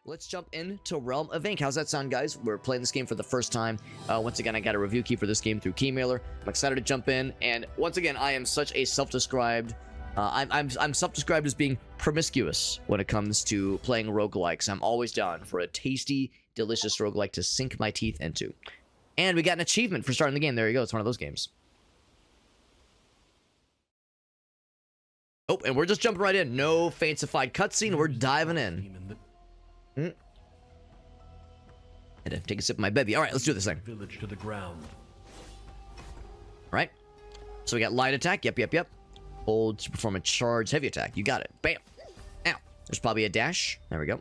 let's jump into Realm of Ink. How's that sound, guys? We're playing this game for the first time. Once again, I got a review key for this game through Keymailer. I'm excited to jump in, and once again, I am such a self-described... I'm self-described as being promiscuous when it comes to playing roguelikes. I'm always down for a tasty, delicious roguelike to sink my teeth into. And we got an achievement for starting the game. There you go. It's one of those games. Oh, and we're just jumping right in. No fancified cutscene. We're diving in. Had to take a sip of my bevy. All right, let's do this thing. Village to the ground. All right. So we got light attack. Yep. Hold to perform a charge. Heavy attack. You got it. Bam. Ow. There's probably a dash. There we go.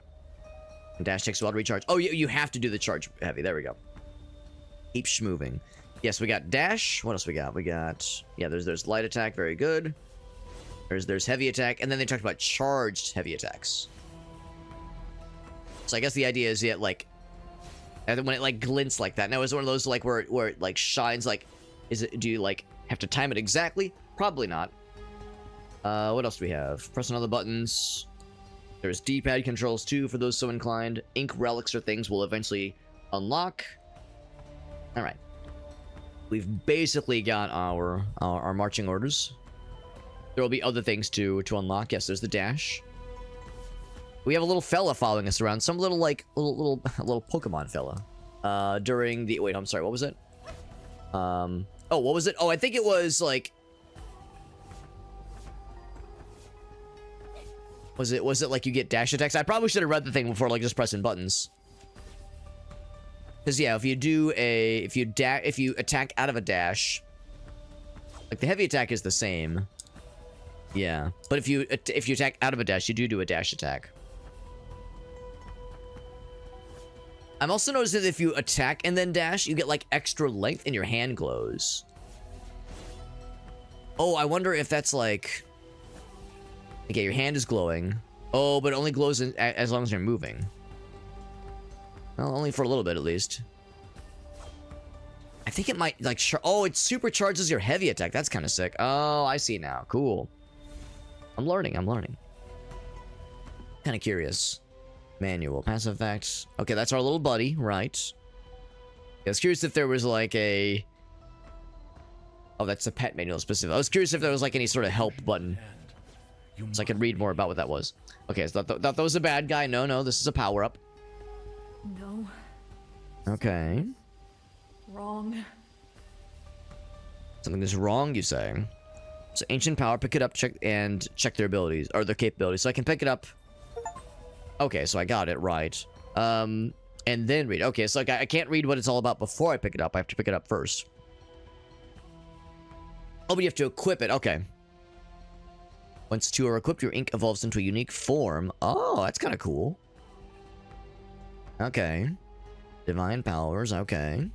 And dash takes a while to recharge. Oh, you have to do the charge heavy. There we go. Keep schmoving. Yes, we got dash. What else we got? We got... Yeah, there's light attack. Very good. There's heavy attack. And then they talked about charged heavy attacks. So I guess the idea is, yeah, like... And when it, like, glints like that. Now, is it one of those, like, where it, like, shines, like... Do you, like, have to time it exactly? Probably not. What else do we have? Press on all the buttons. There's D-pad controls, too, for those so inclined. Ink relics or things will eventually unlock. Alright. We've basically got our marching orders. There will be other things to unlock. Yes, there's the dash. We have a little fella following us around. Some little, like, little Pokemon fella. During the... Wait, I'm sorry, what was it? Oh, what was it? Oh, I think it was, like... Was it like you get dash attacks? I probably should have read the thing before, like, just pressing buttons. Because, yeah, if you attack out of a dash... Like, the heavy attack is the same. Yeah. But if you attack out of a dash, you do a dash attack. I'm also noticing that if you attack and then dash, you get, like, extra length and your hand glows. Oh, I wonder if that's, like... Okay, your hand is glowing. Oh, but it only glows as long as you're moving. Well, only for a little bit, at least. I think it might, like... Oh, it supercharges your heavy attack. That's kind of sick. Oh, I see now. Cool. I'm learning. Kind of curious. Manual. Passive effects. Okay, that's our little buddy. Right. I was curious if there was, like, a... Oh, that's a pet manual specific. I was curious if there was, like, any sort of help button. So I could read more about what that was. Okay, so that was a bad guy. No, this is a power-up. No. Okay. Wrong. Something is wrong, you say? So ancient power, pick it up, check their abilities, or their capabilities. So I can pick it up. Okay, so I got it right. And then read. Okay, so like I can't read what it's all about before I pick it up. I have to pick it up first. Oh, but you have to equip it. Okay. Once two are equipped, your ink evolves into a unique form. Oh, that's kind of cool. Okay. Divine powers, okay.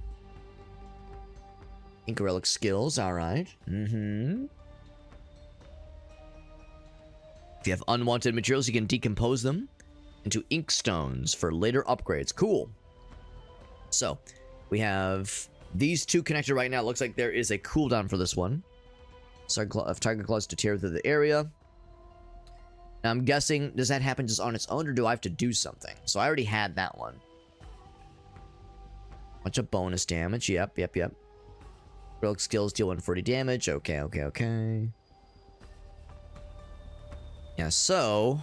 Ink relic skills, alright. If you have unwanted materials, you can decompose them into ink stones for later upgrades. Cool. So, we have these two connected right now. It looks like there is a cooldown for this one. So, if target claws to tear through the area. Now, I'm guessing, does that happen just on its own, or do I have to do something? So, I already had that one. Bunch of bonus damage. Yep. Relic skills deal 140 damage. Okay. Yeah, so...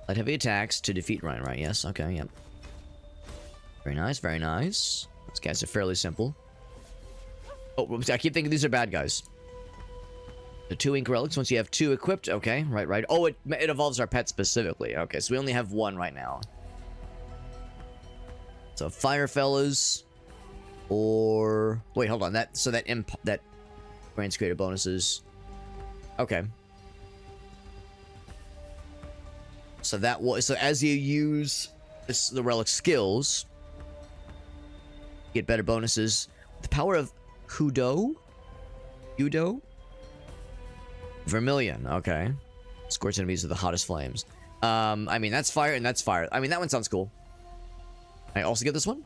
Light heavy attacks to defeat Ryan, right? Yes, okay, yep. Very nice. These guys are fairly simple. Oh, I keep thinking these are bad guys. The two ink relics, once you have two equipped. Okay, right. Oh, it evolves our pet specifically. Okay, so we only have one right now. So, fire fellas... Or... Wait, hold on. That grants creative bonuses. Okay. So that was... So as you use the relic skills, you get better bonuses. The power of Udo? Vermilion. Okay. Scorch enemies with the hottest flames. I mean, that's fire and that's fire. I mean, that one sounds cool. Can I also get this one?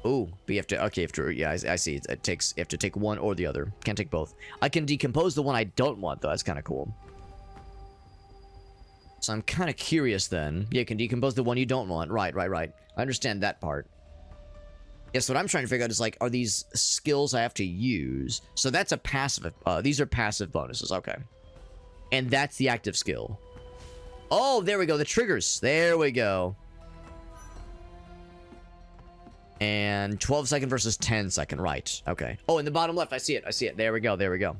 Oh, but you have to... Okay, yeah, I see. It takes... You have to take one or the other. Can't take both. I can decompose the one I don't want, though. That's kind of cool. So I'm kind of curious then. Yeah, you can decompose the one you don't want. Right. I understand that part. Yes, what I'm trying to figure out is, like, are these skills I have to use? So that's a passive. These are passive bonuses. Okay. And that's the active skill. Oh, there we go. The triggers. There we go. And 12 second versus 10 second. Right. Okay. Oh, in the bottom left. I see it. There we go.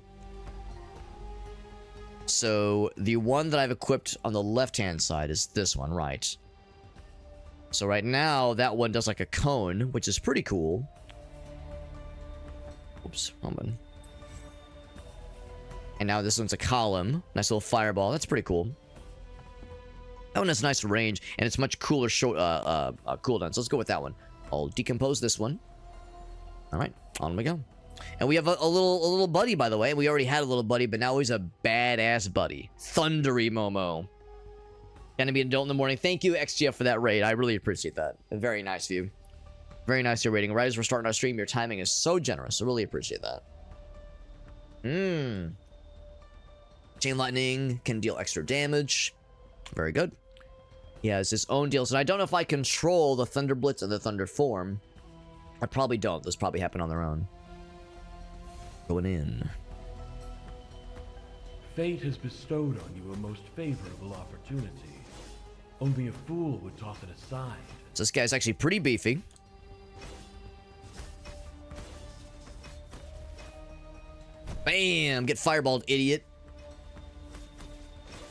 So the one that I've equipped on the left-hand side is this one, right? So right now, that one does like a cone, which is pretty cool. Oops, hold on. And now this one's a column. Nice little fireball. That's pretty cool. That one has nice range, and it's much cooler cooldown. So let's go with that one. I'll decompose this one. All right, on we go. And we have a little buddy, by the way. We already had a little buddy, but now he's a badass buddy. Thundery Momo. Gonna be an adult in the morning. Thank you, XGF, for that raid. I really appreciate that. Very nice of you. Very nice your rating. Right as we're starting our stream, your timing is so generous. I really appreciate that. Chain Lightning can deal extra damage. Very good. He has his own deals. And I don't know if I control the Thunder Blitz and the Thunder Form. I probably don't. Those probably happen on their own. Going in. Fate has bestowed on you a most favorable opportunity. Only a fool would toss it aside. So this guy's actually pretty beefy. Bam! Get fireballed, idiot.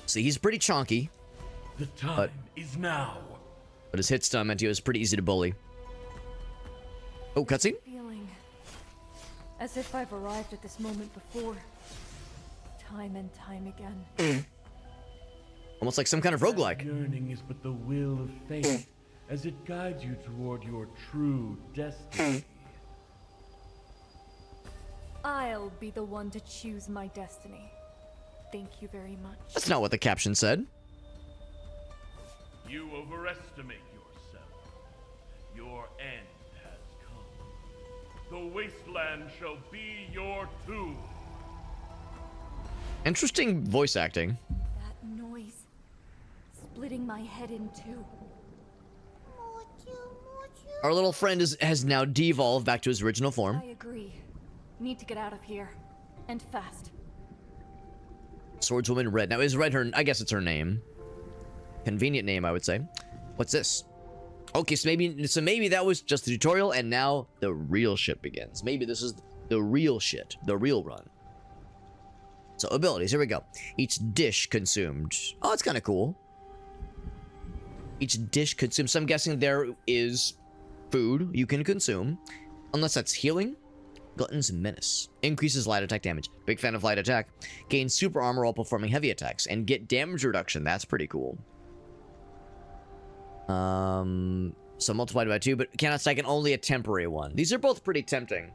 See, he's pretty chonky. The time is now. But his hit stun meant he was pretty easy to bully. Oh, cutscene? Feeling as if I've arrived at this moment before. Time and time again. Almost like some kind of roguelike. Yearning is but the will of fate as it guides you toward your true destiny. I'll be the one to choose my destiny. Thank you very much. That's not what the caption said. You overestimate yourself. Your end has come. The wasteland shall be your tomb. Interesting voice acting. That noise, splitting my head in two. Our little friend has now devolved back to his original form. I agree. Need to get out of here. And fast. Swordswoman Red. Now, is Red her... I guess it's her name. Convenient name, I would say. What's this? Okay, so maybe that was just the tutorial, and now the real shit begins. Maybe this is the real shit. The real run. So, abilities. Here we go. Each dish consumed. Oh, that's kind of cool. Each dish consumed. So I'm guessing there is food you can consume. Unless that's healing. Glutton's Menace. Increases light attack damage. Big fan of light attack. Gain super armor while performing heavy attacks. And get damage reduction. That's pretty cool. So multiplied by 2. But cannot second only a temporary one. These are both pretty tempting.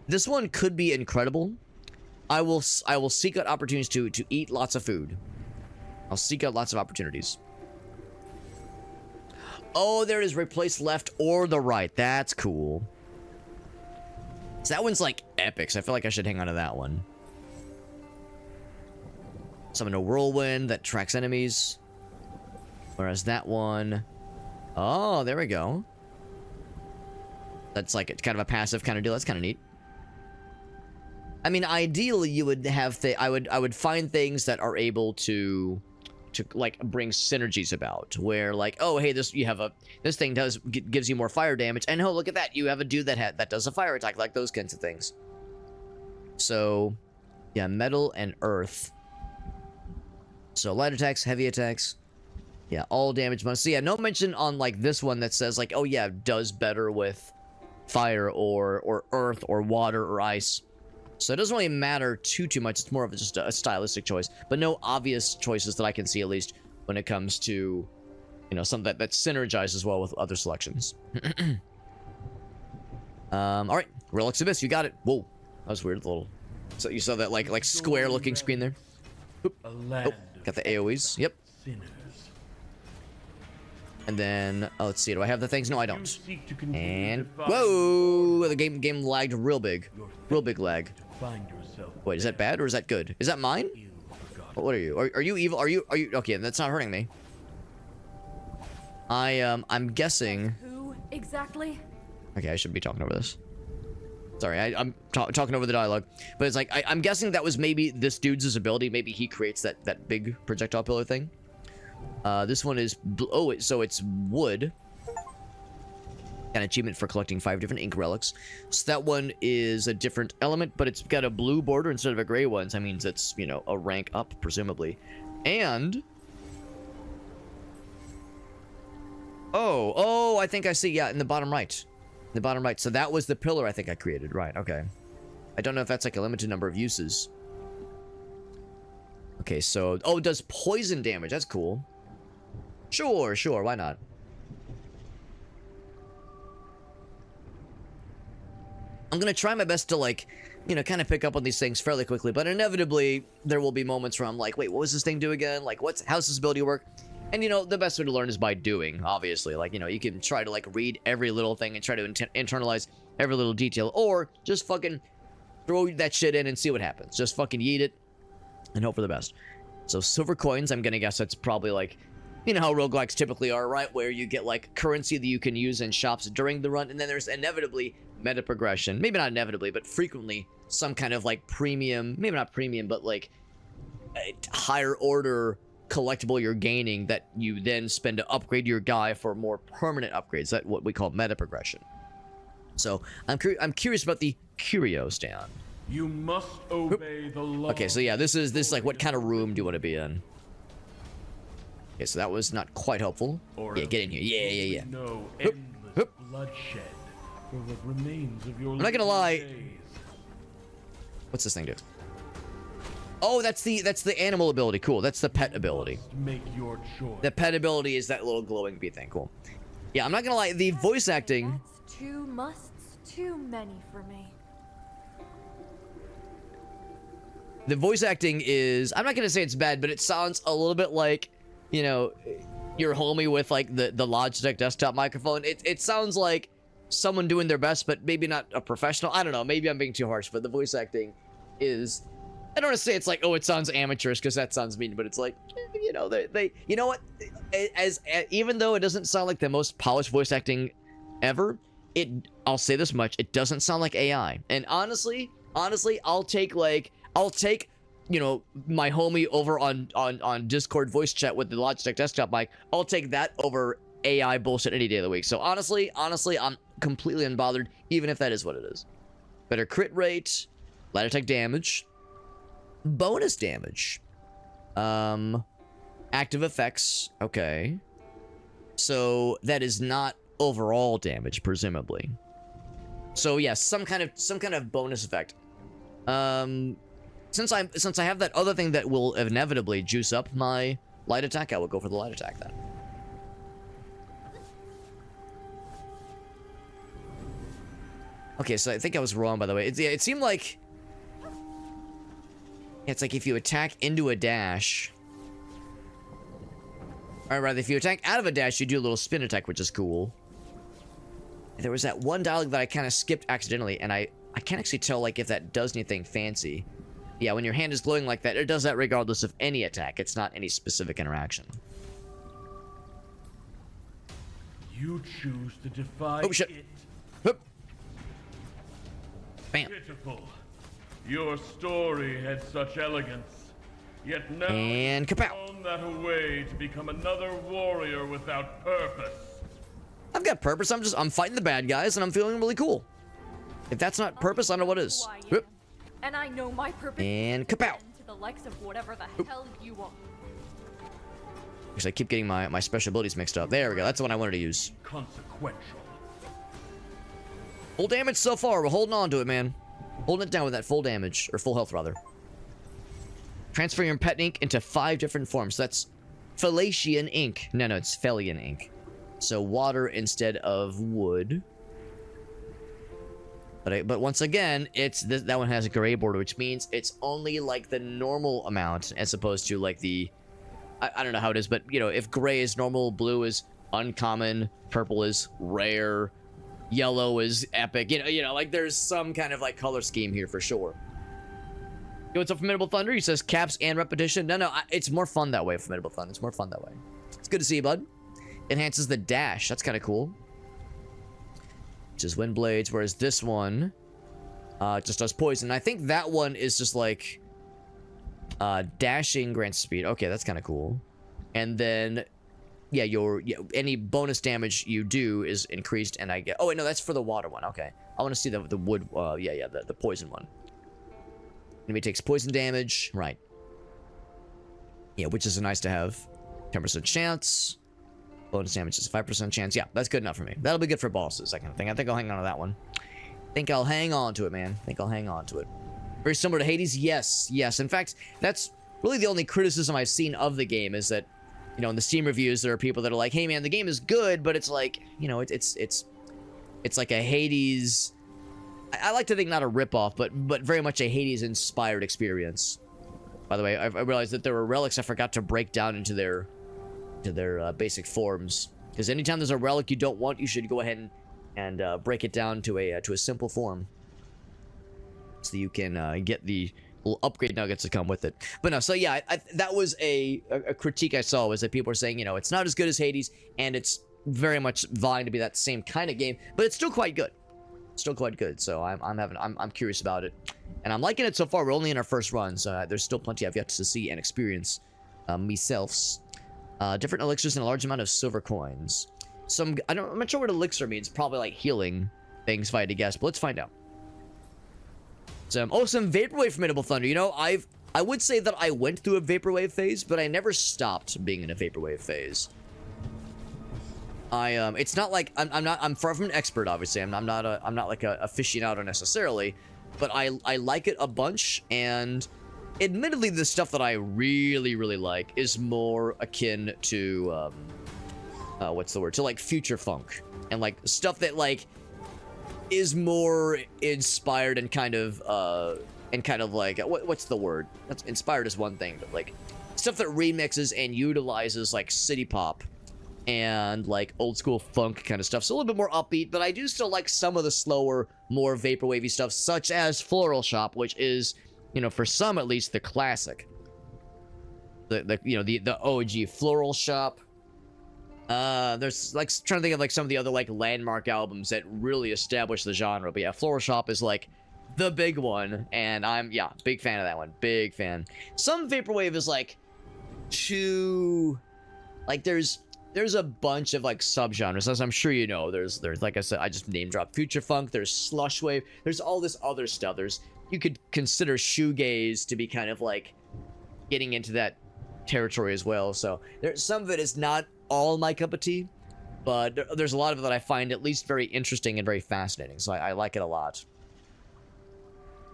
This one could be incredible. I will seek out opportunities to eat lots of food. I'll seek out lots of opportunities. Oh, there it is. Replace left or the right. That's cool. So that one's like epic, so I feel like I should hang on to that one. Summon a whirlwind that tracks enemies. Whereas that one... Oh, there we go. That's like, it's kind of a passive kind of deal. That's kind of neat. I mean, ideally, you would have... I would find things that are able to like bring synergies about, where like, oh hey, this thing gives you more fire damage, and oh look at that, you have a dude that does a fire attack, like those kinds of things. So yeah, metal and earth. So light attacks, heavy attacks, yeah, all damage bonus. So yeah, no mention on like this one that says like, oh yeah, does better with fire or earth or water or ice. So it doesn't really matter too much. It's more of just a stylistic choice, but no obvious choices that I can see, at least when it comes to, you know, something that synergizes well with other selections. All right, Relics Abyss, you got it. Whoa, that was weird. Little, so you saw that like square looking screen there. Oop. Oh, got the AOE's. Yep. And then, oh, let's see. Do I have the things? No, I don't. And whoa, the game lagged real big lag. Wait, is that bad or is that good? Is that mine? What are you? Are you evil? Are you okay? That's not hurting me. I'm guessing. Who exactly? Okay, I should be talking over this. Sorry, I'm talking over the dialogue. But it's like I'm guessing that was maybe this dude's ability. Maybe he creates that big projectile pillar thing. This one is so it's wood. An achievement for collecting 5 different ink relics. So that one is a different element, but it's got a blue border instead of a gray one. So that means it's, you know, a rank up, presumably. And oh, I think I see. Yeah, in the bottom right. In the bottom right. So that was the pillar I think I created. Right. Okay. I don't know if that's like a limited number of uses. Okay. So it does poison damage. That's cool. Sure. Why not? I'm gonna try my best to, like, you know, kind of pick up on these things fairly quickly, but inevitably there will be moments where I'm like, wait, what was this thing do again? Like, how's this ability work? And, you know, the best way to learn is by doing, obviously. Like, you know, you can try to, like, read every little thing and try to internalize every little detail, or just fucking throw that shit in and see what happens. Just fucking yeet it and hope for the best. So silver coins, I'm gonna guess that's probably like, you know how roguelikes typically are, right? Where you get, like, currency that you can use in shops during the run, and then there's inevitably meta progression. Maybe not inevitably, but frequently some kind of, like, premium, maybe not premium, but, like, a higher order collectible you're gaining that you then spend to upgrade your guy for more permanent upgrades. That's what we call meta progression. So I'm curious about the curio stand. You must obey the law. Okay, so yeah, this is like, what kind of room do you want to be in? Okay, so that was not quite helpful. Yeah, get in here. Yeah. No endless bloodshed for what remains of your. I'm not gonna lie. days. What's this thing do? Oh, that's the animal ability. Cool. That's the pet ability. Make your choice. The pet ability is that little glowing bee thing. Cool. Yeah, I'm not gonna lie. The voice acting. That's 2 musts too many for me. The voice acting is. I'm not gonna say it's bad, but it sounds a little bit like, you know, your homie with, like, the Logitech desktop microphone. It sounds like someone doing their best, but maybe not a professional. I don't know. Maybe I'm being too harsh, but the voice acting is. I don't want to say it's like, oh, it sounds amateurish, because that sounds mean, but it's like, you know, they you know what? Even though it doesn't sound like the most polished voice acting ever, I'll say this much, it doesn't sound like AI. And honestly, I'll take, you know, my homie over on Discord voice chat with the Logitech desktop mic. I'll take that over AI bullshit any day of the week. So honestly, I'm completely unbothered, even if that is what it is. Better crit rate, light attack damage, bonus damage, active effects. Okay, so that is not overall damage, presumably. So yes, some kind of bonus effect. Since I have that other thing that will inevitably juice up my light attack, I will go for the light attack then. Okay, so I think I was wrong, by the way. It seemed like it's like if you attack into a dash, or rather, if you attack out of a dash, you do a little spin attack, which is cool. And there was that one dialogue that I kind of skipped accidentally, and I can't actually tell, like, if that does anything fancy. Yeah, when your hand is glowing like that, it does that regardless of any attack. It's not any specific interaction. You choose to defy Oh, shit. it. Hup. Bam. Pitiful. Your story had such elegance, yet now And you've kapow. thrown that away to become another warrior without purpose. I've got purpose. I'm fighting the bad guys, and I'm feeling really cool. If that's not purpose, I don't know what is. Who I am, Hup. and I know my purpose And is to kapow. bend to the likes of whatever the hell you are. Because I keep getting my special abilities mixed up. There we go. That's the one I wanted to use. Consequential. Full damage so far. We're holding on to it, man. Holding it down with that full damage, or full health, rather. Transfer your pet ink into 5 different forms. That's Fallacian ink. No, it's Felian ink. So water instead of wood. But once again, that one has a gray border, which means it's only like the normal amount, as opposed to like the... I don't know how it is, but, you know, if gray is normal, blue is uncommon, purple is rare, yellow is epic. You know, like there's some kind of like color scheme here for sure. Yo, what's up, Formidable Thunder? He says caps and repetition. No, it's more fun that way, Formidable Thunder. It's more fun that way. It's good to see you, bud. Enhances the dash. That's kind of cool. Just wind blades, whereas this one just does poison. I think that one is just like dashing grants speed. Okay, that's kind of cool. And then yeah, any bonus damage you do is increased, and I get. Oh wait, no, that's for the water one. Okay, I want to see the wood. The poison one. Enemy takes poison damage. Right. Yeah, which is nice to have. 10% chance. Bonus damage is 5% chance. Yeah, that's good enough for me. That'll be good for bosses, that kind of thing. I think I'll hang on to that one. Think I'll hang on to it, man. Think I'll hang on to it. Very similar to Hades. Yes. In fact, that's really the only criticism I've seen of the game is that, you know, in the Steam reviews, there are people that are like, hey man, the game is good, but it's like, you know, it's like a Hades. I like to think not a ripoff, but very much a Hades inspired experience. By the way, I realized that there were relics I forgot to break down into their basic forms. Because anytime there's a relic you don't want, you should go ahead and break it down to a simple form, so that you can get the little upgrade nuggets that come with it. But no, so yeah, that was a critique I saw, was that people were saying, you know, it's not as good as Hades, and it's very much vying to be that same kind of game, but it's still quite good. Still quite good. So I'm curious about it, and I'm liking it so far. We're only in our first run, so there's still plenty I've yet to see and experience myself. Different elixirs and a large amount of silver coins. I'm not sure what elixir means. Probably like healing things, if I had to guess, but let's find out. Some vaporwave, Formidable Thunder. You know, I would say that I went through a vaporwave phase, but I never stopped being in a vaporwave phase. It's not like I'm far from an expert, obviously. I'm not like a aficionado necessarily, but I like it a bunch, and admittedly the stuff that I really like is more akin to what's the word, to like future funk, and like stuff that like is more inspired and kind of like what's the word, that's inspired is one thing, but like stuff that remixes and utilizes like city pop and like old school funk kind of stuff. So a little bit more upbeat, but I do still like some of the slower, more vaporwavy stuff, such as Floral Shop, which is, you know, for some at least, the classic. The OG Floral Shop. There's like trying to think of like some of the other like landmark albums that really established the genre. But yeah, Floral Shop is like the big one, and I'm big fan of that one. Big fan. Some vaporwave is like too, like there's a bunch of like subgenres, as I'm sure you know. There's like I said, I just name dropped future funk. There's slush wave. There's all this other stuff. You could consider shoegaze to be kind of like getting into that territory as well. So there's some of it is not all my cup of tea, but there's a lot of it that I find at least very interesting and very fascinating. So I like it a lot.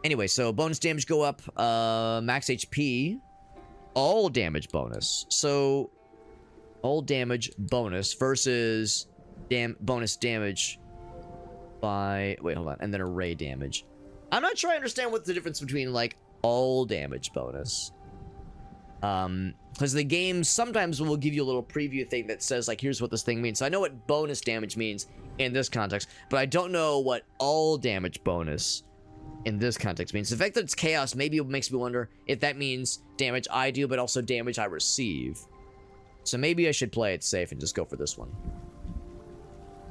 Anyway, so bonus damage go up, max HP, all damage bonus. So all damage bonus versus bonus damage by, wait, hold on, and then array damage. I'm not sure I understand what's the difference between like all damage bonus. Because the game sometimes will give you a little preview thing that says like, here's what this thing means. So I know what bonus damage means in this context, but I don't know what all damage bonus in this context means. The fact that it's chaos maybe makes me wonder if that means damage I do, but also damage I receive. So maybe I should play it safe and just go for this one.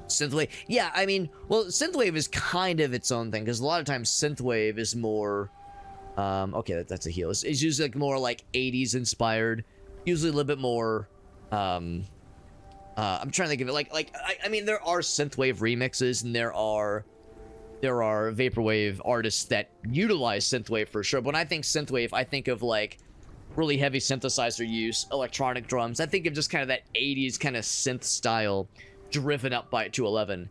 Synthwave. Yeah, I mean, well, Synthwave is kind of its own thing, because a lot of times Synthwave is more... okay, that's a heal. It's usually like more like 80s inspired. Usually a little bit more... I'm trying to think of it. I mean, there are Synthwave remixes, and there are Vaporwave artists that utilize Synthwave for sure. But when I think Synthwave, I think of like really heavy synthesizer use, electronic drums. I think of just kind of that 80s kind of synth style driven up by 211.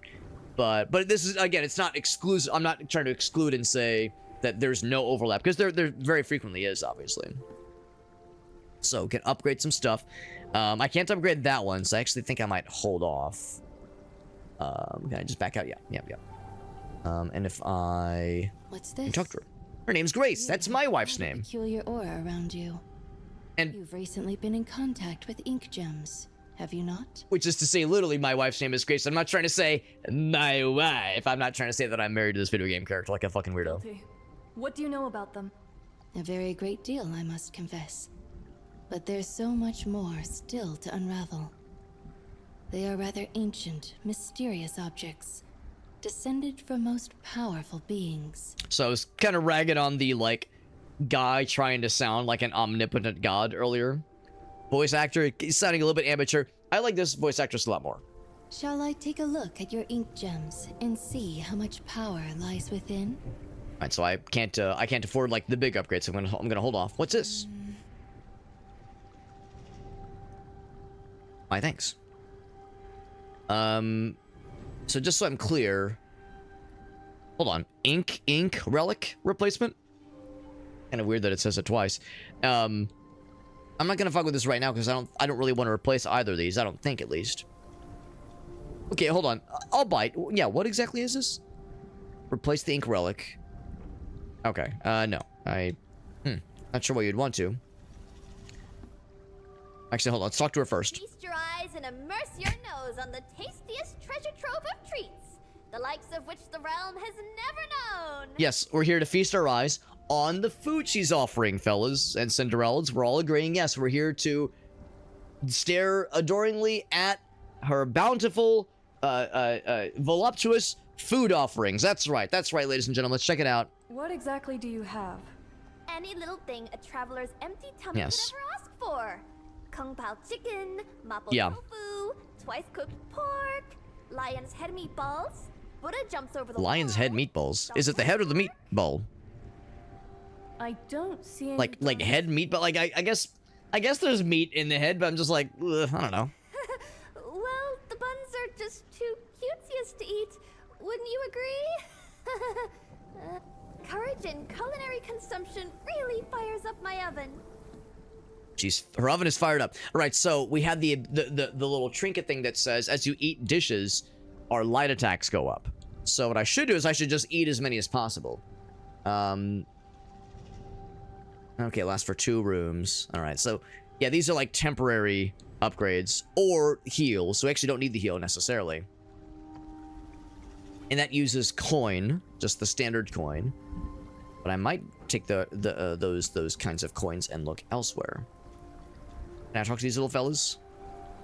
But this is, again, it's not exclusive. I'm not trying to exclude and say that there's no overlap, because there very frequently is, obviously. So can upgrade some stuff. I can't upgrade that one, so I actually think I might hold off. Can I just back out? Yeah. And if I... What's this? Talk to her. Her name's Grace. That's my wife's name. Peculiar aura around you. And you've recently been in contact with ink gems, have you not? Which is to say, literally, my wife's name is Grace. I'm not trying to say my wife. I'm not trying to say that I'm married to this video game character like a fucking weirdo. What do you know about them? A very great deal, I must confess. But there's so much more still to unravel. They are rather ancient, mysterious objects, descended from most powerful beings. So I was kind of ragging on the, like, guy trying to sound like an omnipotent god earlier. Voice actor, he's sounding a little bit amateur. I like this voice actress a lot more. Shall I take a look at your ink gems and see how much power lies within? Alright, so I can't afford, like, the big upgrade, so I'm gonna hold off. What's this? Why, thanks. So just so I'm clear, hold on, ink relic replacement. Kind of weird that it says it twice. I'm not gonna fuck with this right now because I don't really want to replace either of these. I don't think, at least. Okay, hold on. I'll bite. Yeah, what exactly is this? Replace the ink relic. Okay. No. Not sure why you'd want to. Actually, hold on. Let's talk to her first. Feast your eyes and immerse your nose on the tastiest treasure trove of treats, the likes of which the realm has never known. Yes, we're here to feast our eyes on the food she's offering, fellas and Cinderellas. We're all agreeing, yes, we're here to stare adoringly at her bountiful, voluptuous food offerings. That's right, ladies and gentlemen. Let's check it out. What exactly do you have? Any little thing a traveler's empty tummy Yes. could ever ask for. Kung Pao chicken, mapo Yeah. tofu, twice cooked pork, lion's head meatballs. Buddha jumps over the Lion's head wall. meatballs. Is it the head or the meatball? I don't see any Like buns. head meat, but like I guess there's meat in the head, but I'm just like, ugh, I don't know. Well, the buns are just too cutesiest to eat. Wouldn't you agree? Courage and culinary consumption really fires up my oven. Her oven is fired up. All right, so we have the little trinket thing that says as you eat dishes, our light attacks go up. So what I should do is I should just eat as many as possible. Okay, lasts for 2 rooms. All right, so yeah, these are like temporary upgrades or heals. So we actually don't need the heal necessarily. And that uses coin, just the standard coin. But I might take those kinds of coins and look elsewhere. Can I talk to these little fellas?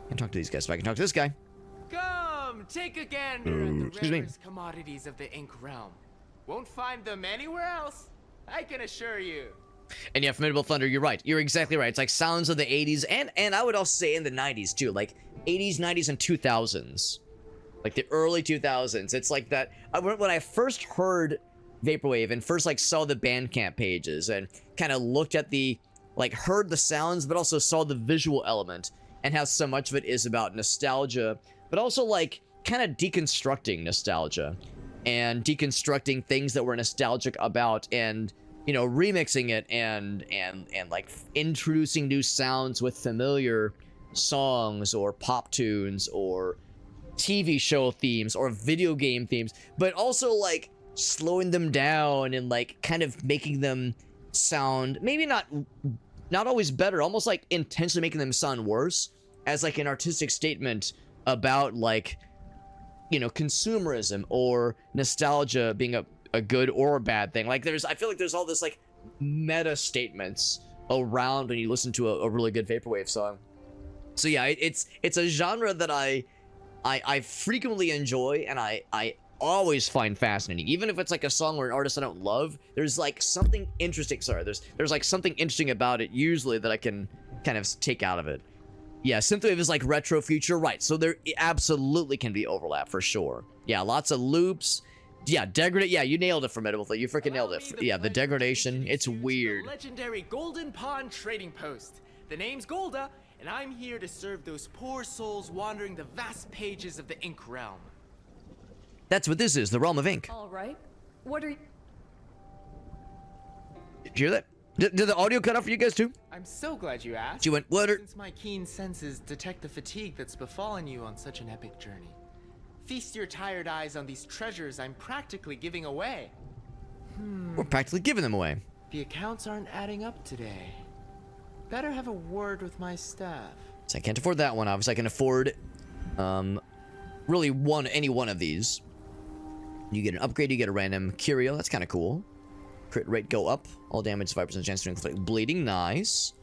I can talk to these guys. If I can talk to this guy. Come, take a gander at the excuse me. rarest commodities of the Ink realm. Won't find them anywhere else, I can assure you. And yeah, Formidable Thunder, you're right. You're exactly right. It's like sounds of the 80s and I would also say in the 90s too. Like 80s, 90s, and 2000s. Like the early 2000s. It's like that. When I first heard Vaporwave and first like saw the Bandcamp pages and kind of looked at the, like heard the sounds, but also saw the visual element and how so much of it is about nostalgia, but also like kind of deconstructing nostalgia and deconstructing things that were nostalgic about and, you know, remixing it and like introducing new sounds with familiar songs or pop tunes or TV show themes or video game themes, but also like slowing them down and like kind of making them sound maybe not always better, almost like intentionally making them sound worse as like an artistic statement about like, you know, consumerism or nostalgia being a good or a bad thing. Like I feel like there's all this like meta statements around when you listen to a really good Vaporwave song. So yeah, it's a genre that I frequently enjoy and I always find fascinating. Even if it's like a song or an artist I don't love, there's like something interesting. Sorry, there's like something interesting about it usually that I can kind of take out of it. Yeah, Synthwave is like retro future, right? So there absolutely can be overlap for sure. Yeah, lots of loops. Yeah, degradate. Yeah, you nailed it, Formidable. You freaking nailed it. Yeah, the degradation. It's weird. The legendary Golden Pond Trading Post. The name's Golda, and I'm here to serve those poor souls wandering the vast pages of the Ink realm. That's what this is, the realm of ink. All right. What are you... Did you hear that? Did the audio cut off for you guys too? I'm so glad you asked. She went, what are... Since my keen senses detect the fatigue that's befallen you on such an epic journey. Feast your tired eyes on these treasures I'm practically giving away. We're practically giving them away. The accounts aren't adding up today. Better have a word with my staff. So I can't afford that one. Obviously, I can afford, really any one of these. You get an upgrade, you get a random curio. That's kind of cool. Crit rate go up. All damage, 5% chance to inflict bleeding. Nice.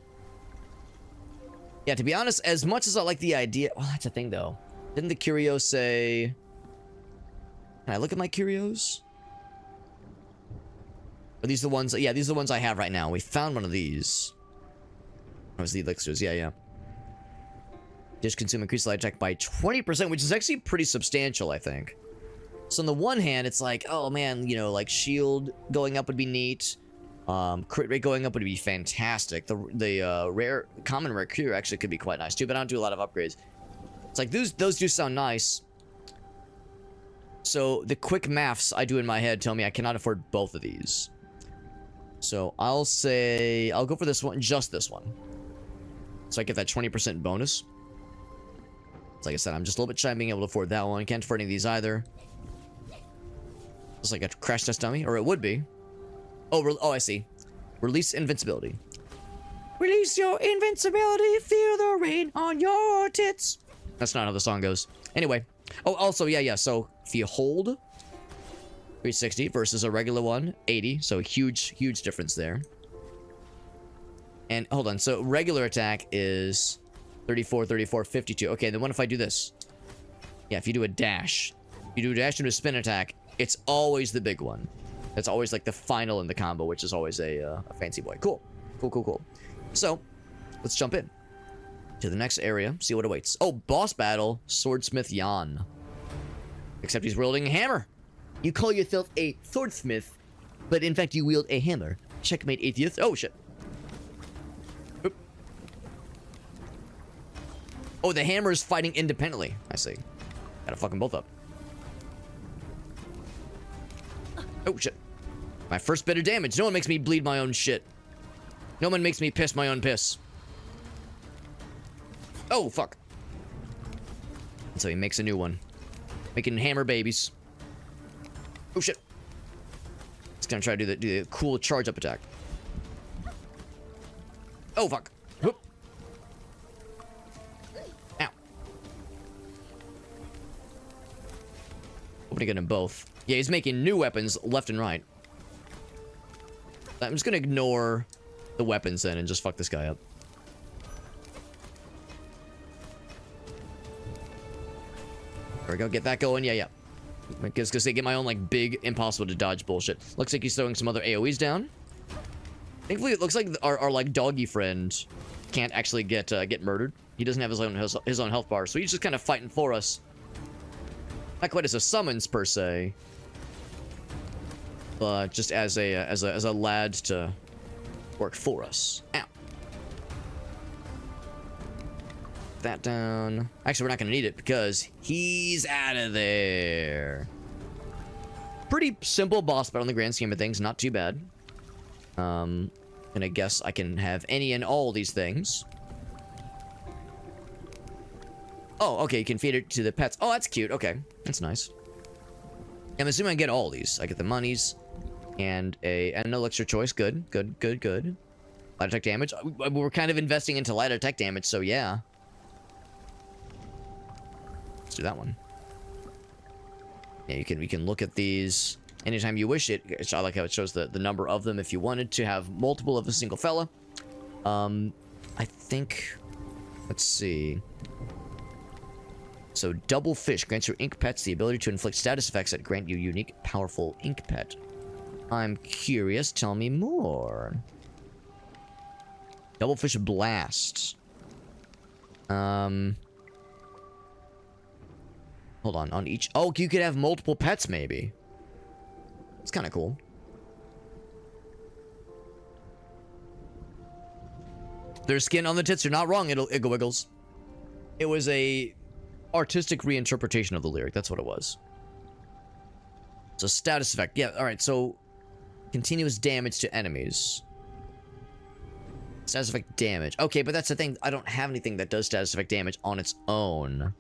Yeah, to be honest, as much as I like the idea... Well, that's a thing, though. Didn't the curio say... Can I look at my curios? Are these the ones... Yeah, these are the ones I have right now. We found one of these. That was the elixirs. Yeah, yeah. Just consume increased light attack by 20%, which is actually pretty substantial, I think. So on the one hand, it's like, oh man, you know, like shield going up would be neat. Crit rate going up would be fantastic. The common rare cure actually could be quite nice too, but I don't do a lot of upgrades. It's like those do sound nice. So the quick maths I do in my head tell me I cannot afford both of these. So I'll say I'll go for this one, just this one. So I get that 20% bonus. Like I said, I'm just a little bit shy of being able to afford that one. Can't afford any of these either. It's like a crash test dummy, or it would be. Oh, I see. Release invincibility. Release your invincibility, feel the rain on your tits. That's not how the song goes. Anyway. Oh, also, yeah. So if you hold 360 versus a regular one, 80. So huge difference there. And hold on. So regular attack is 34, 34, 52. Okay, then what if I do this? Yeah, if you do a dash. You do a dash into a spin attack, it's always the big one. That's always like the final in the combo, which is always a fancy boy. Cool. So, let's jump in to the next area, see what awaits. Oh, boss battle, Swordsmith Yan. Except he's wielding a hammer. You call yourself a swordsmith, but in fact you wield a hammer. Checkmate, atheist. Oh, shit. Oop. Oh, the hammer is fighting independently. I see. Gotta fuck them both up. Oh, shit. My first bit of damage. No one makes me bleed my own shit. No one makes me piss my own piss. Oh, fuck. And so he makes a new one. Making hammer babies. Oh, shit. He's gonna try to do the cool charge-up attack. Oh, fuck. Whoop. Ow. Hoping to get them both. Yeah, he's making new weapons left and right. I'm just gonna ignore the weapons then and just fuck this guy up. There we go, get that going. Yeah. I guess because they get my own, like, big, impossible to dodge bullshit. Looks like he's throwing some other AoEs down. Thankfully, it looks like our like, doggy friend can't actually get murdered. He doesn't have his own health bar, so he's just kind of fighting for us. Not quite as a summons, per se. But just as a lad to work for us. Ow. That down. Actually, we're not gonna need it because he's out of there. Pretty simple boss battle in the grand scheme of things. Not too bad. And I guess I can have any and all these things. Oh, okay. You can feed it to the pets. Oh, that's cute. Okay, that's nice. I'm assuming I get all these. I get the monies and an elixir choice. Good. Light attack damage. We're kind of investing into light attack damage, so yeah. Let's do that one. Yeah, we can look at these anytime you wish. I like how it shows the number of them if you wanted to have multiple of a single fella. I think, let's see. So double fish grants your ink pets the ability to inflict status effects that grant you unique, powerful ink pet. I'm curious. Tell me more. Double fish blast. Hold on each. Oh, you could have multiple pets, maybe. It's kind of cool. Their skin on the tits. You're not wrong. It'll wiggles. It was a artistic reinterpretation of the lyric. That's what it was. So status effect. Yeah. All right. So continuous damage to enemies. Status effect damage. Okay, but that's the thing. I don't have anything that does status effect damage on its own.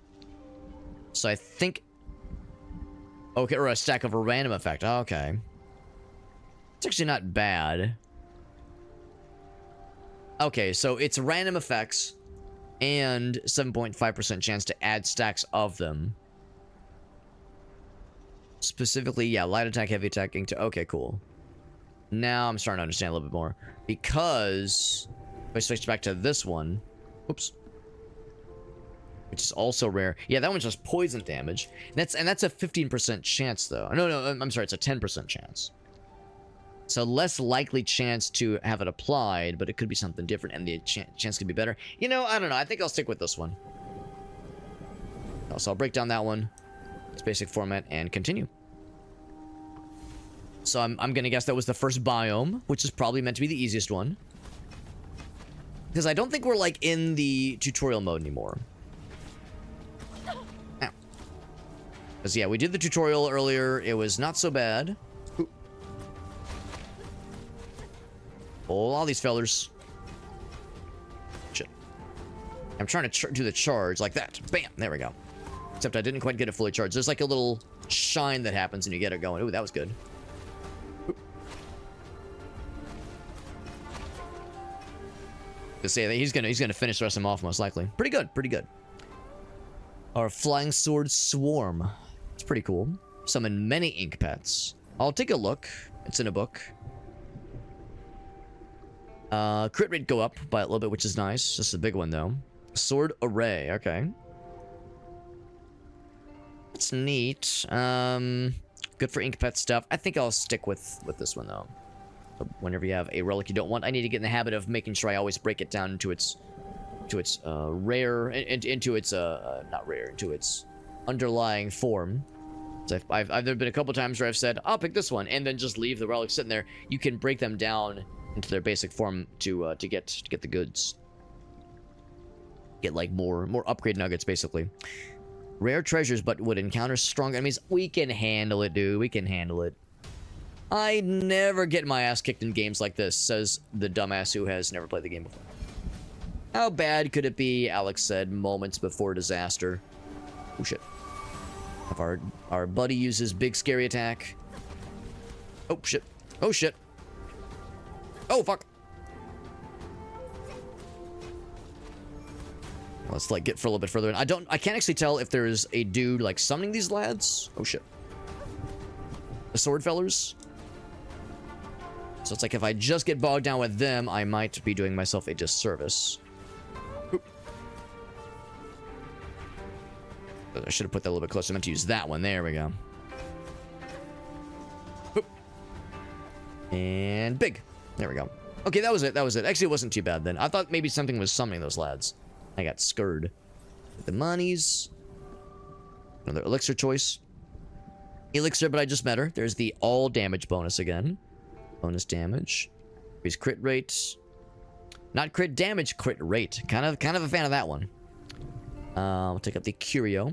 So I think... Okay, or a stack of a random effect. Okay. It's actually not bad. Okay, so it's random effects and 7.5% chance to add stacks of them. Specifically, yeah, light attack, heavy attacking to... Okay, cool. Now I'm starting to understand a little bit more. Because if I switch back to this one, oops, which is also rare. Yeah, that one's just poison damage. That's a 15% chance though. No, I'm sorry, it's a 10% chance. So less likely chance to have it applied, but it could be something different, and the chance could be better. You know, I don't know. I think I'll stick with this one. So I'll break down that one, its basic format, and continue. So I'm gonna guess that was the first biome, which is probably meant to be the easiest one. Because I don't think we're, like, in the tutorial mode anymore. Ow. Because, yeah, we did the tutorial earlier. It was not so bad. Oh, all these fellers. Shit. I'm trying to do the charge like that. Bam! There we go. Except I didn't quite get it fully charged. There's like a little shine that happens when you get it going. Ooh, that was good. To say that he's gonna finish the rest of them off most likely. Pretty good, pretty good. Our flying sword swarm. It's pretty cool. Summon many ink pets. I'll take a look. It's in a book. Crit rate go up by a little bit, which is nice. Just a big one though. Sword array, okay. It's neat. Good for ink pet stuff. I think I'll stick with this one though. So whenever you have a relic you don't want, I need to get in the habit of making sure I always break it down into its rare, into its not rare, into its underlying form. So there have been a couple times where I've said I'll pick this one and then just leave the relic sitting there. You can break them down into their basic form to get the goods. Get like more upgrade nuggets basically. Rare treasures, but would encounter strong enemies. We can handle it, dude. We can handle it. I never get my ass kicked in games like this, says the dumbass who has never played the game before. How bad could it be? Alex said moments before disaster. Oh shit. If our buddy uses big scary attack. Oh shit. Oh shit. Oh fuck. Let's like get for a little bit further in. I can't actually tell if there's a dude like summoning these lads. Oh shit. The sword fellers. So it's like if I just get bogged down with them, I might be doing myself a disservice. Oop. I should have put that a little bit closer. I meant to use that one. There we go. Oop. And big. There we go. Okay, that was it. That was it. Actually, it wasn't too bad then. I thought maybe something was summoning those lads. I got scared. The monies. Another elixir choice. Elixir, but I just met her. There's the all damage bonus again. Bonus damage. Increase crit rate. Not crit damage, crit rate. Kind of a fan of that one. I'll take up the Curio.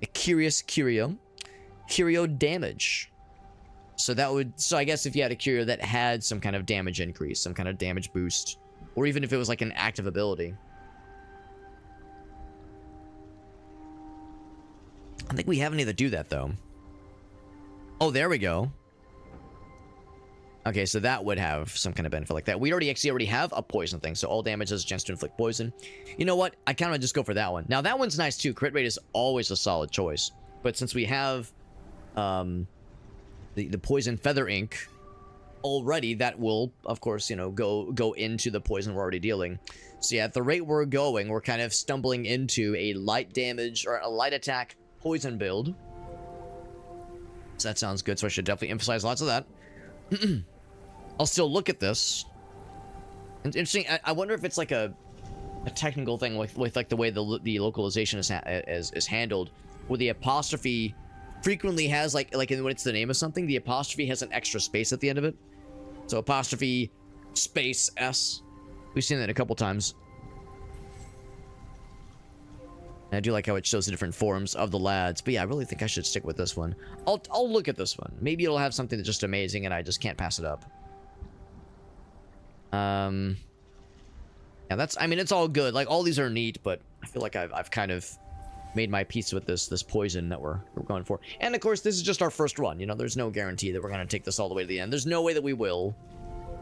A curious Curio. Curio damage. So I guess if you had a Curio that had some kind of damage increase, some kind of damage boost, or even if it was like an active ability. I think we have any that do that though. Oh, there we go. Okay, so that would have some kind of benefit like that. We already have a poison thing, so all damage has a chance to inflict poison. You know what? I kind of just go for that one. Now that one's nice too. Crit rate is always a solid choice. But since we have the poison feather ink already, that will of course, you know, go into the poison we're already dealing. So yeah, at the rate we're going, we're kind of stumbling into a light damage or a light attack poison build. So that sounds good. So I should definitely emphasize lots of that. I'll still look at this. It's interesting. I wonder if it's like a technical thing with like the way the localization is handled, where the apostrophe frequently has like when it's the name of something, the apostrophe has an extra space at the end of it. So apostrophe space S. We've seen that a couple times. And I do like how it shows the different forms of the lads. But yeah, I really think I should stick with this one. I'll look at this one. Maybe it'll have something that's just amazing and I just can't pass it up. Yeah, I mean, it's all good. Like, all these are neat, but I feel like I've kind of made my peace with this poison that we're going for. And of course, this is just our first run. You know, there's no guarantee that we're going to take this all the way to the end. There's no way that we will.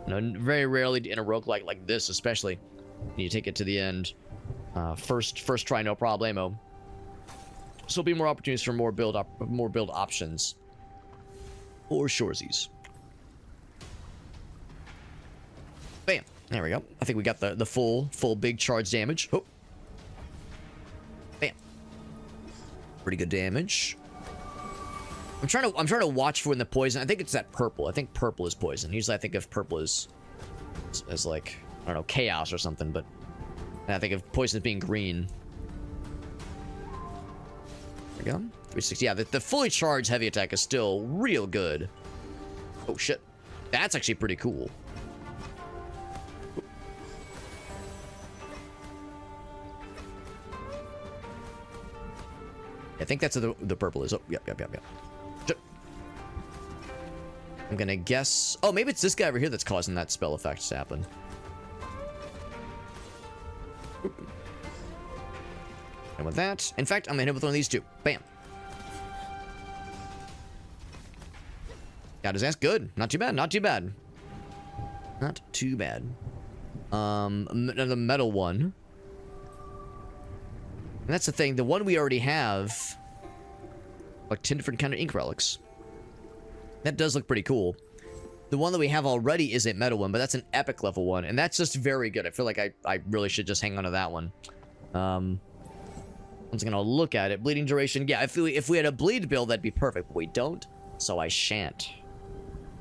You know, very rarely in a roguelike like this, especially, you take it to the end. First try, no problemo. So there'll be more opportunities for more build options or shoresies. Bam. There we go. I think we got the full big charge damage. Oh. Bam. Pretty good damage. I'm trying to watch for when the poison. I think it's that purple. I think purple is poison. Usually I think of purple as like, I don't know, chaos or something, but I think of poison as being green. There we go. 360. Yeah, the fully charged heavy attack is still real good. Oh shit. That's actually pretty cool. I think that's what the purple is. Oh, yep. I'm gonna guess. Oh, maybe it's this guy over here that's causing that spell effect to happen. And with that, in fact, I'm gonna hit with one of these two. Bam. Got his ass. Good. Not too bad. Not too bad. Not too bad. Another metal one. And that's the thing. The one we already have, like 10 different kind of ink relics. That does look pretty cool. The one that we have already is a metal one, but that's an epic level one, and that's just very good. I feel like I really should just hang on to that one. I'm just gonna look at it. Bleeding duration. Yeah, if we had a bleed build, that'd be perfect. But we don't, so I shan't.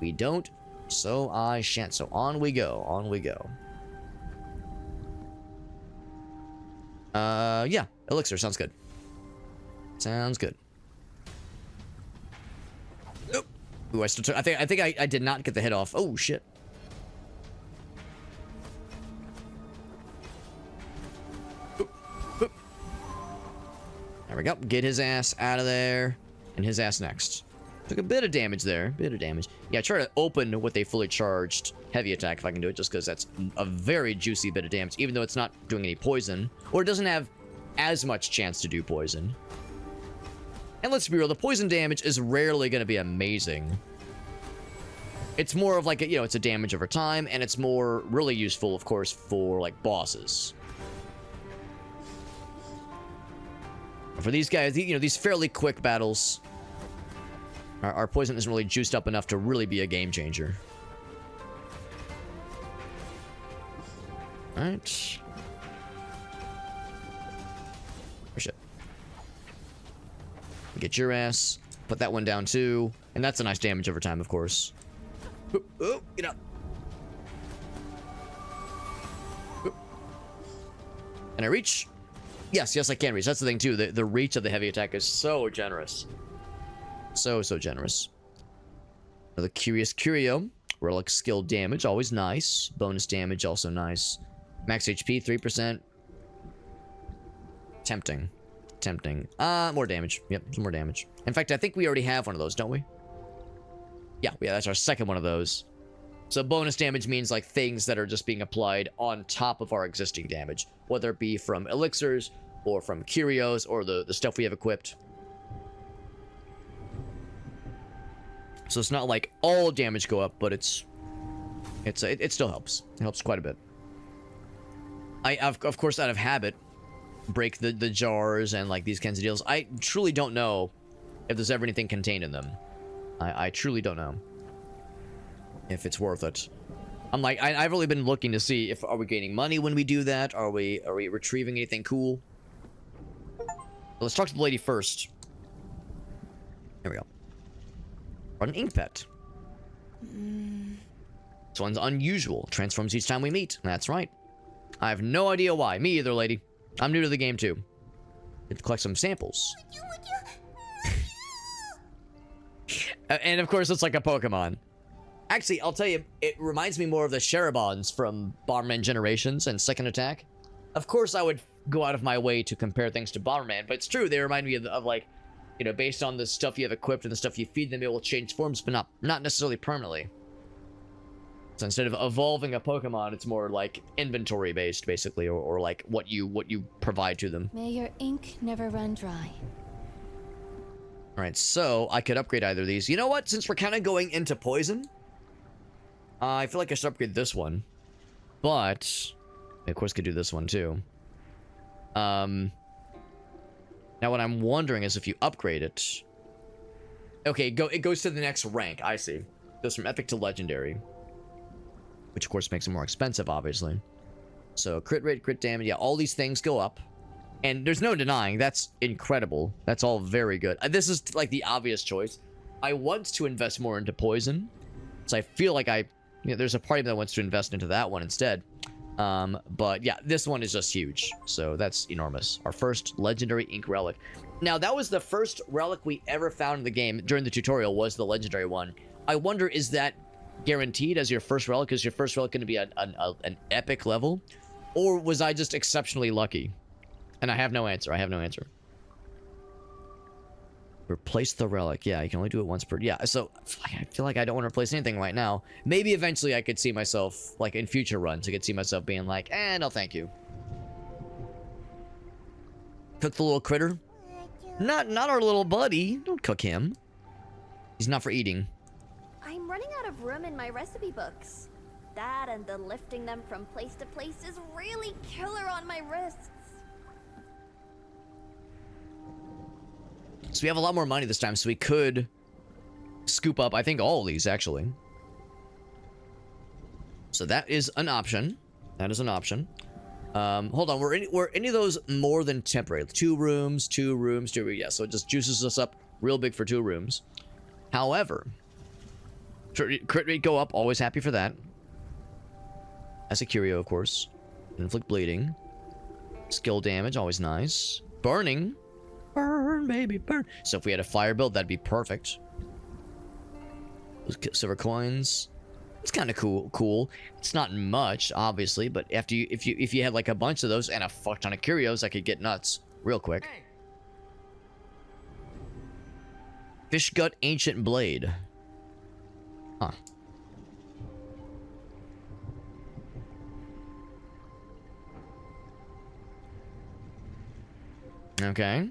We don't, so I shan't. So on we go. On we go. Yeah, elixir sounds good. Sounds good. Nope. Ooh, I still took. I think I did not get the hit off. Oh shit. Oop, oop. There we go. Get his ass out of there, and his ass next. Took a bit of damage there. Bit of damage. Yeah, try to open with a fully charged heavy attack if I can do it, just because that's a very juicy bit of damage, even though it's not doing any poison, or it doesn't have as much chance to do poison. And let's be real, the poison damage is rarely going to be amazing. It's more of like, you know, it's a damage over time, and it's more really useful, of course, for like bosses. For these guys, you know, these fairly quick battles, our poison isn't really juiced up enough to really be a game changer. Alright. Oh shit. Get your ass. Put that one down too. And that's a nice damage over time, of course. Oh, get up. Can I reach? Yes, I can reach. That's the thing too. The reach of the heavy attack is so generous. So generous. Another Curious Curio. Relic skill damage, always nice. Bonus damage, also nice. Max HP, 3%. Tempting. More damage. Yep, some more damage. In fact, I think we already have one of those, don't we? Yeah, that's our second one of those. So bonus damage means like things that are just being applied on top of our existing damage. Whether it be from elixirs, or from curios, or the stuff we have equipped. So it's not like all damage go up, but it still helps. It helps quite a bit. Of course, out of habit, break the jars and like these kinds of deals. I truly don't know if there's ever anything contained in them. I truly don't know if it's worth it. I'm like, I've really been looking to see if are we gaining money when we do that? Are we retrieving anything cool? Let's talk to the lady first. There we go. An ink pet. This one's unusual. Transforms each time we meet. That's right. I have no idea why. Me either, lady. I'm new to the game too. Let's collect some samples. And of course, it's like a Pokemon. Actually, I'll tell you, it reminds me more of the Sharabons from Bomberman Generations and Second Attack. Of course, I would go out of my way to compare things to Bomberman, but it's true. They remind me of like, you know, based on the stuff you have equipped and the stuff you feed them, it will change forms, but not necessarily permanently. So instead of evolving a Pokemon, it's more like inventory based, basically, or like what you provide to them. May your ink never run dry. All right, so I could upgrade either of these. You know what? Since we're kind of going into poison, I feel like I should upgrade this one. But I, of course, could do this one too. Now, what I'm wondering is if you upgrade it... Okay, it goes to the next rank. I see. Goes from epic to legendary. which of course makes it more expensive, obviously. So crit rate, crit damage, yeah, all these things go up. And there's no denying, that's incredible. That's all very good. This is like the obvious choice. I want to invest more into poison. So I feel like there's a part of me that wants to invest into that one instead. But yeah, this one is just huge. So that's enormous. Our first legendary ink relic. Now, that was the first relic we ever found in the game during the tutorial, was the legendary one. I wonder, is that guaranteed as your first relic? Is your first relic going to be an epic level? Or was I just exceptionally lucky? And I have no answer. I have no answer. Replace the relic. Yeah, you can only do it once per... Yeah, so I feel like I don't want to replace anything right now. Maybe eventually I could see myself, like in future runs, I could see myself being like, no thank you. Cook the little critter. Not our little buddy. Don't cook him. He's not for eating. I'm running out of room in my recipe books. That and the lifting them from place to place is really killer on my wrists. So we have a lot more money this time, so we could scoop up, I think, all of these, actually. So that is an option. That is an option. Hold on, were any of those more than temporary? 2 rooms, 2 rooms, 2 rooms. Yeah, so it just juices us up real big for 2 rooms. However, crit rate go up, always happy for that. As a curio, of course. Inflict bleeding. Skill damage, always nice. Burning. Burn, baby, burn. So if we had a fire build, that'd be perfect. Silver coins. It's kind of cool. It's not much, obviously, but after if you had like a bunch of those and a fuck ton of curios, I could get nuts real quick. Fish gut ancient blade. Huh. Okay.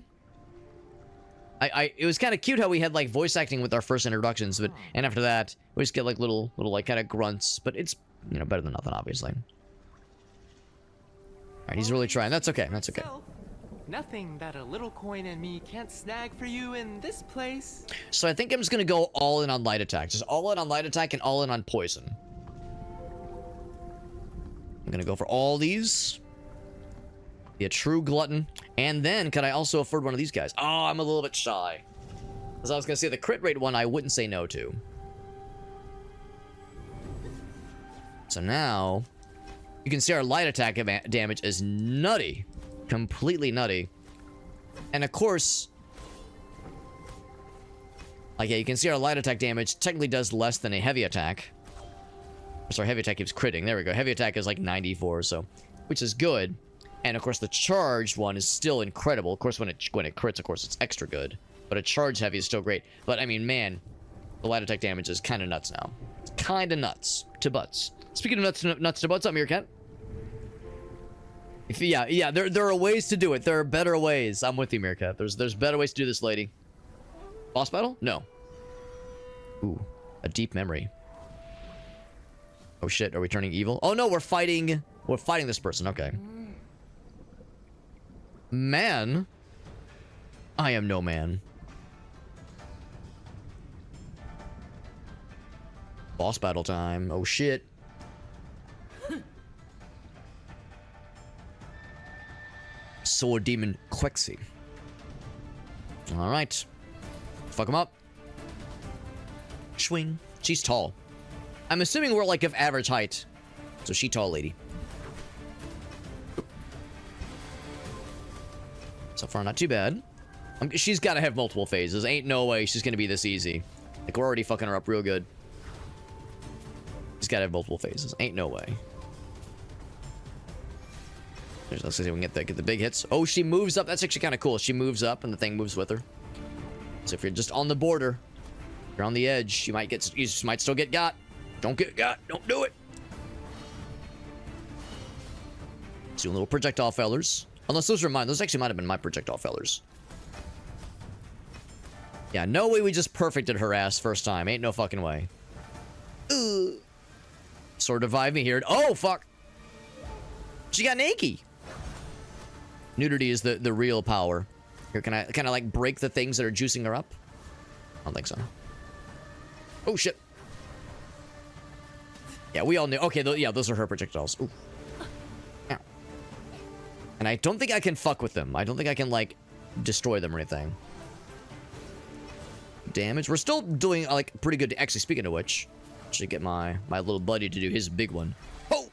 It was kind of cute how we had like voice acting with our first introductions, but and after that we just get like little like kind of grunts, but it's, you know, better than nothing, obviously. All right, he's really trying. That's okay. That's okay. Nothing that a little coin and me can't snag for you in this place. So I think I'm just gonna go all in on light attack, just all in on light attack and all in on poison. I'm gonna go for all these. Be a true glutton. And then, could I also afford one of these guys? Oh, I'm a little bit shy. As I was going to say, the crit rate one, I wouldn't say no to. So now, you can see our light attack damage is nutty. Completely nutty. And of course, like, yeah, you can see our light attack damage technically does less than a heavy attack. Sorry, heavy attack keeps critting. There we go. Heavy attack is like 94, so, which is good. And of course, the charged one is still incredible. Of course, when it crits, of course, it's extra good. But a charge heavy is still great. But I mean, man, the light attack damage is kind of nuts now. It's kind of nuts to butts. Speaking of nuts to butts, up Meerkat. Yeah, there are ways to do it. There are better ways. I'm with you, Meerkat. There's better ways to do this, lady. Boss battle? No. Ooh, a deep memory. Oh shit, are we turning evil? Oh no, we're fighting this person. Okay. Man, I am no man. Boss battle time. Oh shit. Sword demon Quexy. All right, fuck him up. Swing. She's tall. I'm assuming we're like of average height, so she tall lady. So far, not too bad. She's got to have multiple phases. Ain't no way she's going to be this easy. Like, we're already fucking her up real good. She's got to have multiple phases. Ain't no way. Let's see if we can get the big hits. Oh, she moves up. That's actually kind of cool. She moves up, and the thing moves with her. So if you're just on the border, you're on the edge, you might still get got. Don't get got. Don't do it. Doing little projectile fellers. Unless those are mine. Those actually might have been my projectile fellers. Yeah, no way we just perfected her ass first time. Ain't no fucking way. Sword revive me here. Oh, fuck. She got naked. Nudity is the real power. Here, can I like break the things that are juicing her up? I don't think so. Oh, shit. Yeah, we all knew. Okay, yeah, those are her projectiles. Ooh. Ow. And I don't think I can fuck with them. I don't think I can, like, destroy them or anything. Damage. We're still doing, like, pretty good. Actually, speaking of which, I should get my little buddy to do his big one. Oh!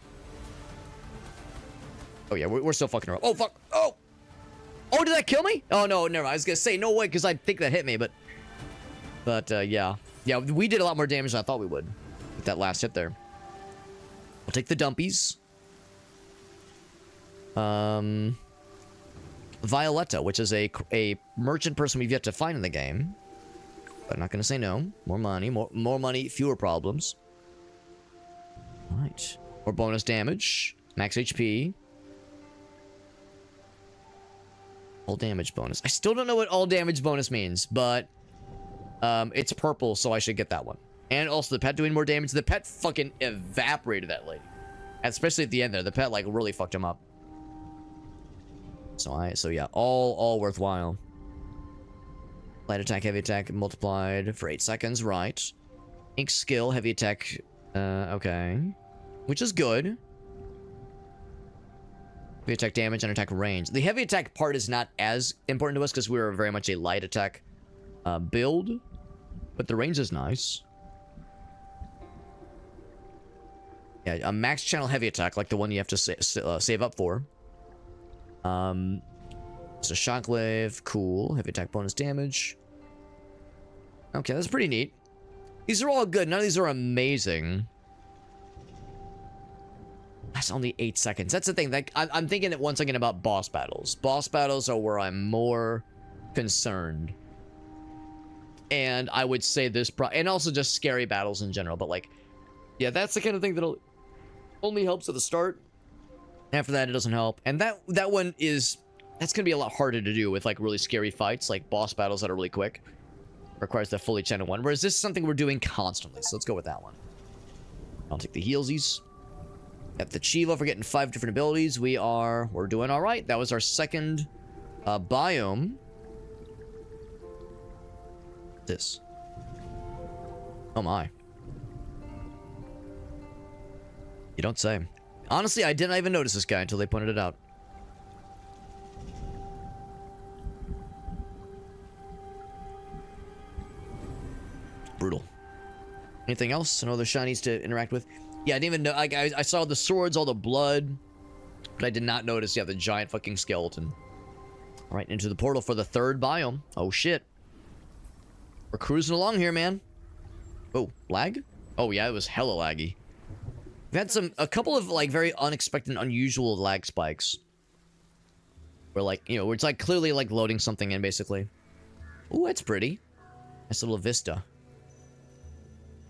Oh, yeah, we're still fucking around. Oh, fuck! Oh! Oh, did that kill me? Oh, no, never mind. I was gonna say, no way, because I think that hit me, but... yeah. Yeah, we did a lot more damage than I thought we would with that last hit there. I'll take the dumpies. Violetta, which is a merchant person we've yet to find in the game. But I'm not gonna say no. More money, more money, fewer problems. Alright. More bonus damage. Max HP. All damage bonus. I still don't know what all damage bonus means, but it's purple, so I should get that one. And also the pet doing more damage. The pet fucking evaporated that lady. Especially at the end there. The pet like really fucked him up. So yeah, all worthwhile. Light attack, heavy attack multiplied for 8 seconds, right. Ink skill, heavy attack, okay. Which is good. Heavy attack damage and attack range. The heavy attack part is not as important to us because we're very much a light attack build. But the range is nice. Yeah, a max channel heavy attack, like the one you have to save up for. So shockwave, cool. Heavy attack bonus damage. Okay, that's pretty neat. These are all good. None of these are amazing. That's only 8 seconds. That's the thing. Like, I'm thinking that once again about boss battles. Boss battles are where I'm more concerned. And I would say this and also just scary battles in general. But like, yeah, that's the kind of thing that'll only helps at the start. After that, it doesn't help. And that one is... That's going to be a lot harder to do with, like, really scary fights. Like, boss battles that are really quick. Requires the fully channeled one. Whereas this is something we're doing constantly. So let's go with that one. I'll take the healsies. At the Chiva for getting 5 different abilities. We're doing alright. That was our second biome. This. Oh my. You don't say. Honestly, I didn't even notice this guy until they pointed it out. Brutal. Anything else? Some other shinies to interact with? Yeah, I didn't even know. Like, I saw the swords, all the blood, but I did not notice, yeah, the giant fucking skeleton. All right, into the portal for the 3rd biome. Oh, shit. We're cruising along here, man. Oh, lag? Oh, yeah, it was hella laggy. We've had a couple of, like, very unexpected and unusual lag spikes. Where, like, you know, where it's, like, clearly, like, loading something in, basically. Ooh, that's pretty. Nice little vista.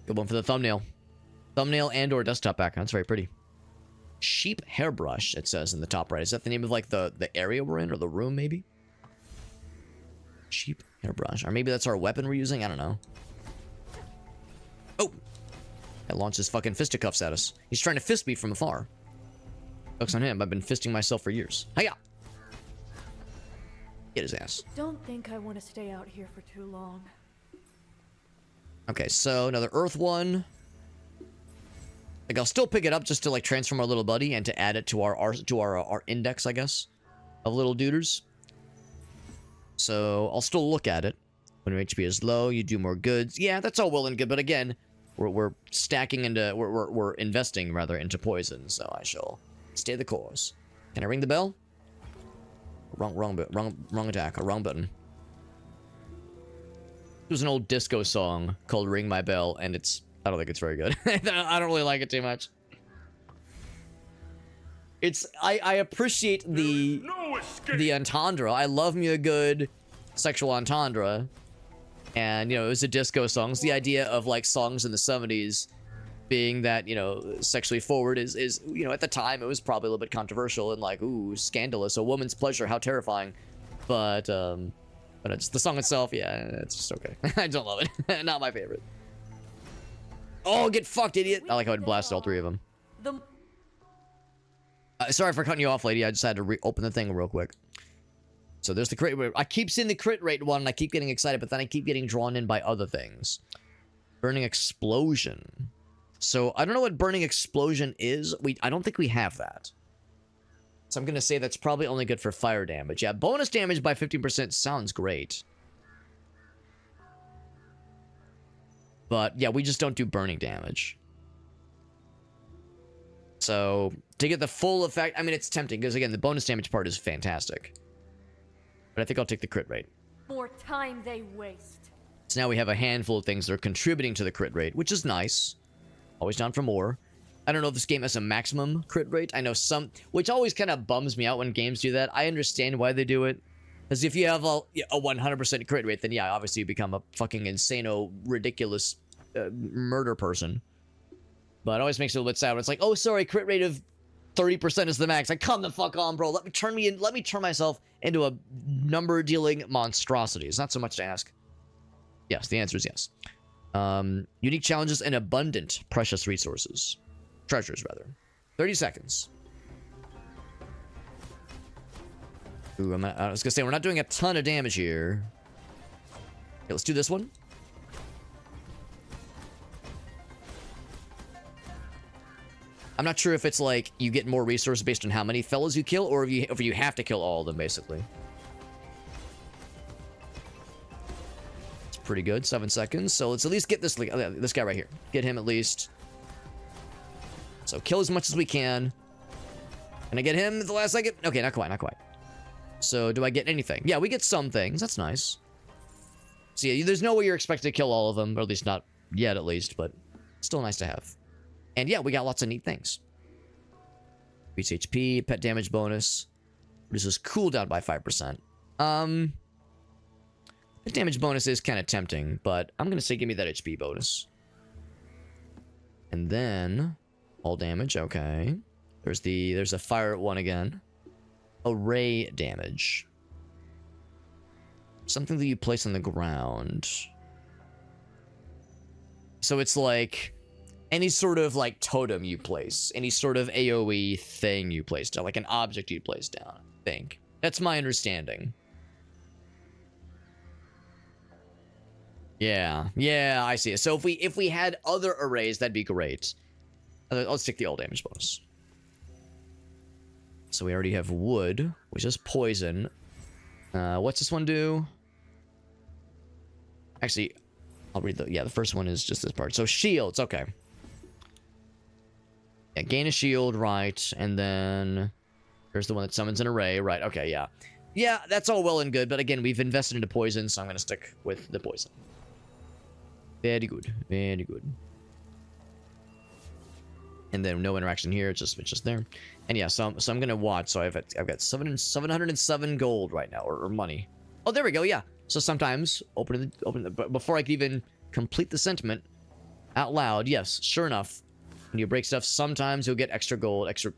Good one for the thumbnail. Thumbnail and or desktop background. That's very pretty. Sheep hairbrush, it says in the top right. Is that the name of, like, the area we're in? Or the room, maybe? Sheep hairbrush. Or maybe that's our weapon we're using? I don't know. Oh! That launches fucking fisticuffs at us. He's trying to fist me from afar. Joke's on him. I've been fisting myself for years. Hiya! Get his ass. Don't think I want to stay out here for too long. Okay, so another earth one. Like, I'll still pick it up just to, like, transform our little buddy and to add it to our index, I guess, of little duders. So I'll still look at it. When your HP is low, you do more goods. Yeah, that's all well and good, but again, we're stacking into we're investing rather into poison, so I shall stay the course. Can I ring the bell? Wrong attack, or wrong button. There's an old disco song called Ring My Bell, and I don't think it's very good. I don't really like it too much. I appreciate the entendre. I love me a good sexual entendre. And, you know, it was a disco song. It's the idea of, like, songs in the 70s being that, you know, sexually forward is, you know, at the time it was probably a little bit controversial and, like, ooh, scandalous. A woman's pleasure, how terrifying. But it's the song itself, yeah, it's just okay. I don't love it. Not my favorite. Oh, get fucked, idiot. I like how it blasted all 3 of them. Sorry for cutting you off, lady. I just had to reopen the thing real quick. So there's the crit rate. I keep seeing the crit rate one, and I keep getting excited, but then I keep getting drawn in by other things. Burning explosion. So I don't know what burning explosion is. I don't think we have that. So I'm going to say that's probably only good for fire damage. Yeah, bonus damage by 15% sounds great. But yeah, we just don't do burning damage. So to get the full effect, I mean, it's tempting because again, the bonus damage part is fantastic. But I think I'll take the crit rate. More time they waste. So now we have a handful of things that are contributing to the crit rate, which is nice. Always down for more. I don't know if this game has a maximum crit rate. I know some, which always kind of bums me out when games do that. I understand why they do it. Because if you have a 100% crit rate, then yeah, obviously you become a fucking insano, ridiculous murder person. But it always makes it a little bit sad when it's like, oh, sorry, crit rate of 30% is the max. Like, come the fuck on, bro. Let me turn myself into a number-dealing monstrosity. It's not so much to ask. Yes, the answer is yes. Unique challenges and abundant precious resources. Treasures, rather. 30 seconds. Ooh, I was gonna say, we're not doing a ton of damage here. Okay, let's do this one. I'm not sure if it's like you get more resources based on how many fellas you kill, or if you have to kill all of them, basically. It's pretty good, 7 seconds. So let's at least get this guy right here. Get him at least. So kill as much as we can. Can I get him at the last second? Okay, not quite, not quite. So do I get anything? Yeah, we get some things. That's nice. So yeah, there's no way you're expected to kill all of them, or at least not yet, at least, but still nice to have. And yeah, we got lots of neat things. Increase HP, pet damage bonus. Reduces cooldown by 5%. Pet damage bonus is kind of tempting, but I'm gonna say give me that HP bonus. And then all damage, okay. There's a fire one again. Array damage. Something that you place on the ground. So it's like any sort of like totem you place, any sort of AoE thing you place down, like an object you place down, I think. That's my understanding. Yeah, I see it. So if we had other arrays, that'd be great. Let's take the all damage bonus. So we already have wood, which is poison. What's this one do? Actually, I'll read the first one is just this part. So shields, okay. Yeah, gain a shield, right, and then there's the one that summons an array, right, okay, yeah. Yeah, that's all well and good, but again, we've invested into poison, so I'm gonna stick with the poison. Very good, very good. And then no interaction here, it's just there. And yeah, so I'm gonna watch, so I've got 707 gold right now, or money. Oh, there we go, yeah. So sometimes, open the before I can even complete the sentiment out loud, yes, sure enough, when you break stuff, sometimes you'll get extra gold, extra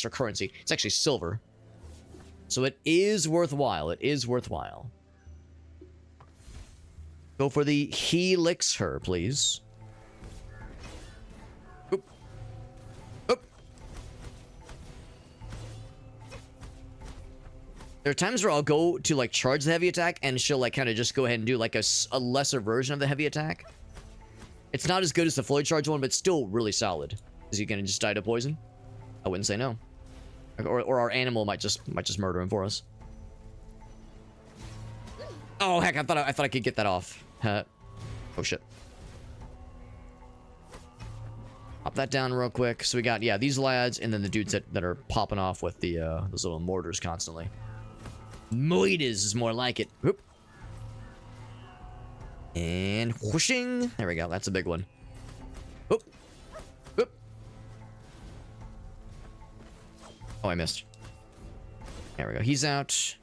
currency. It's actually silver. So it is worthwhile. It is worthwhile. Go for the helix her, please. Oop. Oop. There are times where I'll go to like charge the heavy attack and she'll like kind of just go ahead and do like a lesser version of the heavy attack. It's not as good as the Floyd charge one, but still really solid. Is he gonna just die to poison? I wouldn't say no. Or our animal might just murder him for us. Oh heck! I thought I could get that off. Oh shit. Pop that down real quick. So we got these lads and then the dudes that are popping off with the those little mortars constantly. Moitas is more like it. Whoop. And whooshing. There we go. That's a big one. Whoop. Whoop. Oh, I missed. There we go. He's out.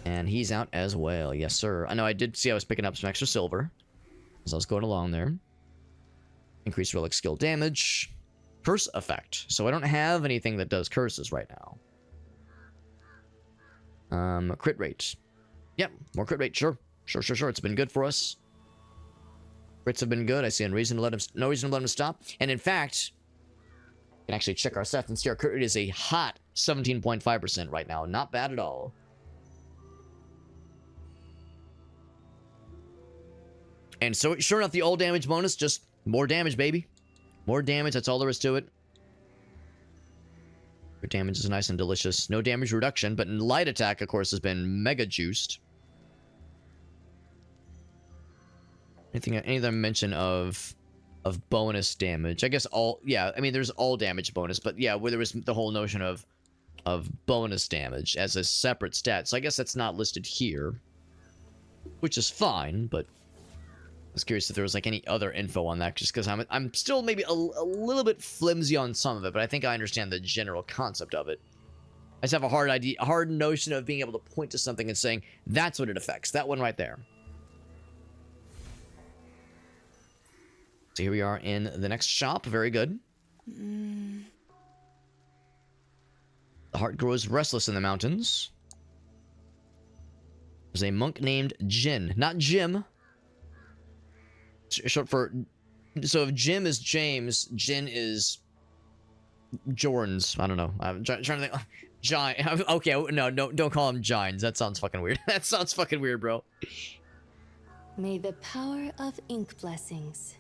And he's out as well. Yes, sir. I know I did see I was picking up some extra silver as I was going along there. Increased relic skill damage. Curse effect. So I don't have anything that does curses right now. Crit rate. Yep, more crit rate. Sure. Sure. It's been good for us. Crits have been good. I see no reason to let him stop. And in fact, we can actually check our stats and see our crit rate is a hot 17.5% right now. Not bad at all. And so, sure enough, the all damage bonus, just more damage, baby. More damage, that's all there is to it. Your damage is nice and delicious. No damage reduction, but light attack, of course, has been mega juiced. Any other mention of bonus damage? I guess all, yeah, I mean, there's all damage bonus, but yeah, where there was the whole notion of bonus damage as a separate stat. So I guess that's not listed here, which is fine, but I was curious if there was like any other info on that, just because I'm still maybe a little bit flimsy on some of it, but I think I understand the general concept of it. I just have a hard notion of being able to point to something and saying that's what it affects. That one right there. So here we are in the next shop. Very good. The heart grows restless in the mountains. There's a monk named Jin, not Jim. Short for, so if Jim is James, Jin is Jorns. I don't know. I'm trying to think. Giant. Okay, no, don't call him Gines. That sounds fucking weird. That sounds fucking weird, bro. May the power of ink blessings.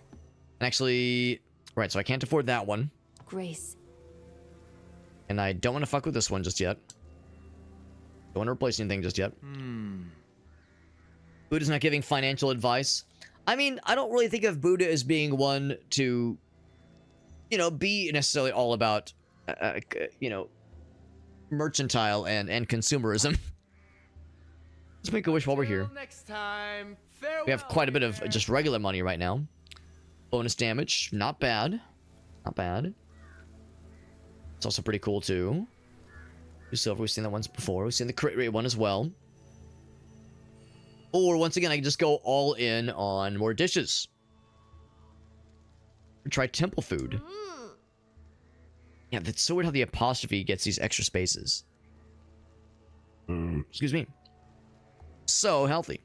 Actually, right, so I can't afford that one. Grace. And I don't want to fuck with this one just yet. Don't want to replace anything just yet. Buddha's not giving financial advice. I mean, I don't really think of Buddha as being one to, you know, be necessarily all about, you know, mercantile and consumerism. Let's make a wish while we're here. Next time. We have quite a bit of just regular money right now. Bonus damage, not bad. Not bad. It's also pretty cool, too. Silver, we've seen that once before. We've seen the crit rate one as well. Or, once again, I can just go all in on more dishes. Try temple food. Yeah, that's so weird how the apostrophe gets these extra spaces. Excuse me. So healthy.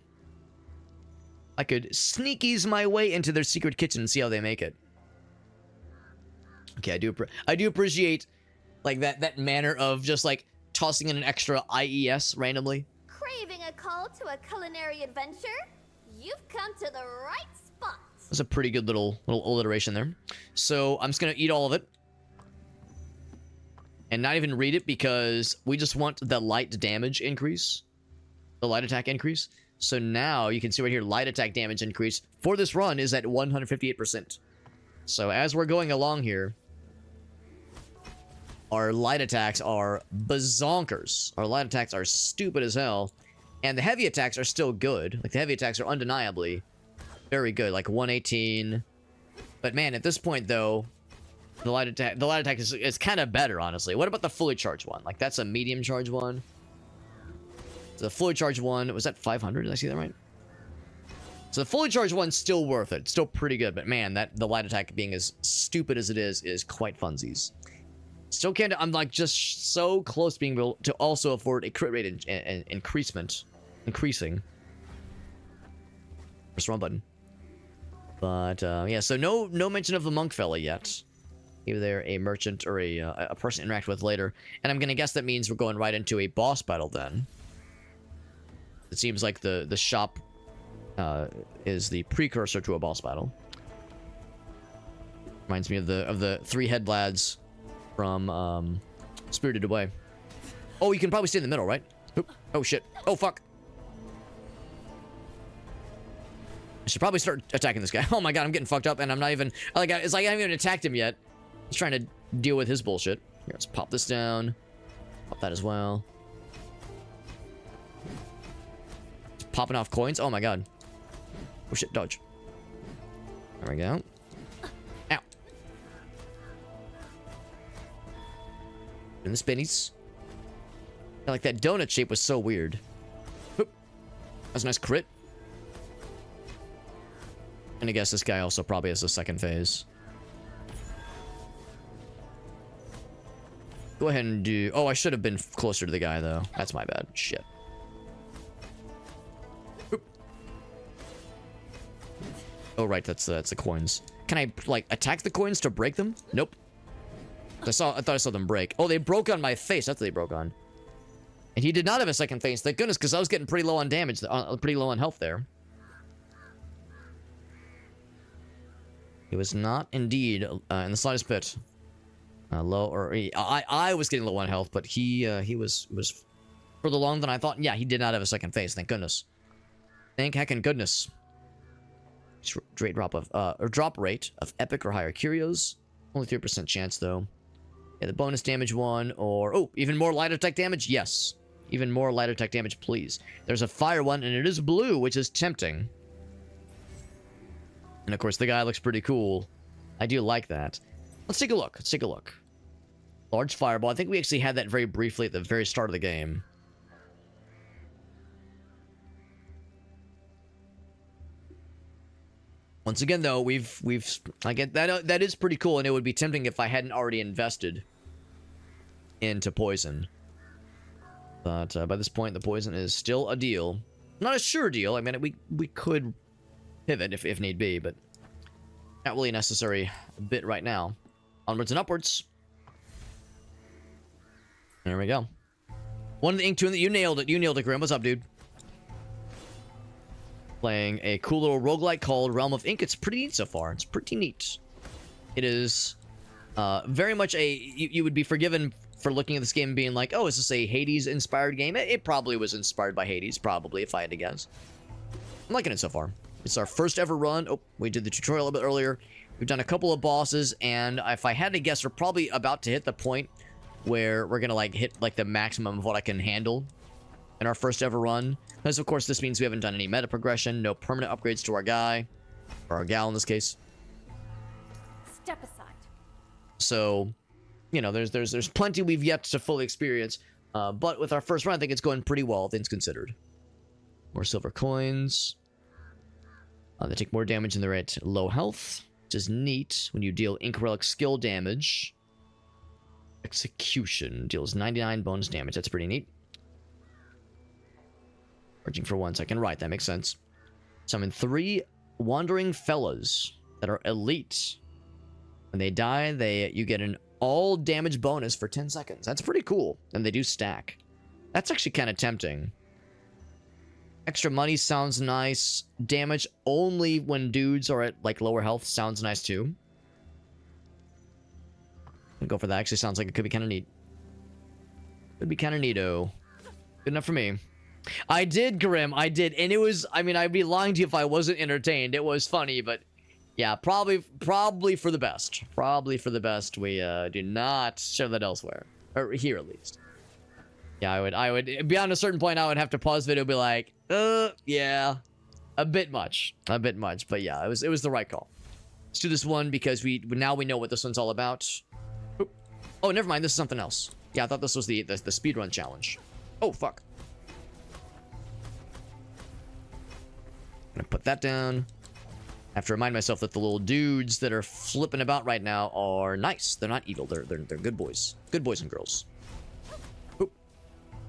I could sneakies my way into their secret kitchen and see how they make it. Okay, I do appreciate like that manner of just like tossing in an extra IES randomly. Craving a call to a culinary adventure? You've come to the right spot. That's a pretty good little alliteration there. So I'm just gonna eat all of it. And not even read it because we just want the light damage increase. The light attack increase. So now you can see right here, light attack damage increase for this run is at 158%. So as we're going along here, our light attacks are bazonkers. Our light attacks are stupid as hell. And the heavy attacks are still good. Like the heavy attacks are undeniably very good. Like 118. But man, at this point though, the light attack is kind of better, honestly. What about the fully charged one? Like that's a medium charge one. The fully charged one, was that 500? Did I see that right? So the fully charged one's still worth it. Still pretty good, but man, the light attack being as stupid as it is quite funsies. Still can't, I'm like just so close to being able to also afford a crit rate increasing. Press the wrong button. But yeah, so no mention of the monk fella yet. Either they're a merchant or a person to interact with later. And I'm gonna guess that means we're going right into a boss battle then. It seems like the shop is the precursor to a boss battle. Reminds me of the three head lads from Spirited Away. Oh, you can probably stay in the middle, right? Oop. Oh shit. Oh fuck. I should probably start attacking this guy. Oh my god, I'm getting fucked up, and I'm not even like it's like I haven't even attacked him yet. He's trying to deal with his bullshit. Here, let's pop this down. Pop that as well. Popping off coins. Oh my god. Oh shit, dodge. There we go. Ow. And the spinnies. Like that donut shape was so weird. Oop. That's a nice crit. And I guess this guy also probably has a second phase. Go ahead and do... Oh, I should have been closer to the guy, though. That's my bad. Shit. Oop. Oh, right. That's the coins. Can I, like, attack the coins to break them? Nope. I thought I saw them break. Oh, they broke on my face. That's what they broke on. And he did not have a second phase. Thank goodness, because I was getting pretty low on damage. Pretty low on health there. He was not indeed in the slightest bit low, or I was getting low on health, but he was further along than I thought. Yeah, he did not have a second phase. Thank goodness. Thank heckin' goodness. Drop rate of epic or higher curios. Only 3% chance though. Yeah, the bonus damage one, or oh, even more light attack damage. Yes, even more light attack damage, please. There's a fire one, and it is blue, which is tempting. And of course, the guy looks pretty cool. I do like that. Let's take a look. Let's take a look. Large fireball. I think we actually had that very briefly at the very start of the game. Once again, though, I get that that is pretty cool, and it would be tempting if I hadn't already invested into poison. But by this point, the poison is still a deal. Not a sure deal. I mean, we could pivot if need be, but not really a necessary bit right now. Onwards and upwards. There we go. One of the ink tune that you nailed it. You nailed it, Grim. What's up, dude? Playing a cool little roguelike called Realm of Ink. It's pretty neat so far. It's pretty neat. It is very much a... You would be forgiven for looking at this game and being like, oh, is this a Hades-inspired game? It probably was inspired by Hades, probably, if I had to guess. I'm liking it so far. It's our first ever run. Oh, we did the tutorial a bit earlier. We've done a couple of bosses, and if I had to guess, we're probably about to hit the point where we're gonna like hit like the maximum of what I can handle in our first ever run. Because of course this means we haven't done any meta progression, no permanent upgrades to our guy, or our gal in this case. Step aside. So, you know, there's plenty we've yet to fully experience. But with our first run, I think it's going pretty well, things considered. More silver coins. They take more damage and they're at low health, which is neat when you deal Ink Relic skill damage. Execution deals 99 bonus damage. That's pretty neat. Searching for 1 second. Right, that makes sense. Summon 3 wandering fellas that are elite. When they die, you get an all damage bonus for 10 seconds. That's pretty cool. And they do stack. That's actually kind of tempting. Extra money sounds nice. Damage only when dudes are at like lower health sounds nice too. I'll go for that. Actually sounds like it could be kind of neat. Could be kind of neato. Good enough for me. I did, Grim. I did. And it was, I mean, I'd be lying to you if I wasn't entertained. It was funny, but yeah, probably for the best. Probably for the best. We do not show that elsewhere. Or here at least. Yeah, I would, beyond a certain point, I would have to pause the video and be like, yeah, a bit much. A bit much. But yeah, it was the right call. Let's do this one because now we know what this one's all about. Oop. Oh, never mind. This is something else. Yeah, I thought this was the speedrun challenge. Oh, fuck. I'm gonna put that down. I have to remind myself that the little dudes that are flipping about right now are nice. They're not evil. They're good boys. Good boys and girls. Oop.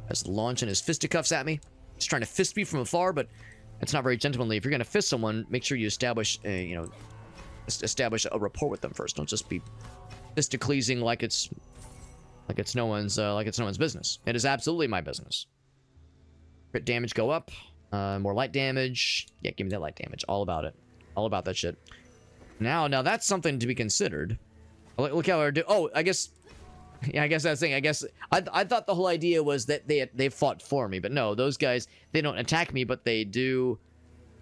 That's launching his fisticuffs at me. He's trying to fist me from afar, but that's not very gentlemanly. If you're gonna fist someone, make sure you establish a rapport with them first. Don't just be fisticleasing like it's no one's business. It is absolutely my business. Crit damage go up. More light damage. Yeah, give me that light damage. All about it. All about that shit. Now that's something to be considered. Look how they're doing. Oh, I guess. Yeah, I guess that's the thing. I guess I thought the whole idea was that they fought for me, but no, those guys, they don't attack me, but they do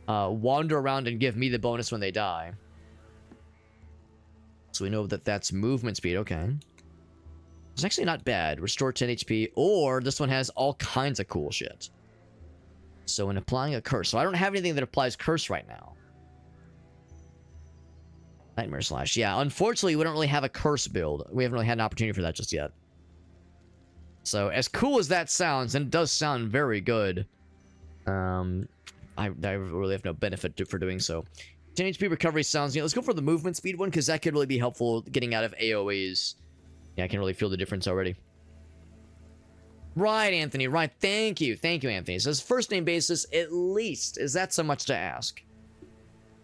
wander around and give me the bonus when they die. So we know that that's movement speed. Okay. It's actually not bad. Restore 10 HP, or this one has all kinds of cool shit. So when applying a curse. So I don't have anything that applies curse right now. Nightmare Slash. Yeah, unfortunately, we don't really have a curse build. We haven't really had an opportunity for that just yet. So as cool as that sounds, and it does sound very good, I really have no benefit for doing so. 10 HP recovery sounds... let's go for the movement speed one, because that could really be helpful getting out of AoEs. Yeah, I can really feel the difference already. Right, Anthony, right. Thank you, Anthony. It says first name basis, at least. Is that so much to ask?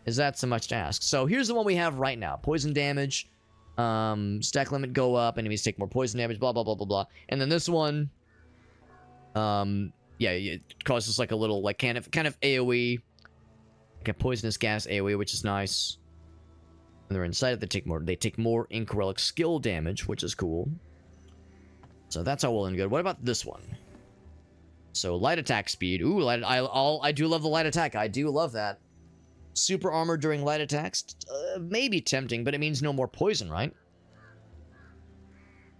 Is that so much to ask? So here's the one we have right now. Poison damage. Stack limit go up. Enemies take more poison damage. Blah, blah, blah, blah, blah. And then this one... yeah, it causes like a little, like, kind of AoE. Like a poisonous gas AoE, which is nice. When they're inside it, they take more ink relic skill damage, which is cool. So that's all well and good. What about this one? So light attack speed. Ooh, I do love the light attack. I do love that. Super armor during light attacks. Maybe tempting, but it means no more poison, right?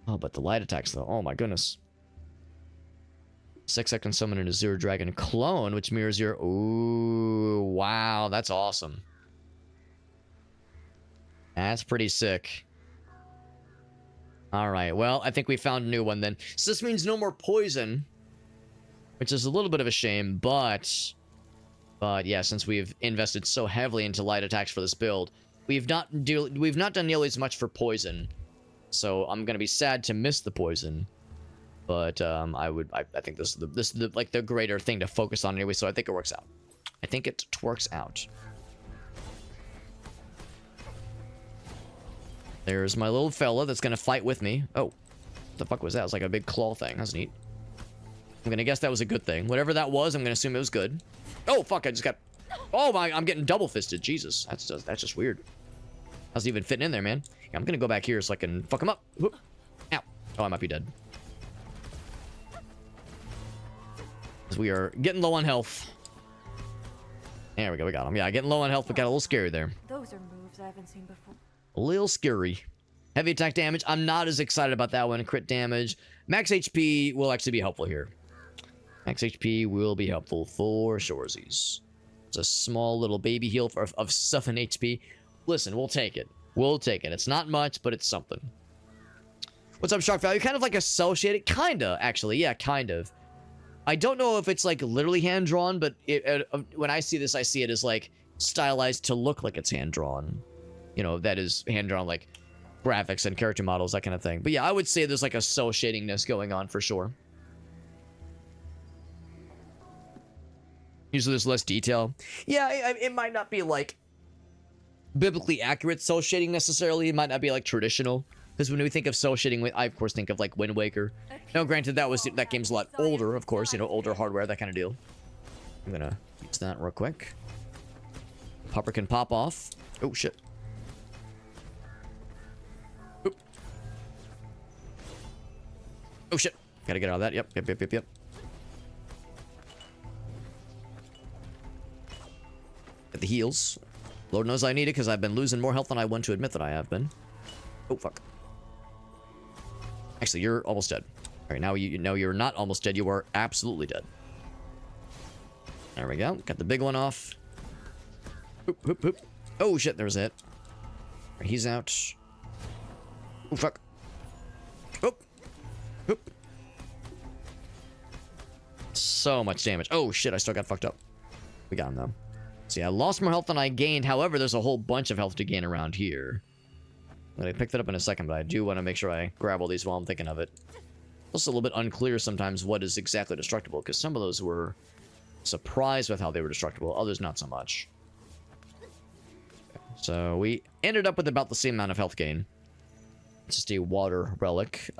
Oh, but the light attacks, though. Oh, my goodness. 6 second summon an Azure Dragon clone, which mirrors your... Ooh, wow. That's awesome. That's pretty sick. Alright, well, I think we found a new one then. So this means no more poison, which is a little bit of a shame, but yeah, since we've invested so heavily into light attacks for this build, we've not done nearly as much for poison. So I'm gonna be sad to miss the poison, but I think this is like the greater thing to focus on anyway. So I think it works out. I think it works out. There's my little fella that's gonna fight with me. Oh, what the fuck was that? It was like a big claw thing. That's neat. I'm gonna guess that was a good thing. Whatever that was, I'm gonna assume it was good. Oh fuck! I just got. Oh my! I'm getting double fisted. Jesus, that's just weird. How's he even fitting in there, man? Yeah, I'm gonna go back here so I can fuck him up. Whoop. Ow! Oh, I might be dead. Because we are getting low on health. There we go. We got him. Yeah, getting low on health, but got a little scary there. Those are moves I haven't seen before. A little scary. Heavy attack damage. I'm not as excited about that one. Crit damage. Max HP will actually be helpful here. Max HP will be helpful for shoresies. It's a small little baby heal of 7 HP. Listen, we'll take it. We'll take it. It's not much, but it's something. What's up, Shark Value? Kind of like associated. Kinda, actually. Yeah, kind of. I don't know if it's like literally hand-drawn, but when I see this, I see it as like stylized to look like it's hand-drawn. You know, that is hand-drawn like graphics and character models, that kind of thing. But yeah, I would say there's like a cell shadingness going on for sure. Usually there's less detail. Yeah, it might not be like biblically accurate cell shading necessarily. It might not be like traditional. Because when we think of cell shading, I of course think of like Wind Waker. Now, granted, that game's a lot older, of course. You know, older hardware, that kind of deal. I'm gonna use that real quick. Popper can pop off. Oh shit. Oop. Oh shit. Gotta get out of that. Yep. Get the heals. Lord knows I need it because I've been losing more health than I want to admit that I have been. Oh fuck. Actually, you're almost dead. All right, now you know you're not almost dead. You are absolutely dead. There we go. Got the big one off. Hoop, hoop, hoop. Oh shit, there's it. Right, he's out. Oh fuck. Oop. Oop. So much damage. Oh shit, I still got fucked up. We got him though. See, I lost more health than I gained. However, there's a whole bunch of health to gain around here. I'm gonna pick that up in a second, but I do want to make sure I grab all these while I'm thinking of it. It's also a little bit unclear sometimes what is exactly destructible, because some of those were surprised with how they were destructible, others not so much. Okay, so we ended up with about the same amount of health gain. It's just a water relic.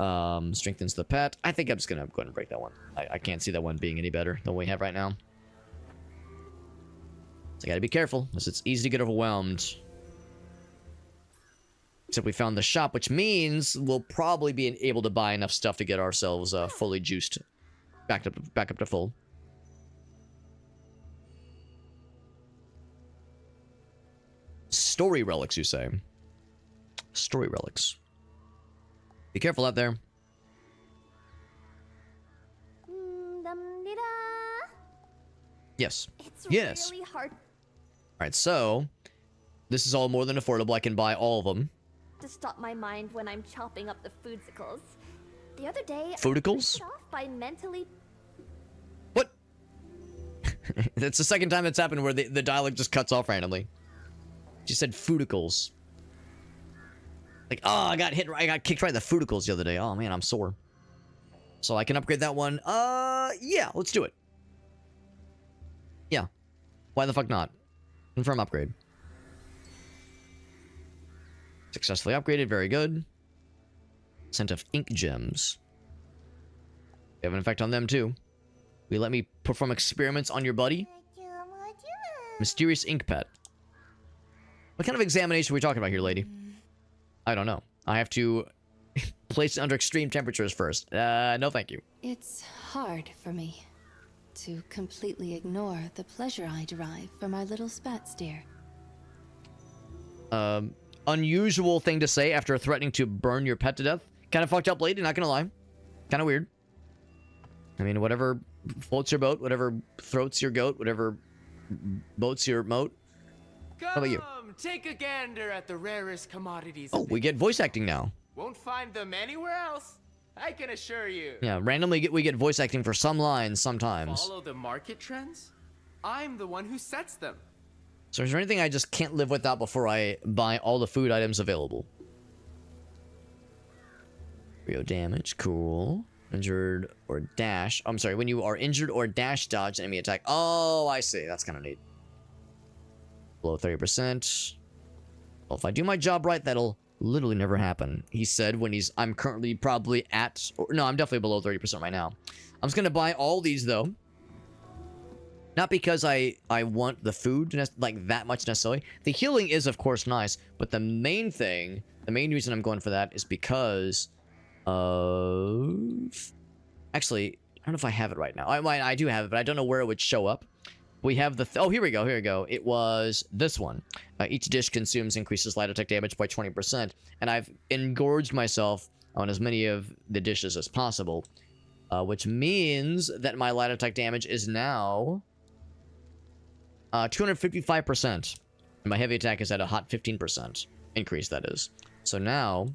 Strengthens the pet. I think I'm just gonna go ahead and break that one. I can't see that one being any better than what we have right now. So I gotta be careful, because it's easy to get overwhelmed. Except we found the shop, which means we'll probably be able to buy enough stuff to get ourselves fully juiced. Back up to full. Story relics, you say? Story relics. Be careful out there. Yes. It's yes. really hard Alright, so this is all more than affordable. I can buy all of them. to stop my mind when I'm chopping up the foodsicles. The other day, Foodsicles? I was off by mentally. What? That's the second time that's happened where the dialogue just cuts off randomly. She said footicles. Like, oh, I got kicked right in the footicles the other day. Oh man, I'm sore. So I can upgrade that one. Yeah, let's do it. Yeah. Why the fuck not? Confirm upgrade. Successfully upgraded, very good. Scent of ink gems. We have an effect on them too. Will you let me perform experiments on your buddy? Mysterious ink pet. What kind of examination are we talking about here, lady? I don't know. I have to place it under extreme temperatures first. No thank you. It's hard for me to completely ignore the pleasure I derive from our little spat steer. Unusual thing to say after threatening to burn your pet to death. Kind of fucked up, lady, not gonna lie. Kind of weird. I mean, whatever floats your boat, whatever throats your goat, whatever boats your moat. Come, How about you? Take a gander at the rarest commodities. Oh, we get voice acting now. Won't find them anywhere else, I can assure you. Yeah, randomly we get voice acting for some lines sometimes. Follow the market trends? I'm the one who sets them. So is there anything I just can't live without before I buy all the food items available? Rio damage, cool. Injured or dash. I'm sorry, when you are injured or dash dodge an enemy attack. Oh, I see. That's kind of neat. Below 30%. Well, if I do my job right, that'll literally never happen. He said when I'm currently probably at... no, I'm definitely below 30% right now. I'm just going to buy all these, though. Not because I want the food like that much necessarily. The healing is, of course, nice. But the main thing, the main reason I'm going for that is because of... Actually, I don't know if I have it right now. I do have it, but I don't know where it would show up. We have the... oh, here we go. Here we go. It was this one. Each dish consumes increases light attack damage by 20%. And I've engorged myself on as many of the dishes as possible. Which means that my light attack damage is now... 255%. And my heavy attack is at a hot 15% increase, that is. So now,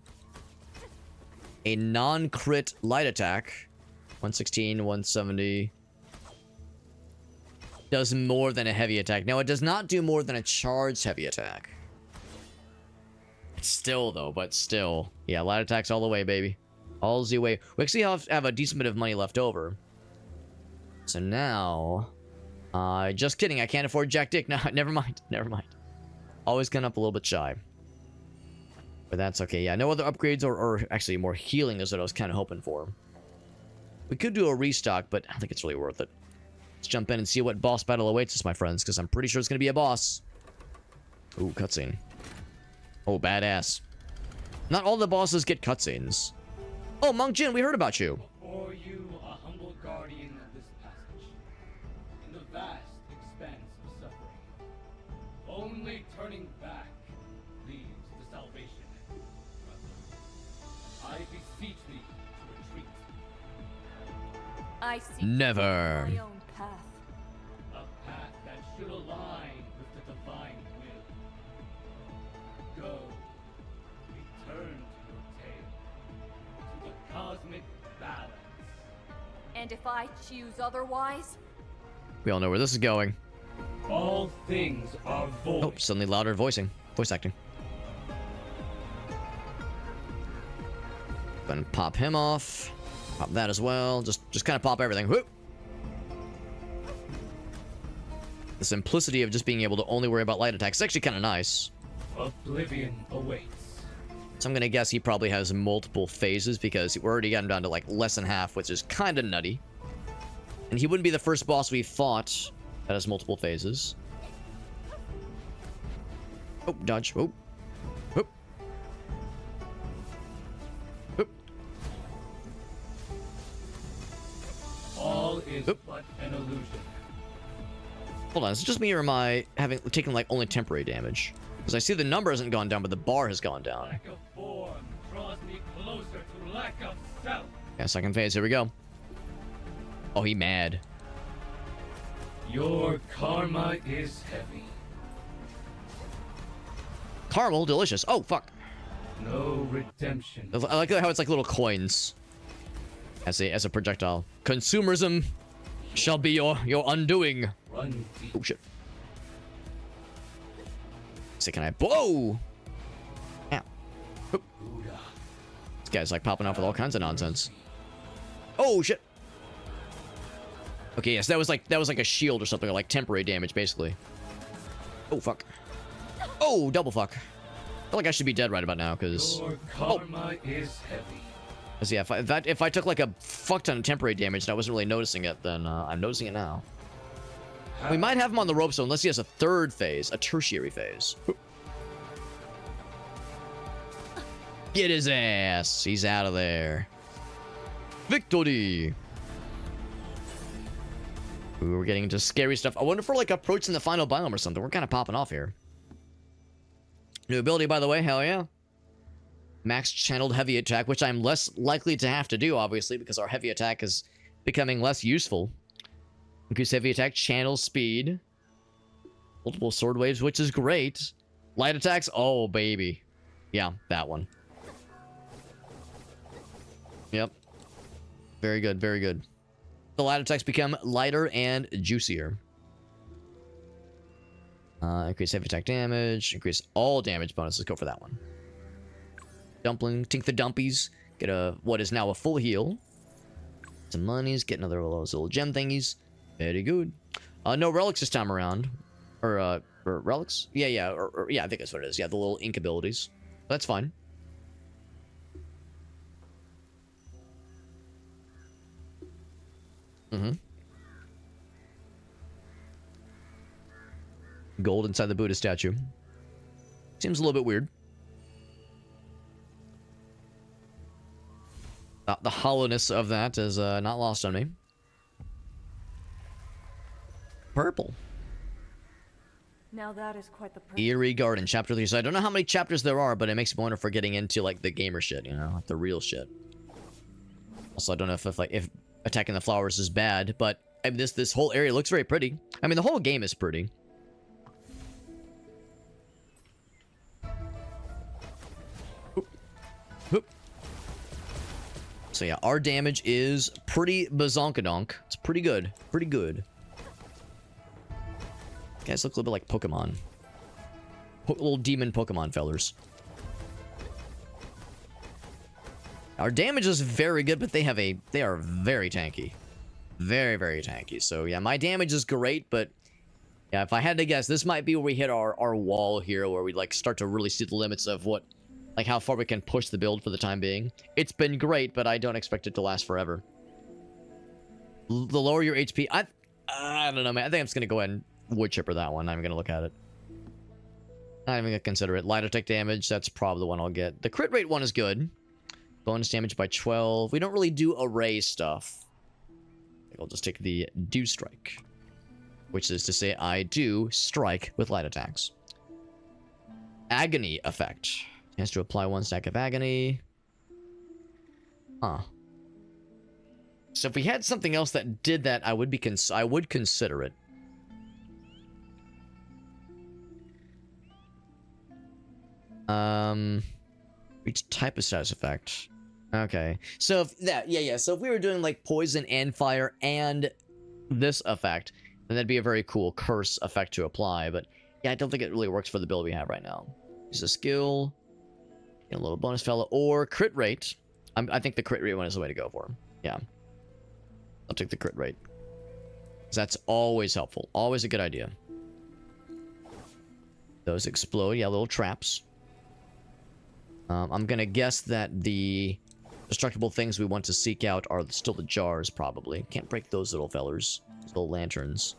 a non-crit light attack, 116, 170, does more than a heavy attack. Now, it does not do more than a charged heavy attack. Still, though, but still. Yeah, light attacks all the way, baby. All the way. We actually have a decent bit of money left over. So now... just kidding, I can't afford Jack Dick. No, never mind, never mind. Always gone up a little bit shy. But that's okay, yeah. No other upgrades or actually more healing is what I was kind of hoping for. We could do a restock, but I don't think it's really worth it. Let's jump in and see what boss battle awaits us, my friends, because I'm pretty sure it's going to be a boss. Ooh, cutscene. Oh, badass. Not all the bosses get cutscenes. Oh, Monk Jin, we heard about you. Before you, a humble guardian of this passage, in the vast expanse of suffering, only turning back leads to salvation. I beseech thee to retreat. I see Never. my own path. A path that should align with the divine will. Go, return to your tale, to the cosmic balance. And if I choose otherwise? We all know where this is going. All things are void. Oh, suddenly louder voice acting. Then pop him off. Pop that as well. Just kind of pop everything. Whoop. The simplicity of just being able to only worry about light attacks is actually kind of nice. Oblivion awaits. So I'm gonna guess he probably has multiple phases because we already got him down to like less than half, which is kind of nutty. And he wouldn't be the first boss we fought that has multiple phases. Oh, dodge. Oh. Whoop. Whoop. All is Oop. but an illusion. Hold on, is it just me or am I taking like only temporary damage? Because I see the number hasn't gone down, but the bar has gone down. Lack of form draws me closer to lack of self. Yeah, second phase, here we go. Oh, he mad. Your karma is heavy. Caramel, delicious. Oh, fuck. No redemption. I like how it's like little coins. As a projectile. Consumerism shall be your undoing. Run deep. Oh, shit. So can I... Whoa! Ow. Oop. Buddha. This guy's like popping off with all kinds of nonsense. Oh, shit. Okay, yes, that was like a shield or something, or like temporary damage, basically. Oh, fuck. Oh, double fuck. I feel like I should be dead right about now, because... Your karma is heavy. Cause yeah, if I took like a fuck ton of temporary damage and I wasn't really noticing it, then I'm noticing it now. We might have him on the ropes, though, unless he has a third phase, a tertiary phase. Get his ass. He's out of there. Victory. Ooh, we're getting into scary stuff. I wonder if we're like approaching the final biome or something. We're kind of popping off here. New ability, by the way. Hell yeah. Max channeled heavy attack, which I'm less likely to have to do, obviously, because our heavy attack is becoming less useful. Increase heavy attack, channel speed. Multiple sword waves, which is great. Light attacks, oh baby. Yeah, that one. Yep. Very good, very good. The light attacks become lighter and juicier. Increase heavy attack damage, increase all damage bonuses. Go for that one. Dumpling, tink the dumpies. Get a, what is now a full heal. Some monies, get another one of those little gem thingies. Very good. No relics this time around. Or relics? Yeah, yeah, I think that's what it is. Yeah, the little ink abilities. That's fine. Gold inside the Buddha statue. Seems a little bit weird. The hollowness of that is not lost on me. Purple. Now that is quite the Eerie Garden, chapter 3. So I don't know how many chapters there are, but it makes me wonder if we're getting into like the gamer shit, you know, like the real shit. Also, I don't know if attacking the flowers is bad, but I mean, this whole area looks very pretty. I mean, the whole game is pretty. Oop. Oop. So yeah, our damage is pretty bazonkadonk. It's pretty good. Pretty good. Guys look a little bit like Pokemon. Little demon Pokemon fellers. Our damage is very good, but they are very tanky. Very, very tanky. So yeah, my damage is great, but yeah, if I had to guess, this might be where we hit our wall here, where we like start to really see the limits of what, like how far we can push the build for the time being. It's been great, but I don't expect it to last forever. The lower your HP, I don't know, man. I think I'm just gonna go ahead and wood chipper that one. I'm gonna look at it. Not even gonna consider it. Light attack damage, that's probably the one I'll get. The crit rate one is good. Bonus damage by 12. We don't really do array stuff. I think I'll just take the do strike, which is to say I do strike with light attacks. Agony effect. Has to apply 1 stack of agony. Huh. So if we had something else that did that, I would consider it. Each type of status effect. Okay. So if that, yeah. So if we were doing like poison and fire and this effect, then that'd be a very cool curse effect to apply. But yeah, I don't think it really works for the build we have right now. Use a skill, get a little bonus fellow, or crit rate. I think the crit rate one is the way to go for him. Yeah. I'll take the crit rate. That's always helpful. Always a good idea. Those explode. Yeah, little traps. I'm gonna guess that the destructible things we want to seek out are still the jars, probably. Can't break those little fellers. Those little lanterns.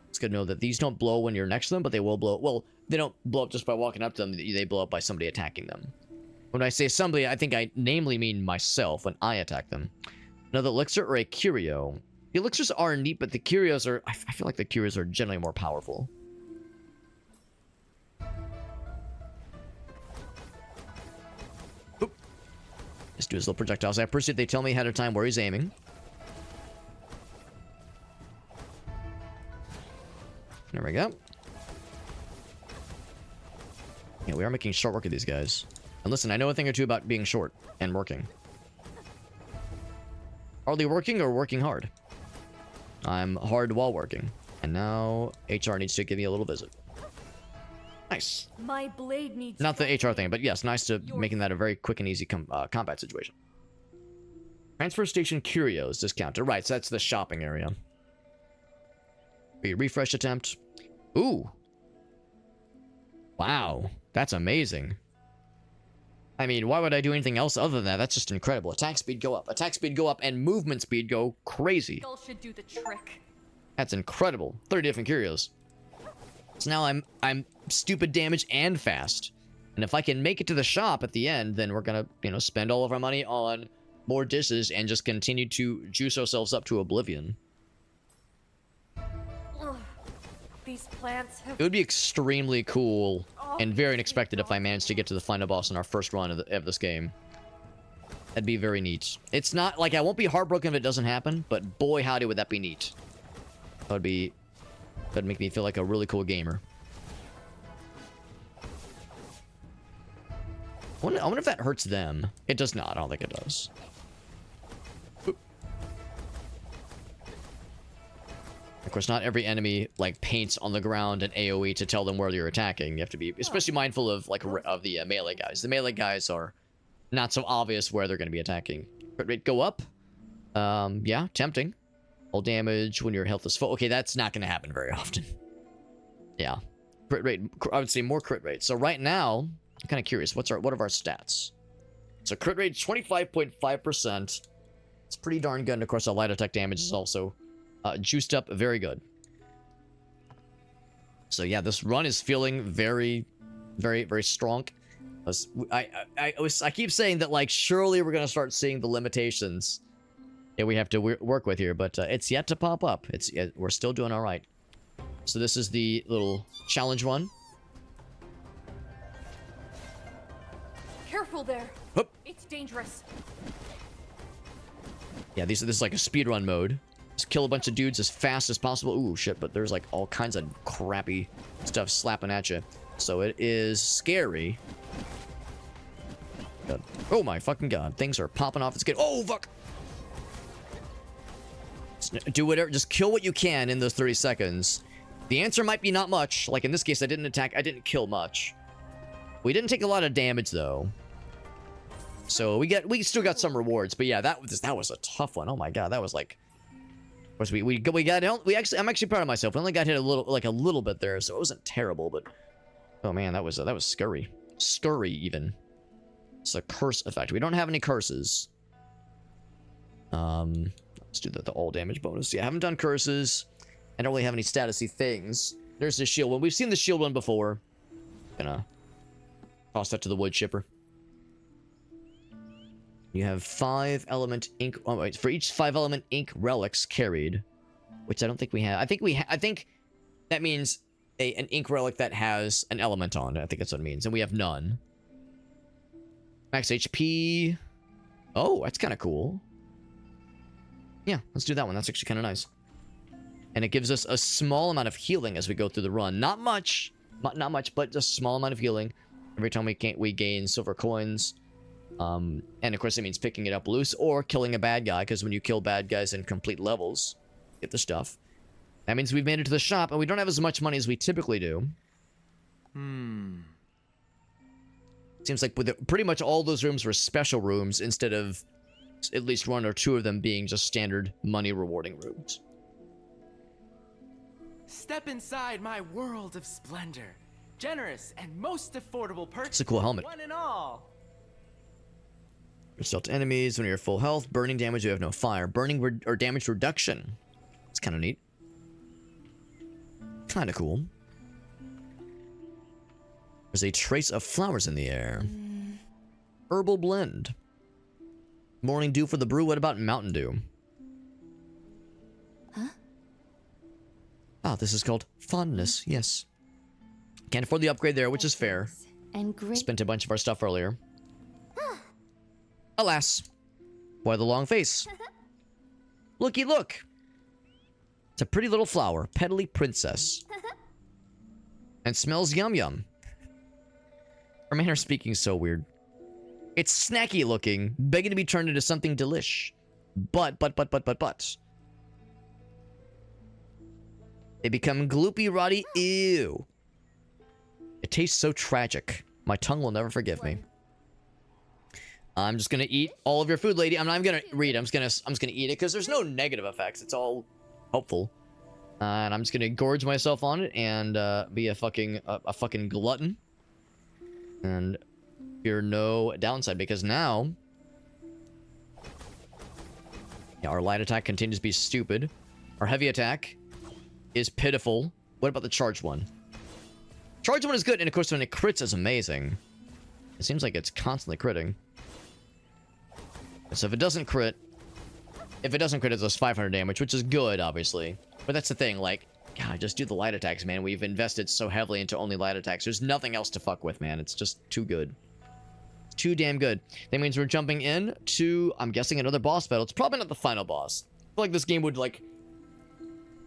It's good to know that these don't blow when you're next to them, but they will blow. Well, they don't blow up just by walking up to them. They blow up by somebody attacking them. When I say somebody, I think I namely mean myself when I attack them. Another elixir or a curio. The elixirs are neat, but the curios are... I feel like the curios are generally more powerful. Oop. Just do his little projectiles. I appreciate they tell me ahead of time where he's aiming. There we go. Yeah, we are making short work of these guys. And listen, I know a thing or two about being short and working. Hardly working or working hard? I'm hard while working. And now HR needs to give me a little visit. Nice. My blade needs not the HR thing, but yes, nice to making that a very quick and easy combat situation. Transfer station curios discounted. Right, so that's the shopping area. A refresh attempt. Ooh. Wow, that's amazing. I mean, why would I do anything else other than that? That's just incredible. Attack speed go up. Attack speed go up and movement speed go crazy. Skull should do the trick. That's incredible. 30 different curios. So now I'm stupid damage and fast. And if I can make it to the shop at the end, then we're gonna, you know, spend all of our money on more dishes and just continue to juice ourselves up to oblivion. Ugh. These plants have... It would be extremely cool and very unexpected if I managed to get to the final boss in our first run of this game. That'd be very neat. It's not, like, I won't be heartbroken if it doesn't happen, but boy howdy would that be neat. That'd make me feel like a really cool gamer. I wonder if that hurts them. It does not. I don't think it does. Oop. Of course, not every enemy, like, paints on the ground and AoE to tell them where you're attacking. You have to be especially mindful of, like, of the melee guys. The melee guys are not so obvious where they're going to be attacking. Crit rate go up. Yeah, tempting. All damage when your health is full. Okay, that's not going to happen very often. Yeah. Crit rate, I would say more crit rate. So right now, I'm kind of curious. What are our stats? So crit rate 25.5%. It's pretty darn good. And of course, our light attack damage is also juiced up. Very good. So yeah, this run is feeling very, very, very strong. I keep saying that, like, surely we're gonna start seeing the limitations that we have to work with here, but it's yet to pop up. We're still doing all right. So this is the little challenge one. Careful there. Hup. It's dangerous. Yeah, this is like a speedrun mode. Just kill a bunch of dudes as fast as possible. Ooh, shit, but there's like all kinds of crappy stuff slapping at you. So it is scary. God. Oh my fucking god. Things are popping off its skin. Oh, fuck! Do whatever. Just kill what you can in those 30 seconds. The answer might be not much. Like in this case, I didn't kill much. We didn't take a lot of damage, though. So we still got some rewards. But yeah, that was a tough one. Oh my god, that was like... Of course, I'm actually proud of myself. We only got hit a little bit there, so it wasn't terrible, but... Oh man, that was scurry. Scurry, even. It's a curse effect. We don't have any curses. Let's do the all damage bonus. Yeah, I haven't done curses. I don't really have any statusy things. There's the shield one. We've seen the shield one before. Gonna toss that to the wood chipper. You have 5 element ink. Oh wait, for each 5 element ink relics carried, which I don't think we have. I think that means an ink relic that has an element on it. I think that's what it means, and we have none. Max HP. Oh, that's kind of cool. Yeah, let's do that one. That's actually kind of nice. And it gives us a small amount of healing as we go through the run. Not much, not much, but just a small amount of healing every time we gain silver coins. And of course, it means picking it up loose or killing a bad guy, because when you kill bad guys in complete levels, get the stuff. That means we've made it to the shop, and we don't have as much money as we typically do. Seems like pretty much all those rooms were special rooms instead of at least 1 or 2 of them being just standard money rewarding rooms. Step inside my world of splendor. Generous and most affordable perks. It's a cool helmet. One and all. Restore to enemies when you're full health. Burning damage, you have no fire. Burning or damage reduction. It's kind of neat. Kind of cool. There's a trace of flowers in the air. Herbal blend. Morning dew for the brew. What about Mountain Dew? Huh? Oh, this is called fondness. Yes. Can't afford the upgrade there, which is fair. And great. Spent a bunch of our stuff earlier. Alas. Why the long face? Looky look. It's a pretty little flower. Petally princess. And smells yum yum. Her manner of speaking is so weird. It's snacky looking, begging to be turned into something delish. But. They become gloopy, rotty. Ew. It tastes so tragic. My tongue will never forgive me. I'm just gonna eat all of your food, lady. I'm not even gonna read. I'm just gonna eat it because there's no negative effects. It's all hopeful. And I'm just gonna gorge myself on it and be a fucking glutton. And fear no downside, because now our light attack continues to be stupid. Our heavy attack is pitiful. What about the charged one? Charged one is good, and of course when it crits is amazing. It seems like it's constantly critting. So if it doesn't crit, it does 500 damage, which is good, obviously. But that's the thing, like, God, just do the light attacks, man. We've invested so heavily into only light attacks. There's nothing else to fuck with, man. It's just too good. It's too damn good. That means we're jumping in to, I'm guessing, another boss battle. It's probably not the final boss. I feel like this game would, like,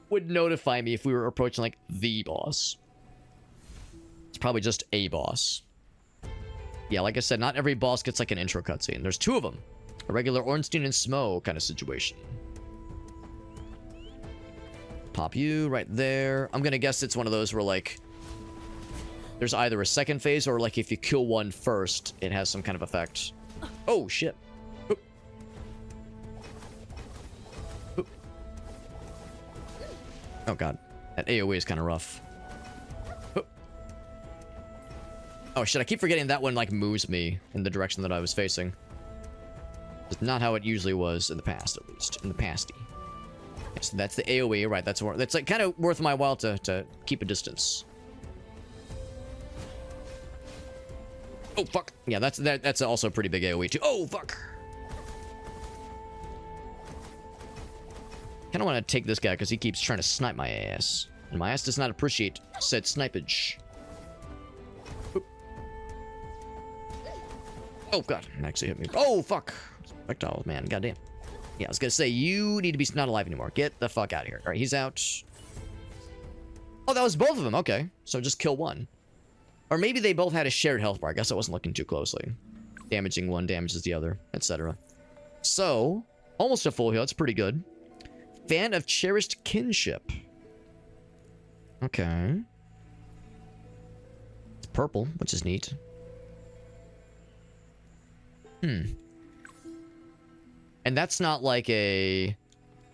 would notify me if we were approaching, like, the boss. It's probably just a boss. Yeah, like I said, not every boss gets, like, an intro cutscene. There's 2 of them. A regular Ornstein and Smo kind of situation. Pop you right there. I'm gonna guess it's one of those where, like, there's either a second phase or, like, if you kill one first, it has some kind of effect. Oh, shit. Oop. Oop. Oh, God. That AoE is kind of rough. Oop. Oh, shit. I keep forgetting that one, like, moves me in the direction that I was facing. It's not how it usually was in the past, at least. In the pasty. Yes, that's the AoE, right? That's like kind of worth my while to keep a distance. Oh fuck! Yeah, that's also a pretty big AoE too. Oh fuck! Kind of want to take this guy because he keeps trying to snipe my ass, and my ass does not appreciate said snipage. Oop. Oh god! It actually hit me. Oh fuck! Projectile, man, goddamn. Yeah, I was gonna say, you need to be not alive anymore. Get the fuck out of here. Alright, he's out. Oh, that was both of them. Okay. So just kill one. Or maybe they both had a shared health bar. I guess I wasn't looking too closely. Damaging one damages the other, etc. So, almost a full heal. That's pretty good. Fan of Cherished Kinship. Okay. It's purple, which is neat. And that's not like a...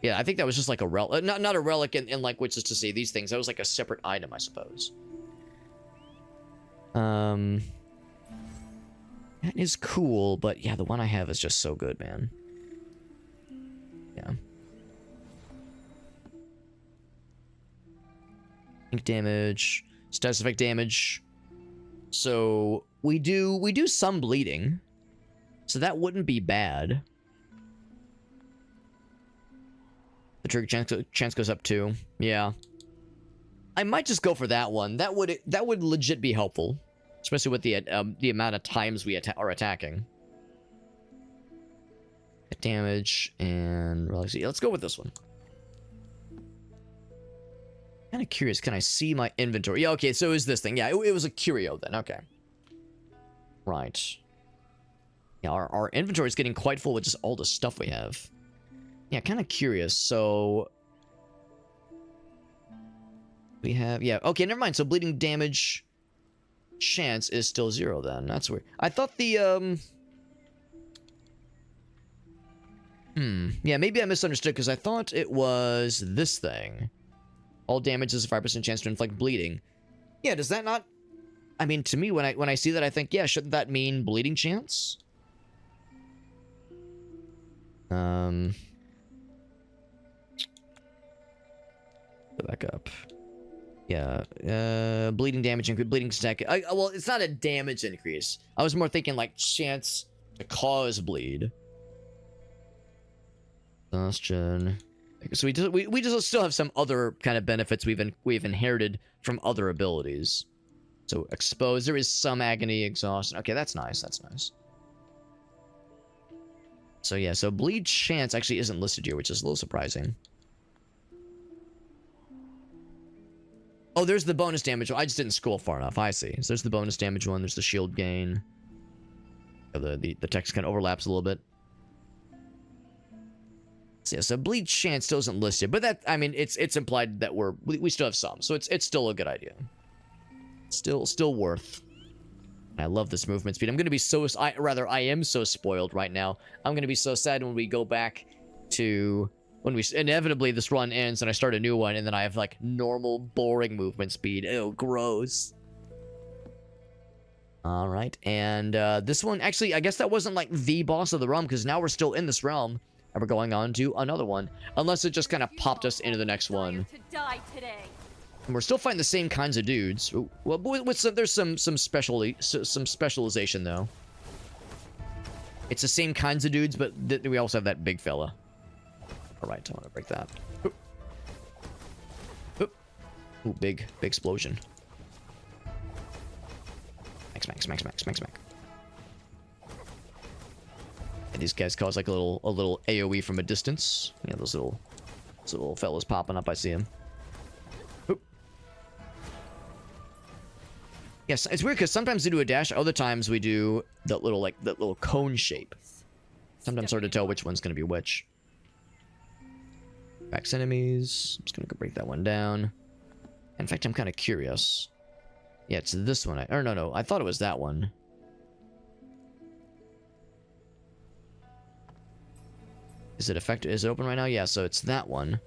Yeah, I think that was just like a relic. Not a relic in like, which is to say these things. That was like a separate item, I suppose. That is cool, but yeah, the one I have is just so good, man. Yeah. Ink damage, status effect damage. So we do some bleeding. So that wouldn't be bad. The trigger chance goes up too. Yeah. I might just go for that one. That would legit be helpful, especially with the amount of times we are attacking. Damage and relax. Yeah, let's go with this one. Kind of curious. Can I see my inventory? Yeah. Okay. So it was this thing. Yeah. It was a curio then. Okay. Right. Yeah. Our inventory is getting quite full with just all the stuff we have. Yeah, kind of curious. So we have, yeah, okay, never mind. So bleeding damage chance is still 0 then. That's weird. I thought the yeah, maybe I misunderstood because I thought it was this thing. All damage is a 5% chance to inflict bleeding. Yeah, does that not, I mean, to me when I see that I think, yeah, shouldn't that mean bleeding chance? Go back up. Yeah. Bleeding damage increase. Bleeding stack. Well, it's not a damage increase. I was more thinking like chance to cause bleed. Exhaustion. So we just still have some other kind of benefits we've inherited from other abilities. So expose. There is some agony, exhaustion. Okay, that's nice. That's nice. So yeah. So bleed chance actually isn't listed here, which is a little surprising. Oh, there's the bonus damage. I just didn't scroll far enough. I see. So there's the bonus damage one. There's the shield gain. The text kind of overlaps a little bit. So, yeah, so bleed chance still isn't listed, but that, I mean, it's implied that we still have some, so it's still a good idea. Still worth. I love this movement speed. I'm gonna be so I am so spoiled right now. I'm gonna be so sad when we go back to. When we inevitably this run ends and I start a new one and then I have like normal boring movement speed. Ew, gross. All right, and this one actually I guess that wasn't like the boss of the realm because now we're still in this realm and we're going on to another one. Unless it just kind of popped us into the next one. To die today. And we're still fighting the same kinds of dudes. Ooh, well, with some, there's some specialization though. It's the same kinds of dudes, but we also have that big fella. All right, I want to break that. Oop. Oop. Ooh, big explosion. Smack. And these guys cause like a little AOE from a distance. Yeah, those little fellas popping up. I see him. Oop. Yes, it's weird because sometimes we do a dash, other times we do that little cone shape. Sometimes hard to tell which one's gonna be which. Backs enemies. I'm just gonna go break that one down. In fact, I'm kind of curious. Yeah, it's this one. Or no, I thought it was that one. Is it effective? Is it open right now? Yeah, so it's that one.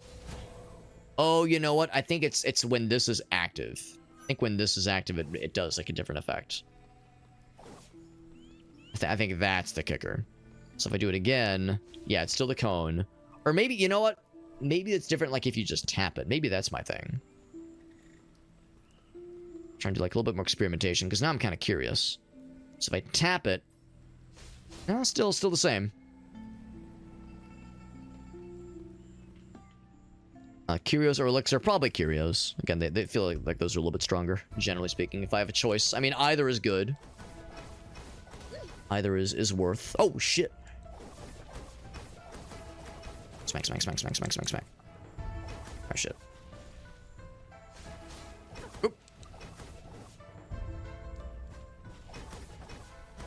Oh, you know what? I think it's when this is active. I think when this is active, it does like a different effect. I think that's the kicker. So if I do it again, yeah, it's still the cone. Or maybe, you know what? Maybe it's different like if you just tap it. Maybe that's my thing. Trying to do like a little bit more experimentation because now I'm kind of curious. So if I tap it, no, still the same. Curios or Elixir, probably Curios. Again, they feel like those are a little bit stronger, generally speaking. If I have a choice, I mean, either is good. Either is worth. Oh shit! Smack. Oh shit. Oop.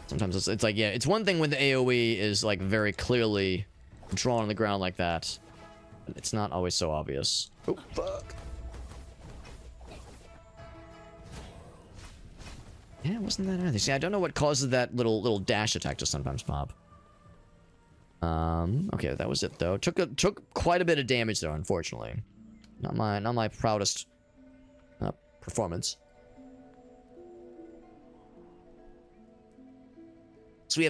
Sometimes it's like, yeah, it's one thing when the AoE is like very clearly drawn on the ground like that. It's not always so obvious. Oh, fuck. Yeah, it wasn't that either. See, I don't know what causes that little dash attack to sometimes pop. Okay, that was it though. Took quite a bit of damage though, unfortunately. Not my proudest performance. So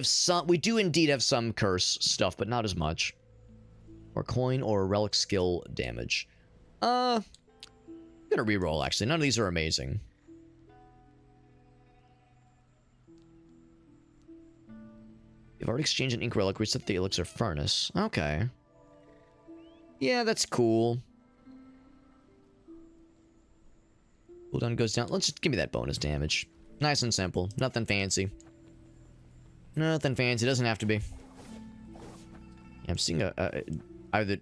we do indeed have some curse stuff, but not as much. Or coin or relic skill damage. I'm gonna reroll actually. None of these are amazing. You've already exchanged an ink relic. Reset the elixir furnace. Okay. Yeah, that's cool. Cooldown goes down. Let's just give me that bonus damage. Nice and simple. Nothing fancy. Nothing fancy. Doesn't have to be. Yeah, I'm seeing either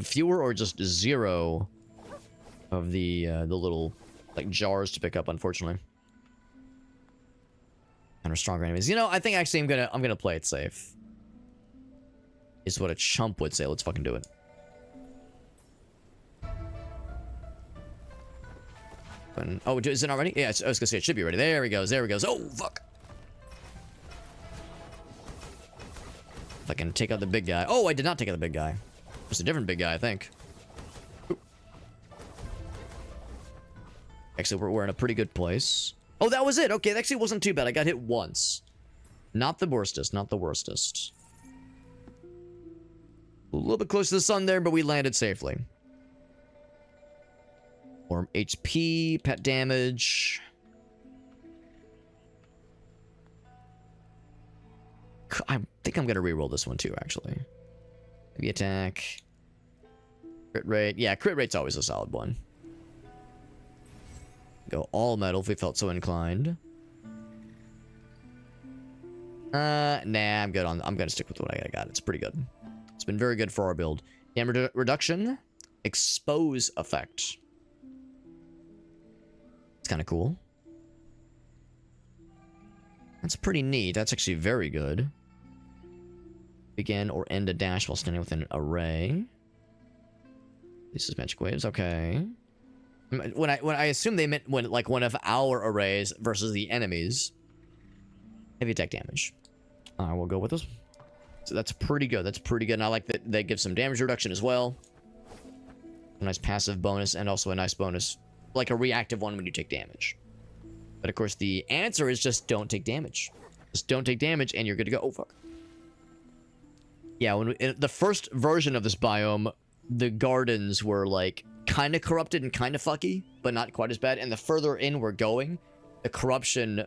fewer or just zero of the little like jars to pick up, unfortunately. And our stronger enemies. You know, I think actually I'm gonna play it safe. Is what a chump would say. Let's fucking do it. Oh, is it not ready? Yeah, I was gonna say it should be ready. There he goes. There he goes. Oh fuck! If I can take out the big guy. Oh, I did not take out the big guy. It's a different big guy, I think. Ooh. Actually, we're in a pretty good place. Oh, that was it. Okay, that actually wasn't too bad. I got hit once. Not the worstest. Not the worstest. A little bit close to the sun there, but we landed safely. More HP, pet damage. I think I'm going to reroll this one too, actually. Maybe attack. Crit rate. Yeah, crit rate's always a solid one. Go all metal if we felt so inclined. Nah, I'm good on. I'm going to stick with what I got. It's pretty good. It's been very good for our build. Damage reduction. Expose effect. It's kind of cool. That's pretty neat. That's actually very good. Begin or end a dash while standing within an array. This is magic waves. Okay. When I assume they meant when like one of our arrays versus the enemies. Heavy attack damage. We'll go with this. So that's pretty good. That's pretty good. And I like that they give some damage reduction as well. A nice passive bonus and also a nice bonus. Like a reactive one when you take damage. But of course the answer is just don't take damage. Just don't take damage and you're good to go. Oh fuck. Yeah, in the first version of this biome, the gardens were like kind of corrupted and kind of fucky, but not quite as bad. And the further in we're going, the corruption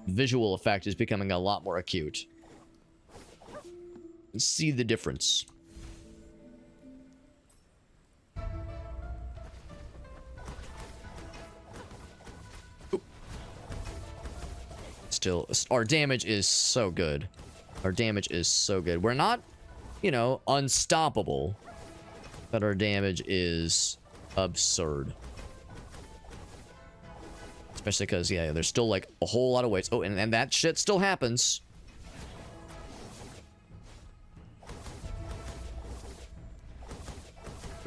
visual effect is becoming a lot more acute. See the difference. Oop. Still, our damage is so good. Our damage is so good. We're not, you know, unstoppable, but our damage is absurd. Especially because, yeah, there's still, like, a whole lot of weights. Oh, and that shit still happens.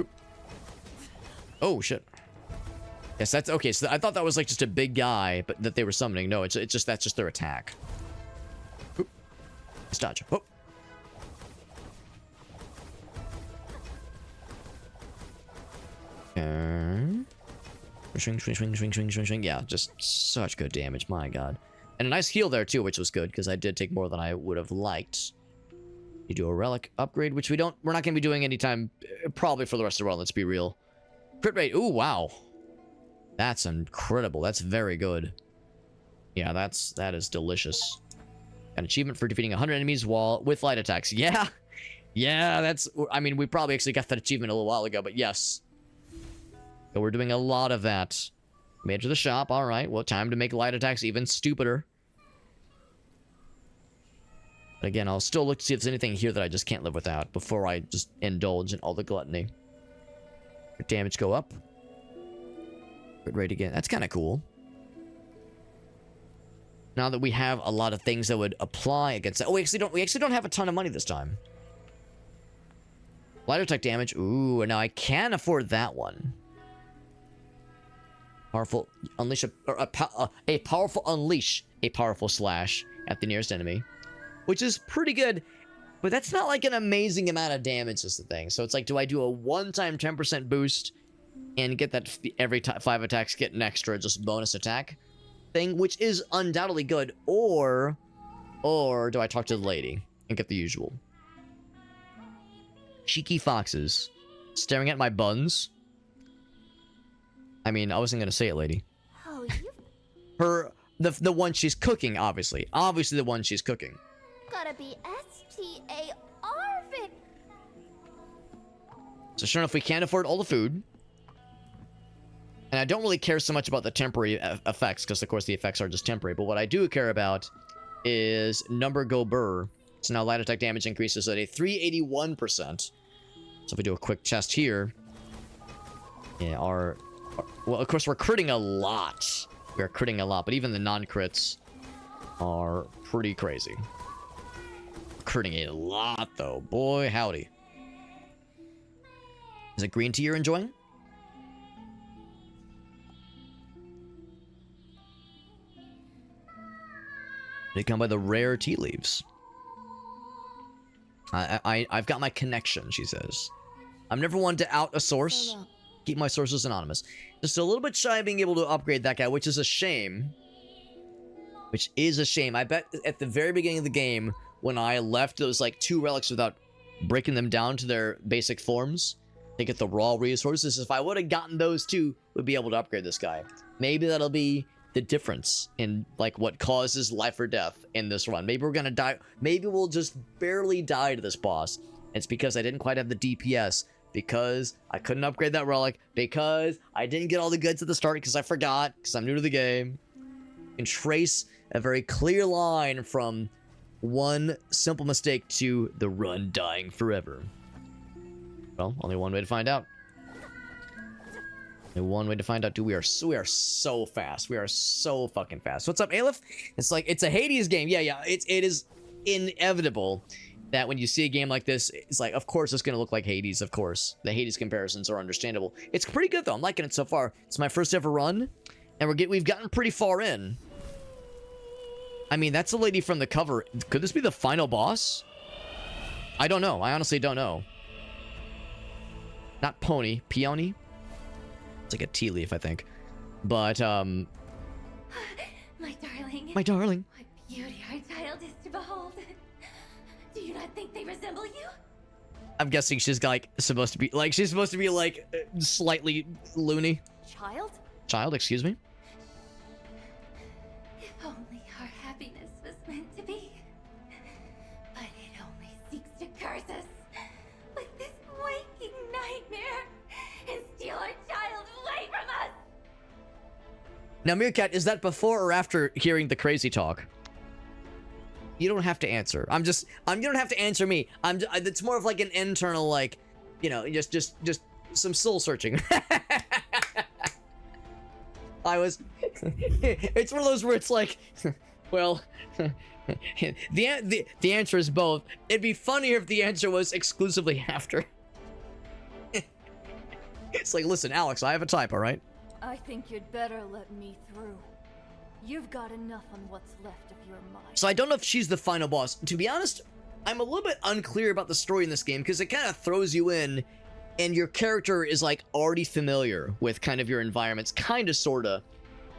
Oop. Oh, shit. Yes, that's... Okay, so I thought that was, like, just a big guy, but that they were summoning. No, it's just... That's just their attack. Oop. Let's dodge. Oh. Swing, swing, swing, swing, swing, swing, swing. Yeah, just such good damage. My god. And a nice heal there, too, which was good, because I did take more than I would have liked. You do a relic upgrade, which we're not going to be doing anytime, probably for the rest of the run, let's be real. Crit rate. Ooh, wow. That's incredible. That's very good. Yeah, that is delicious. An achievement for defeating 100 enemies while with light attacks. Yeah. Yeah, that's... I mean, we probably actually got that achievement a little while ago, but yes. So we're doing a lot of that. Made it to the shop. All right. Well, time to make light attacks even stupider. But again, I'll still look to see if there's anything here that I just can't live without before I just indulge in all the gluttony. Damage go up. Crit rate again. That's kind of cool. Now that we have a lot of things that would apply against that. Oh, we actually don't have a ton of money this time. Light attack damage. Ooh, now I can afford that one. Powerful unleash a powerful unleash a powerful slash at the nearest enemy, which is pretty good, but that's not like an amazing amount of damage is the thing. So it's like, do I do a one-time 10% boost and get that every 5 attacks get an extra just bonus attack thing, which is undoubtedly good, or do I talk to the lady and get the usual? Cheeky foxes staring at my buns. I mean, I wasn't gonna say it, lady. Oh, you The one she's cooking, obviously the one she's cooking. gotta be S-T-A-R-Vin. So sure enough, we can't afford all the food, and I don't really care so much about the temporary effects, because of course the effects are just temporary. But what I do care about is number go burr. So now light attack damage increases at a 381%. So if we do a quick test here, yeah, well, of course, we're critting a lot. We're critting a lot, but even the non-crits are pretty crazy. Critting a lot, though. Boy, howdy. Is it green tea you're enjoying? They come by the rare tea leaves. I've got my connection, she says. I'm never one to out a source. Keep my sources anonymous. Just a little bit shy of being able to upgrade that guy, which is a shame. Which is a shame. I bet at the very beginning of the game, when I left those like 2 relics without breaking them down to their basic forms, to get the raw resources, if I would have gotten those 2, we'd be able to upgrade this guy. Maybe that'll be the difference in like what causes life or death in this run. Maybe we're gonna die. Maybe we'll just barely die to this boss. It's because I didn't quite have the DPS. Because I couldn't upgrade that relic, because I didn't get all the goods at the start, because I forgot, because I'm new to the game. You can trace a very clear line from one simple mistake to the run dying forever. Well, only one way to find out. Only one way to find out, dude. We are so fast. We are so fucking fast. What's up, Aleph? It's like, it's a Hades game. Yeah, it is inevitable that when you see a game like this, it's like, of course it's gonna look like Hades, of course. The Hades comparisons are understandable. It's pretty good, though. I'm liking it so far. It's my first ever run, and we've gotten pretty far in. I mean, that's the lady from the cover. Could this be the final boss? I don't know. I honestly don't know. Not Pony. Peony? It's like a tea leaf, I think. But, My darling. my darling. What beauty our child is to behold. Do you not think they resemble you? I'm guessing she's like supposed to be like slightly loony. Child? Child, excuse me. If only our happiness was meant to be. But it only seeks to curse us with this waking nightmare and steal our child away from us. Now, Meerkat, is that before or after hearing the crazy talk? You don't have to answer. You don't have to answer me. It's more of like an internal, like, you know, just some soul searching. It's one of those where it's like, well, the answer is both. It'd be funnier if the answer was exclusively after. It's like, listen, Alex, I have a type, all right? I think you'd better let me through. You've got enough on what's left of your mind. So I don't know if she's the final boss. To be honest, I'm a little bit unclear about the story in this game because it kind of throws you in and your character is like already familiar with kind of your environments, kind of, sorta.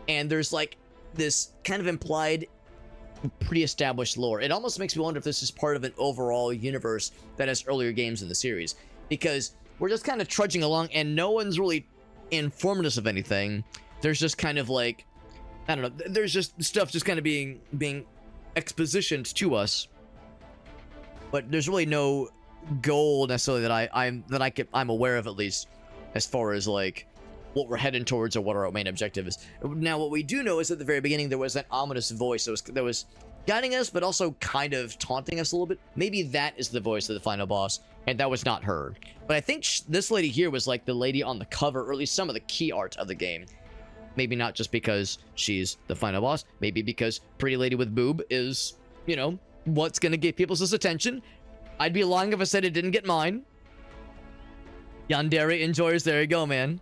And there's like this kind of implied pre-established lore. It almost makes me wonder if this is part of an overall universe that has earlier games in the series, because we're just kind of trudging along and no one's really informed us of anything. There's just kind of like, I don't know, there's just stuff just kind of being expositioned to us, but there's really no goal necessarily that I'm aware of, at least as far as like what we're heading towards or what our main objective is. Now, what we do know is at the very beginning there was that ominous voice that was guiding us, but also kind of taunting us a little bit. Maybe that is the voice of the final boss, and that was not her. But I think this lady here was like the lady on the cover, or at least some of the key art of the game. Maybe not just because she's the final boss, maybe because Pretty Lady with Boob is, you know, what's gonna get people's attention. I'd be lying if I said it didn't get mine. Yandere enjoyers, there you go, man.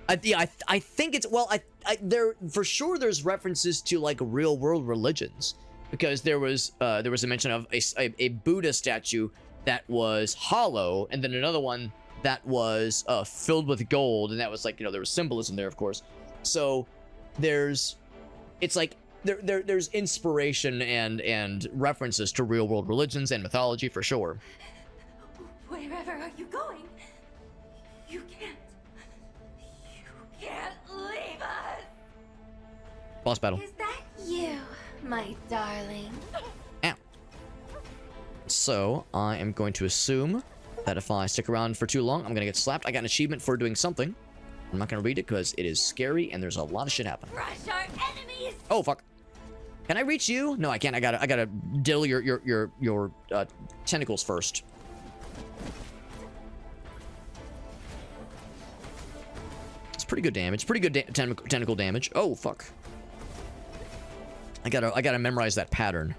I think it's, well, there for sure there's references to like real world religions, because there was a mention of a Buddha statue that was hollow, and then another one that was filled with gold, and that was like, you know, there was symbolism there, of course. So there's inspiration and references to real world religions and mythology for sure. Wherever are you going? You can't leave us. Boss battle. Is that you, my darling? Ow. So I am going to assume that if I stick around for too long, I'm gonna get slapped. I got an achievement for doing something. I'm not gonna read it because it is scary and there's a lot of shit happening. Crush our enemies. Oh fuck! Can I reach you? No, I can't. I gotta diddle your tentacles first. It's pretty good damage. Pretty good tentacle damage. Oh fuck! I gotta memorize that pattern.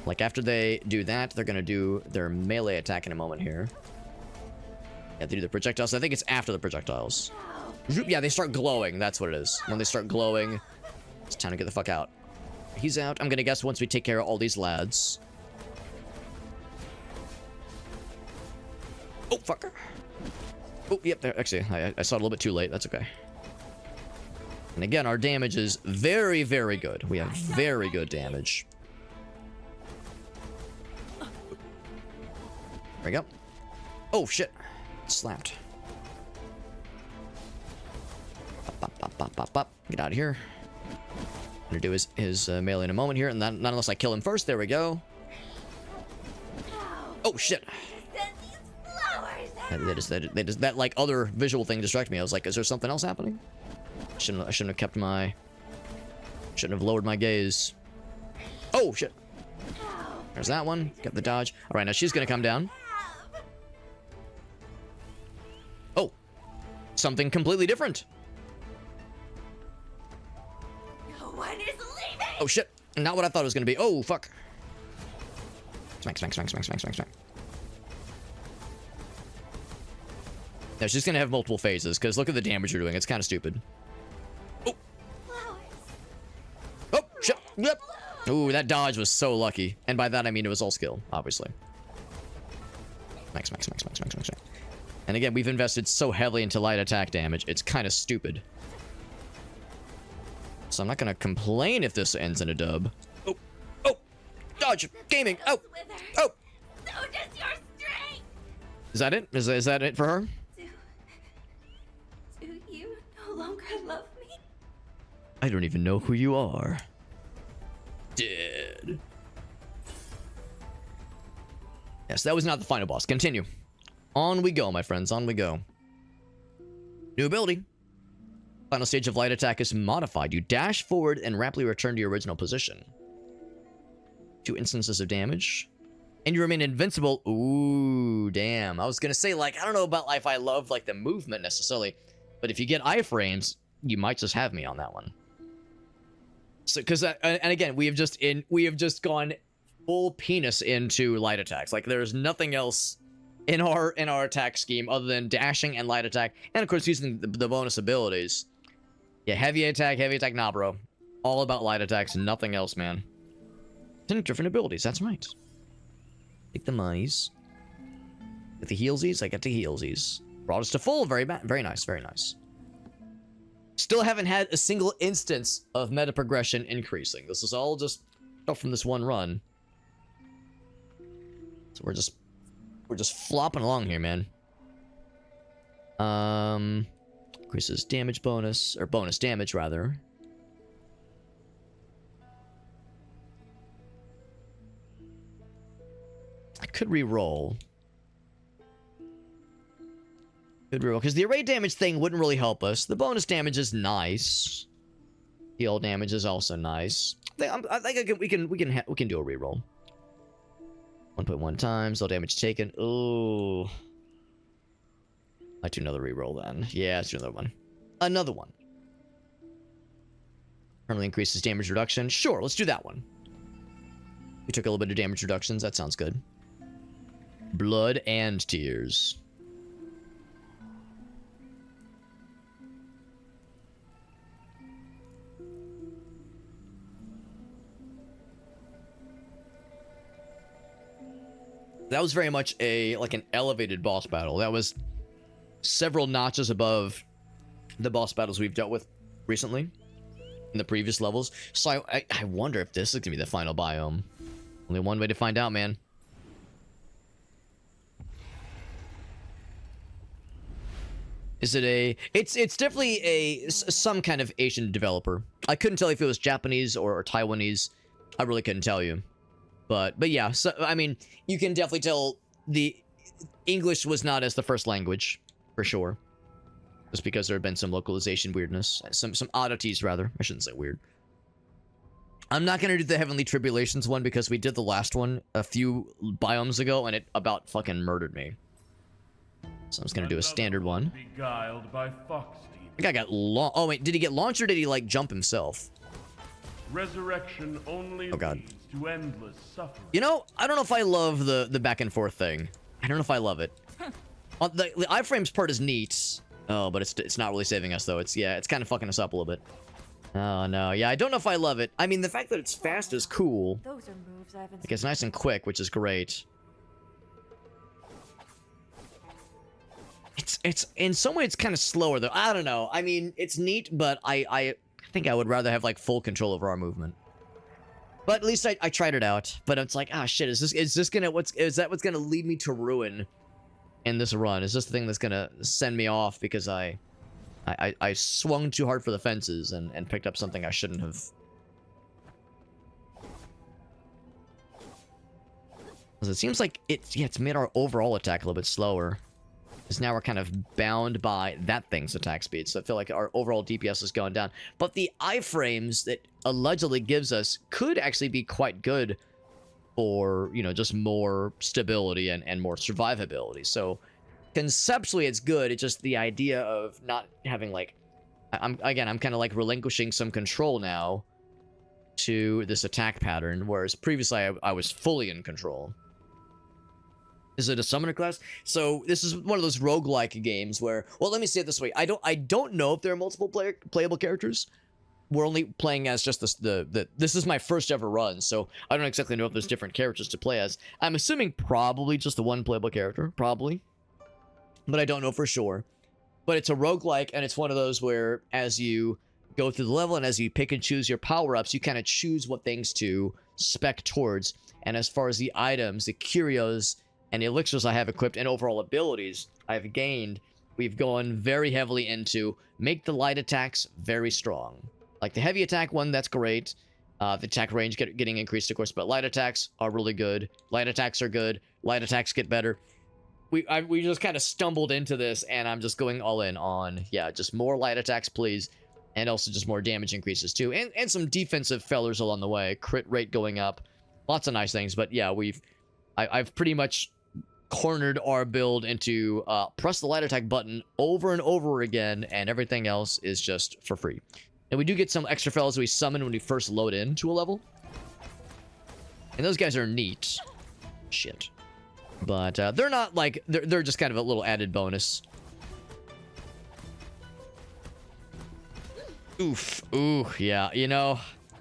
Like after they do that, they're gonna do their melee attack in a moment here. Yeah, they do the projectiles. I think it's after the projectiles. Yeah, they start glowing. That's what it is. When they start glowing, it's time to get the fuck out. He's out. I'm gonna guess once we take care of all these lads. Oh, fucker. Oh, yep, there. Actually, I saw it a little bit too late. That's okay. And again, our damage is very, very good. We have very good damage. There we go. Oh, shit. Slapped. Pop. Get out of here. I'm gonna do his melee in a moment here, and not unless I kill him first. There we go. Oh shit! That like other visual thing distracted me. I was like, is there something else happening? I shouldn't have lowered my gaze. Oh shit! There's that one. Got the dodge. All right, now she's gonna come down. Oh, something completely different. Oh shit, not what I thought it was gonna be. Oh fuck. Smack. Now she's gonna have multiple phases, because look at the damage you're doing. It's kind of stupid. Oh. Oh shit. Yep. Ooh, that dodge was so lucky. And by that I mean it was all skill, obviously. Smack. And again, we've invested so heavily into light attack damage, it's kind of stupid. So I'm not gonna complain if this ends in a dub. Oh, dodge, gaming, oh. So does your strength. Is that it? Is that it for her? Do you no longer love me? I don't even know who you are. Dead. Yes, that was not the final boss. Continue. On we go, my friends. On we go. New ability. Final stage of light attack is modified. You dash forward and rapidly return to your original position. 2 instances of damage. And you remain invincible. Ooh, damn. I was gonna say, like, I don't know about if I love, like, the movement necessarily. But if you get iframes, you might just have me on that one. So, because, and again, we have just gone full penis into light attacks. Like, there's nothing else in our attack scheme other than dashing and light attack. And, of course, using the bonus abilities. Yeah, heavy attack, nah, bro. All about light attacks, nothing else, man. 10 different abilities, that's right. Take the monies. Get the healsies, I get the healsies. Brought us to full, very nice, very nice. Still haven't had a single instance of meta progression increasing. This is all just stuff from this one run. So we're just flopping along here, man. Increases damage bonus, or bonus damage rather. I could re-roll. Because the array damage thing wouldn't really help us. The bonus damage is nice. Heal damage is also nice. I think we can do a reroll. 1.1 times all damage taken. Ooh. I'd do another reroll then. Yeah, let's do another one. Another one. Permanently increases damage reduction. Sure, let's do that one. We took a little bit of damage reductions. That sounds good. Blood and tears. That was very much like an elevated boss battle. That was several notches above the boss battles we've dealt with recently in the previous levels. So I wonder if this is gonna be the final biome. Only one way to find out, man. Is it a... It's definitely some kind of Asian developer. I couldn't tell if it was Japanese or Taiwanese. I really couldn't tell you. But yeah, so, I mean, you can definitely tell the English was not as the first language, for sure. Just because there had been some localization weirdness. Some oddities, rather. I shouldn't say weird. I'm not going to do the Heavenly Tribulations one because we did the last one a few biomes ago and it about fucking murdered me. So I'm just going to do a standard one. Beguiled by fox demons. I think I got oh wait, did he get launched or did he like jump himself? Resurrection only leads to endless suffering. You know, I don't know if I love the back and forth thing. I don't know if I love it. The iframes part is neat. Oh, but it's not really saving us though. It's kind of fucking us up a little bit. Oh no, yeah, I don't know if I love it. I mean, the fact that it's fast is cool. Those are moves I haven't Like it's nice and quick, which is great. It's in some way it's kind of slower though. I don't know. I mean, it's neat, but I think I would rather have like full control over our movement. But at least I tried it out. But it's like, ah, shit. Is that what's gonna lead me to ruin in this run? Is this the thing that's gonna send me off because I swung too hard for the fences and picked up something I shouldn't have? Because it seems like it's made our overall attack a little bit slower. Because now we're kind of bound by that thing's attack speed. So I feel like our overall DPS has gone down. But the iframes that allegedly gives us could actually be quite good for, you know, just more stability and more survivability. So conceptually it's good. It's just the idea of not having like... I'm kind of like relinquishing some control now to this attack pattern. Whereas previously I was fully in control. Is it a summoner class? So this is one of those roguelike games where, well, let me say it this way. I don't know if there are multiple playable characters. We're only playing as just this is my first ever run, so I don't exactly know if there's different characters to play as. I'm assuming probably just the one playable character, probably. But I don't know for sure. But it's a roguelike, and it's one of those where as you go through the level and as you pick and choose your power-ups, you kind of choose what things to spec towards. And as far as the items, the curios, and elixirs I have equipped and overall abilities I've gained, we've gone very heavily into make the light attacks very strong. Like the heavy attack one, that's great. The attack range getting increased, of course, but light attacks are really good. Light attacks are good. Light attacks get better. We just kind of stumbled into this, and I'm just going all in on, yeah, just more light attacks, please. And also just more damage increases, too. And some defensive fellers along the way. Crit rate going up. Lots of nice things, but yeah, I've pretty much cornered our build into press the light attack button over and over again, and everything else is just for free. And we do get some extra fellas we summon when we first load into a level. And those guys are neat. Shit. But they're not like, they're just kind of a little added bonus. Oof. Ooh, yeah. You know,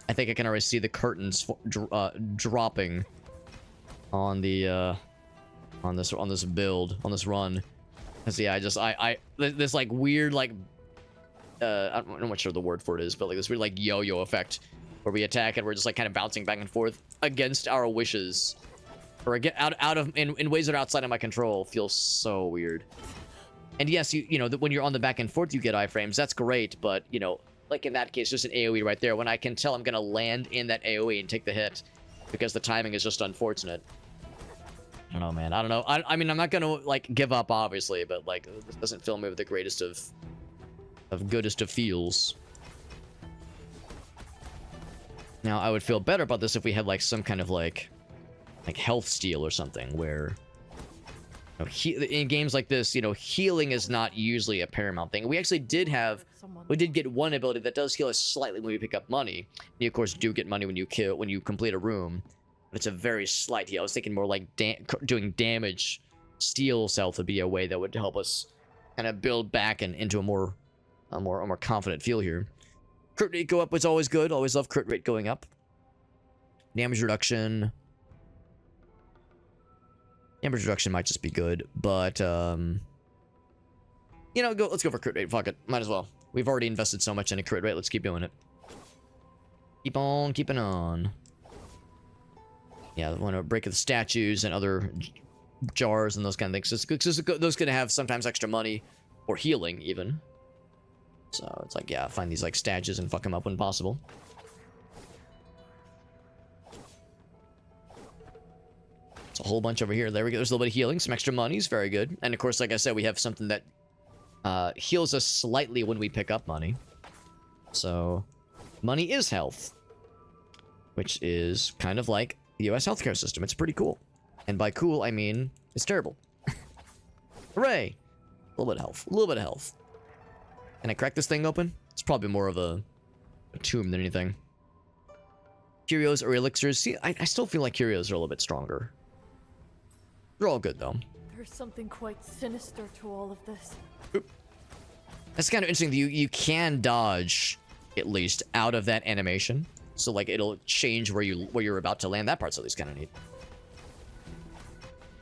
I think I can already see the curtains dropping on the on this build, on this run. Cause yeah, this like weird like I'm not sure the word for it is, but like this weird like yo-yo effect where we attack and we're just like kind of bouncing back and forth against our wishes, or get out of in ways that are outside of my control. Feels so weird. And yes, you know that when you're on the back and forth you get iframes. That's great, but you know, like in that case, just an AoE right there when I can tell I'm gonna land in that AoE and take the hit because the timing is just unfortunate. I don't know, man. I don't know. I mean, I'm not gonna like give up, obviously, but like this doesn't fill me with the greatest of goodest of feels. Now, I would feel better about this if we had like some kind of like health steal or something where, you know, in games like this, you know, healing is not usually a paramount thing. We actually did get one ability that does heal us slightly when we pick up money. You of course do get money when you complete a room, but it's a very slight heal. I was thinking more like doing damage. Steal health would be a way that would help us kind of build back and into a more confident feel here. Crit rate go up was always good. Always love crit rate going up. Damage reduction. Damage reduction might just be good, but you know, let's go for crit rate. Fuck it, might as well. We've already invested so much in a crit rate. Let's keep doing it. Keep on keeping on. Yeah, I want to break the statues and other jars and those kind of things. Those gonna have sometimes extra money or healing even. So it's like, yeah, find these like statues and fuck them up when possible. It's a whole bunch over here. There we go. There's a little bit of healing, some extra monies, very good. And of course, like I said, we have something that heals us slightly when we pick up money. So money is health, which is kind of like the US healthcare system. It's pretty cool. And by cool, I mean it's terrible. Hooray! A little bit of health. A little bit of health. Can I crack this thing open? It's probably more of a tomb than anything. Curios or elixirs. See, I still feel like curios are a little bit stronger. They're all good, though. There's something quite sinister to all of this. Oop. That's kind of interesting. You can dodge, at least, out of that animation. So, like, it'll change where you're about to land. That part's at least kind of neat.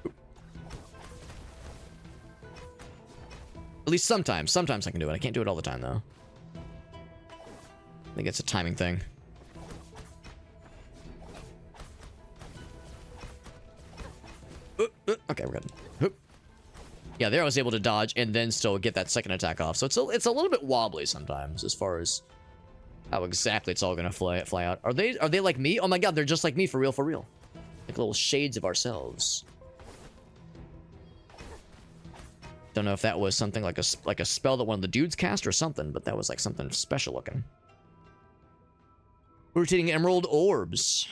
Oop. At least sometimes. Sometimes I can do it. I can't do it all the time, though. I think it's a timing thing. Okay, we're good. Yeah, there I was able to dodge and then still get that second attack off. So it's a little bit wobbly sometimes as far as how exactly it's all gonna fly out. Are they like me? Oh my god, they're just like me for real, for real. Like little shades of ourselves. Don't know if that was something like a spell that one of the dudes cast or something, but that was like something special looking. Rotating emerald orbs.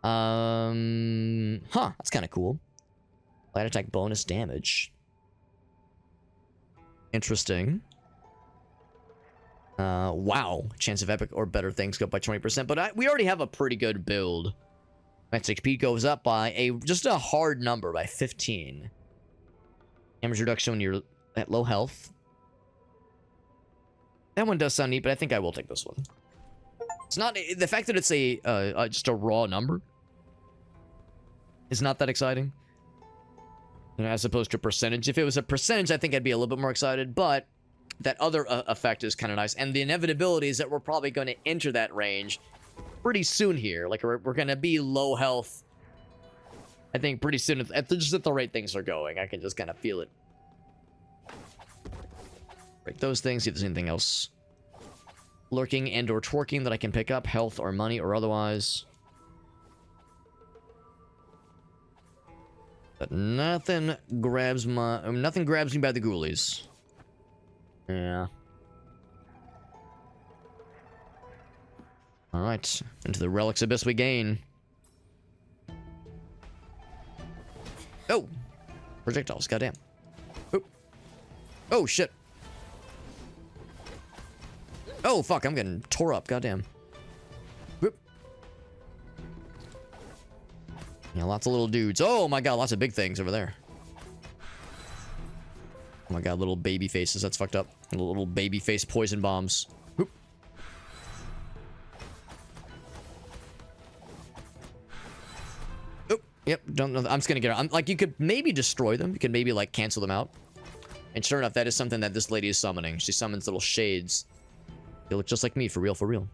Huh, that's kind of cool. Light attack bonus damage. Interesting. Wow. Chance of epic or better things go up by 20%, but we already have a pretty good build. Max HP goes up by just a hard number, by 15. Damage reduction when you're at low health. That one does sound neat, but I think I will take this one. It's not the fact that it's just a raw number is not that exciting. You know, as opposed to a percentage. If it was a percentage, I think I'd be a little bit more excited, but that other effect is kind of nice. And the inevitability is that we're probably going to enter that range pretty soon here. Like, we're going to be low health I think pretty soon, just at the rate things are going, I can just kind of feel it. Break those things, see if there's anything else lurking and or twerking that I can pick up, health or money or otherwise. But nothing grabs me by the ghoulies. Yeah. Alright, into the Relics Abyss we gain. Oh! Projectiles, goddamn. Oh. Oh, shit. Oh, fuck, I'm getting tore up, goddamn. Whoop. Yeah, lots of little dudes. Oh my god, lots of big things over there. Oh my god, little baby faces, that's fucked up. Little baby face poison bombs. Whoop. Oh, yep, don't know. I'm just gonna get her. Like, you could maybe destroy them. You could maybe, like, cancel them out. And sure enough, that is something that this lady is summoning. She summons little shades. They look just like me, for real, for real.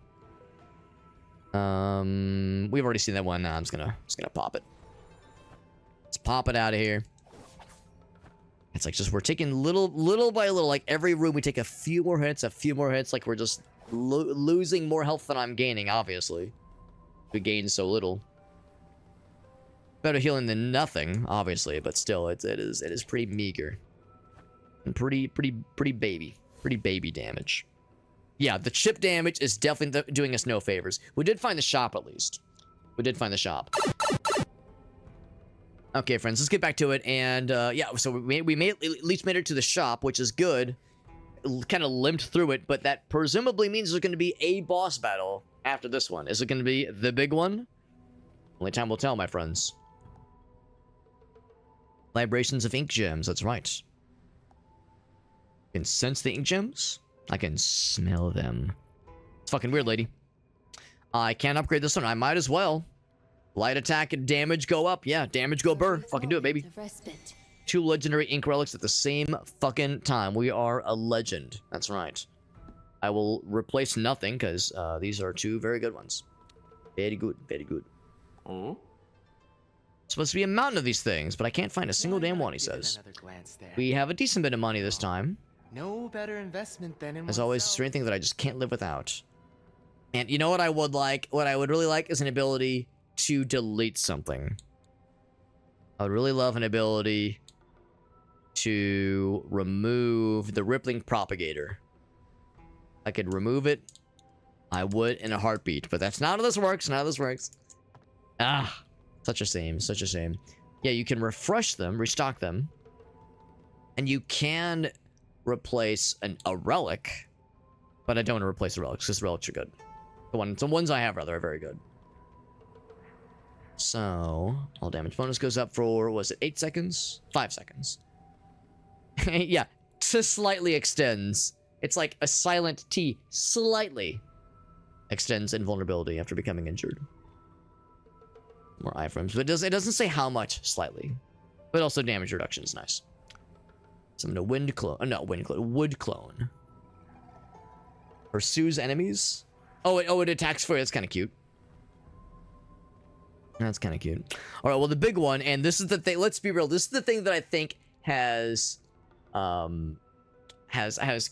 We've already seen that one. Nah, I'm just gonna pop it. Let's pop it out of here. It's like just we're taking little by little. Like every room, we take a few more hits, Like we're just losing more health than I'm gaining. Obviously, we gain so little. Better healing than nothing, obviously, but still, it is pretty meager and pretty baby damage. Yeah, the chip damage is definitely doing us no favors. We did find the shop, at least. We did find the shop. Okay, friends, let's get back to it. And, yeah, so we at least made it to the shop, which is good. Kind of limped through it, but that presumably means there's going to be a boss battle after this one. Is it going to be the big one? Only time will tell, my friends. Vibrations of ink gems, that's right. You can sense the ink gems? I can smell them. It's fucking weird, lady. I can't upgrade this one. I might as well. Light attack and damage go up. Yeah, damage go burr. Fucking do it, baby. 2 legendary ink relics at the same fucking time. We are a legend. That's right. I will replace nothing because these are 2 very good ones. Very good, very good. Oh? Supposed to be a mountain of these things, but I can't find a single damn one, he says. We have a decent bit of money this time. No better investment than in As always, it's anything that I just can't live without. And you know what I would like? What I would really like is an ability to delete something. I would really love an ability to remove the rippling propagator. I could remove it. I would in a heartbeat, but that's not how this works. Not how this works. Ah, such a shame. Such a shame. Yeah, you can refresh them, restock them, and you can replace a relic, but I don't want to replace the relics because relics are good. The ones I have rather are very good. So all damage bonus goes up for, was it 8 seconds? 5 seconds. Yeah, just slightly extends. It's like a silent T, slightly extends invulnerability after becoming injured. More iframes, but it doesn't say how much. Slightly, but also damage reduction is nice. Summon a wind clone. Wood clone. Pursues enemies. Oh, it attacks for you. That's kind of cute. That's kind of cute. All right, well, the big one, and this is the thing. Let's be real. This is the thing that I think has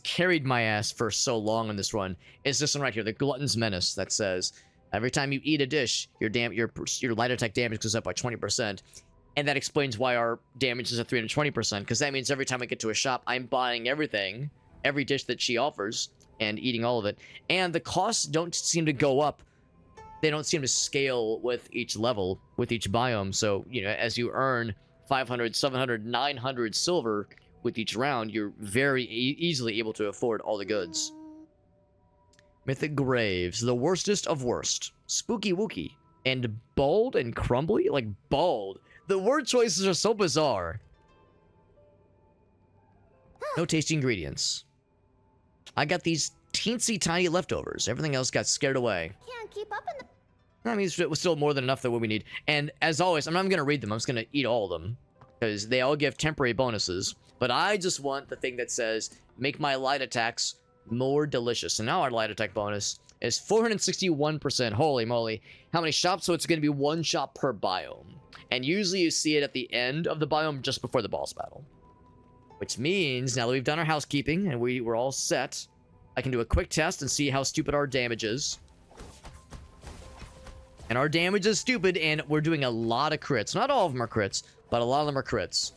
carried my ass for so long in this run. Is this one right here, the Glutton's Menace, that says every time you eat a dish, your light attack damage goes up by 20%. And that explains why our damage is at 320%, because that means every time I get to a shop, I'm buying everything, every dish that she offers, and eating all of it. And the costs don't seem to go up. They don't seem to scale with each level, with each biome. So, you know, as you earn 500, 700, 900 silver with each round, you're very easily able to afford all the goods. Mythic Graves, the worstest of worst. Spooky Wookie. And Bald and Crumbly? Like, Bald. The word choices are so bizarre. No tasty ingredients. I got these teensy tiny leftovers. Everything else got scared away. Can't keep up in the... I mean, it was still more than enough than what we need. And as always, I'm not going to read them. I'm just going to eat all of them. Because they all give temporary bonuses. But I just want the thing that says, make my light attacks more delicious. And now our light attack bonus is 461%. Holy moly. How many shops? So it's going to be 1 shop per biome. And usually you see it at the end of the biome just before the boss battle. Which means, now that we've done our housekeeping and we're all set, I can do a quick test and see how stupid our damage is. And our damage is stupid, and we're doing a lot of crits. Not all of them are crits, but a lot of them are crits.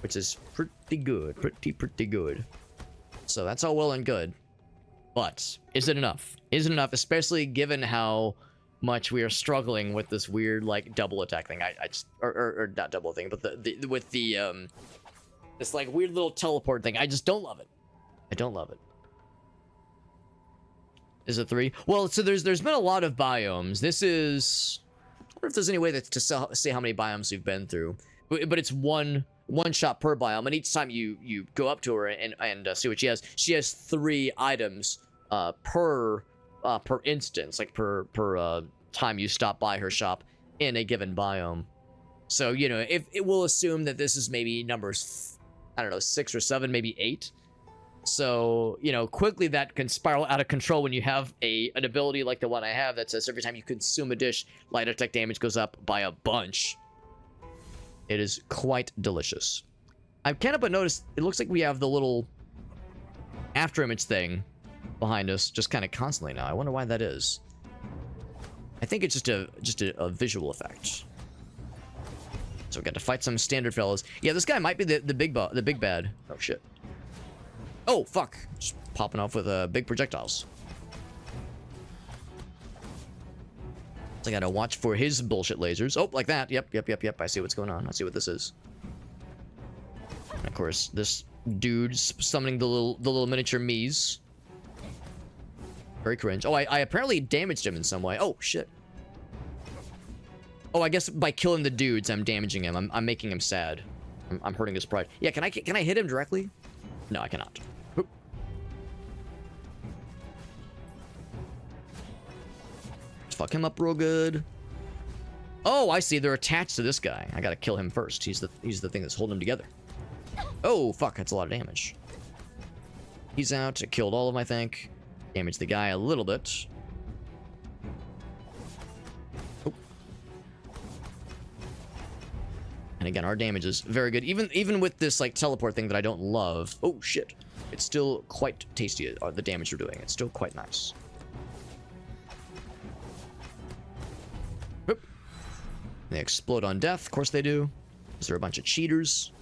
Which is pretty good. Pretty good. So that's all well and good. But, is it enough? Is it enough, especially given how much we are struggling with this weird, like, double attack thing? I just... Or not double thing, but with the, this, like, weird little teleport thing. I just don't love it. I don't love it. Is it 3? Well, so there's been a lot of biomes. This is... I wonder if there's any way to say how many biomes we've been through. But it's one shot per biome, and each time you go up to her and see what she has 3 items per instance, like per time you stop by her shop in a given biome. So, you know, if it will assume that this is maybe numbers, I don't know, 6 or 7, maybe 8. So, you know, quickly that can spiral out of control when you have an ability like the one I have that says every time you consume a dish, light attack damage goes up by a bunch. It is quite delicious. I can't help but notice it looks like we have the little after image thing behind us just kind of constantly now. I wonder why that is. I think it's just a visual effect. So we got to fight some standard fellas. Yeah, this guy might be the big bad. Oh shit. Oh fuck! Just popping off with big projectiles. So I gotta watch for his bullshit lasers. Oh, like that. Yep. I see what's going on. I see what this is. And of course, this dude's summoning the little miniature me's. Very cringe. Oh, I apparently damaged him in some way. Oh shit. Oh, I guess by killing the dudes, I'm damaging him. I'm making him sad. I'm hurting his pride. Yeah, can I hit him directly? No, I cannot. Oop. Let's fuck him up real good. Oh, I see. They're attached to this guy. I gotta kill him first. He's the thing that's holding him together. Oh, fuck. That's a lot of damage. He's out. I killed all of them, I think. Damaged the guy a little bit. Oh. And again, our damage is very good. Even with this, like, teleport thing that I don't love. Oh, shit. It's still quite tasty, the damage we're doing. It's still quite nice. Oop. They explode on death. Of course they do. Because they're a bunch of cheaters.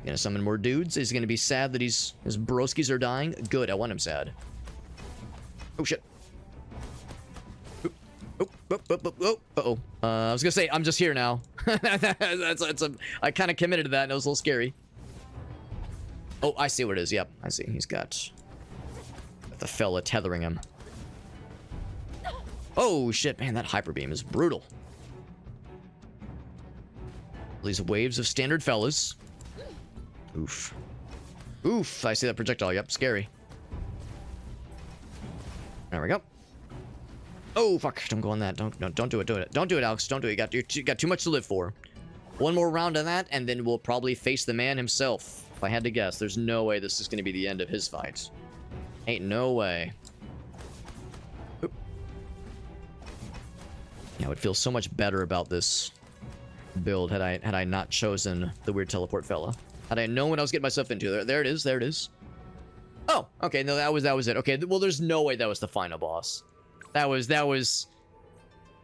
Gonna summon more dudes. Is he gonna be sad that his broskies are dying? Good, I want him sad. Oh shit. Uh-oh. I was gonna say, I'm just here now. I kind of committed to that, and it was a little scary. Oh, I see what it is. Yep, I see. He's got the fella tethering him. Oh shit, man, that hyper beam is brutal. These waves of standard fellas. Oof. Oof, I see that projectile. Yep, scary. There we go. Oh, fuck. Don't go on that. Don't do it. Don't do it, Alex. Don't do it. You got too much to live for. One more round on that, and then we'll probably face the man himself. If I had to guess, there's no way this is going to be the end of his fight. Ain't no way. Oop. Yeah, I would feel so much better about this build had I not chosen the weird teleport fella. Had I known what I was getting myself into. There it is. There it is. Oh, okay. No, that was it. Okay, well, there's no way that was the final boss. That was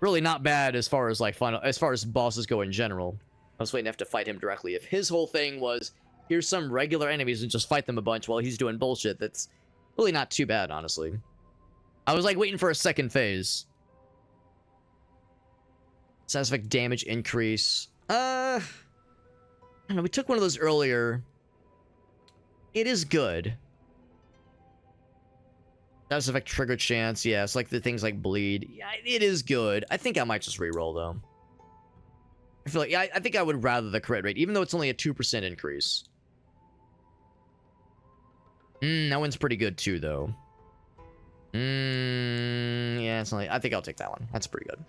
really not bad as far as bosses go in general. I was waiting to have to fight him directly. If his whole thing was, here's some regular enemies and just fight them a bunch while he's doing bullshit, that's really not too bad, honestly. I was like waiting for a second phase. Satisfic damage increase. I don't know, we took one of those earlier. It is good. Does affect trigger chance. Yeah, it's like the things like bleed. Yeah, it is good. I think I might just reroll though. I feel like, yeah, I think I would rather the crit rate, even though it's only a 2% increase. That one's pretty good too, though. Yeah, it's only, I think I'll take that one. That's pretty good.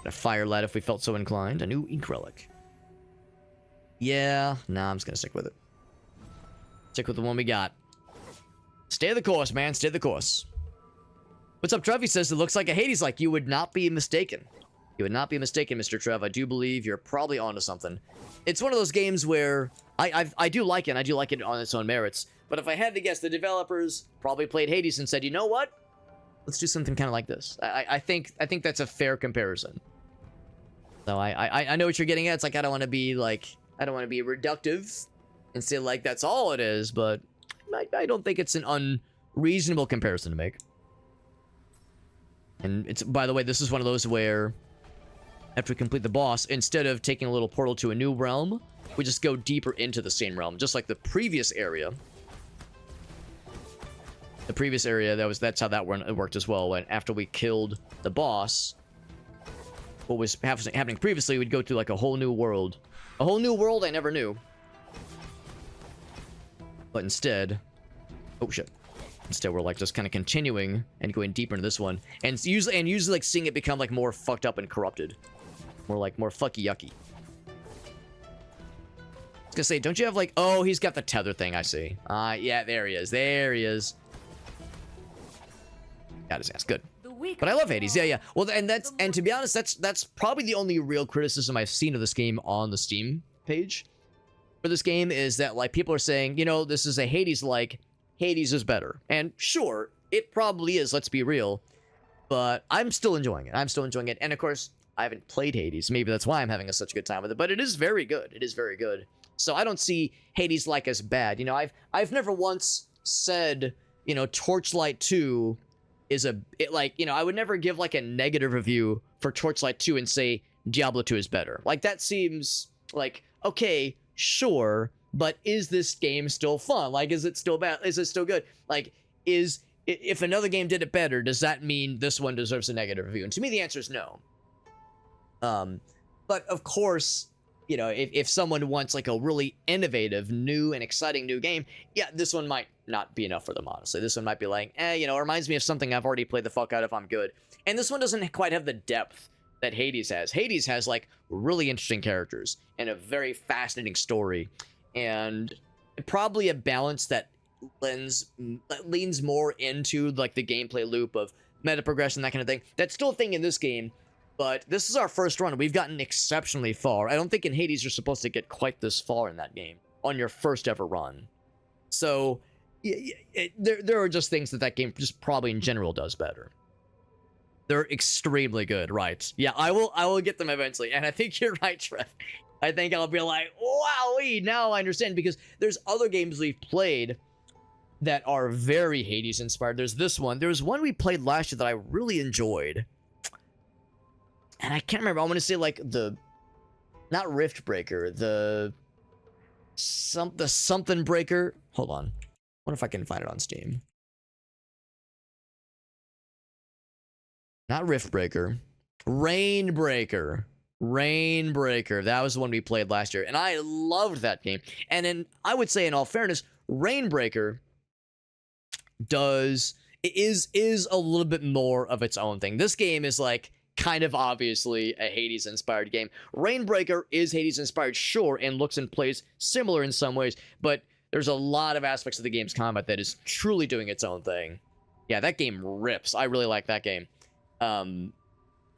A fire light if we felt so inclined. A new ink relic. Yeah, nah, I'm just gonna stick with it. Stick with the one we got. Stay the course, man. Stay the course. What's up, Trev? He says, it looks like a Hades like. You would not be mistaken. You would not be mistaken, Mr. Trev. I do believe you're probably onto something. It's one of those games where I do like it, and I do like it on its own merits. But if I had to guess, the developers probably played Hades and said, you know what? Let's do something kind of like this. I think that's a fair comparison. So I know what you're getting at. It's like I don't want to be reductive and say like that's all it is, but I don't think it's an unreasonable comparison to make. And it's, by the way, this is one of those where after we complete the boss, instead of taking a little portal to a new realm, we just go deeper into the same realm, just like the previous area. The previous area, that's how that worked as well. When after we killed the boss, what was happening previously, we'd go to like a whole new world. A whole new world I never knew. But instead, oh shit. Instead, we're like just kind of continuing and going deeper into this one, and usually like seeing it become like more fucked up and corrupted, more fucky yucky. I was gonna say, don't you have like? Oh, he's got the tether thing. I see. Yeah, there he is. There he is. Got his ass. Good. But I love Hades. Yeah. Well, and to be honest, that's probably the only real criticism I've seen of this game on the Steam page for this game is that like people are saying, you know, this is a Hades like. Hades is better. And sure, it probably is, let's be real. But I'm still enjoying it. And of course, I haven't played Hades. Maybe that's why I'm having such a good time with it. But it is very good. It is very good. So I don't see Hades like as bad. You know, I've never once said, you know, Torchlight 2 is I would never give like a negative review for Torchlight 2 and say Diablo 2 is better. Like that seems like, okay, sure. But is this game still fun? Like, is it still bad? Is it still good? Like, if another game did it better, does that mean this one deserves a negative review? And to me, the answer is no. But of course, you know, if someone wants like a really innovative, new and exciting new game, yeah, this one might not be enough for them, honestly. This one might be like, you know, it reminds me of something I've already played the fuck out of, I'm good. And this one doesn't quite have the depth that Hades has. Hades has like really interesting characters and a very fascinating story. And probably a balance that leans more into like the gameplay loop of meta progression, that kind of thing. That's still a thing in this game, but this is our first run. We've gotten exceptionally far. I don't think in Hades you're supposed to get quite this far in that game on your first ever run. So there are just things that game just probably in general does better. They're extremely good, right? Yeah, I will get them eventually, and I think you're right, Trev. I think I'll be like, wowee, now I understand, because there's other games we've played that are very Hades inspired. There's this one. There's one we played last year that I really enjoyed. And I can't remember. I want to say like not Rift Breaker, the something breaker. Hold on. I wonder if I can find it on Steam. Not Rift Breaker. Rainbreaker. That was the one we played last year, and I loved that game. And then I would say, in all fairness, Rainbreaker is a little bit more of its own thing. This game is like kind of obviously a Hades inspired game. Rainbreaker is Hades inspired, sure, and looks and plays similar in some ways, but there's a lot of aspects of the game's combat that is truly doing its own thing. Yeah, that game rips. I really like that game.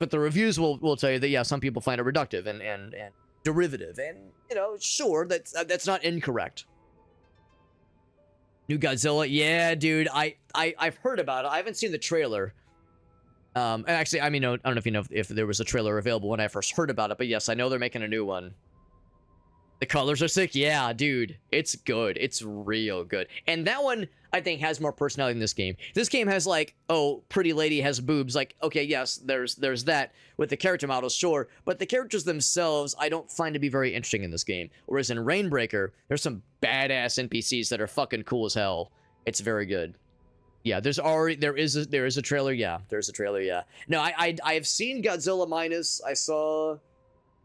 But the reviews will tell you that, yeah, some people find it reductive and derivative. And, you know, sure, that's not incorrect. New Godzilla. Yeah, dude, I've heard about it. I haven't seen the trailer. And actually, I mean, I don't know if you know if there was a trailer available when I first heard about it. But yes, I know they're making a new one. The colors are sick. Yeah, dude, it's good. It's real good. And that one, I think, has more personality than this game. This game has like, oh, pretty lady has boobs. Like, okay, yes, there's that with the character models, sure. But the characters themselves, I don't find to be very interesting in this game. Whereas in Rainbreaker, there's some badass NPCs that are fucking cool as hell. It's very good. Yeah, there is a trailer. Yeah, there's a trailer. Yeah. No, I've seen Godzilla Minus. I saw.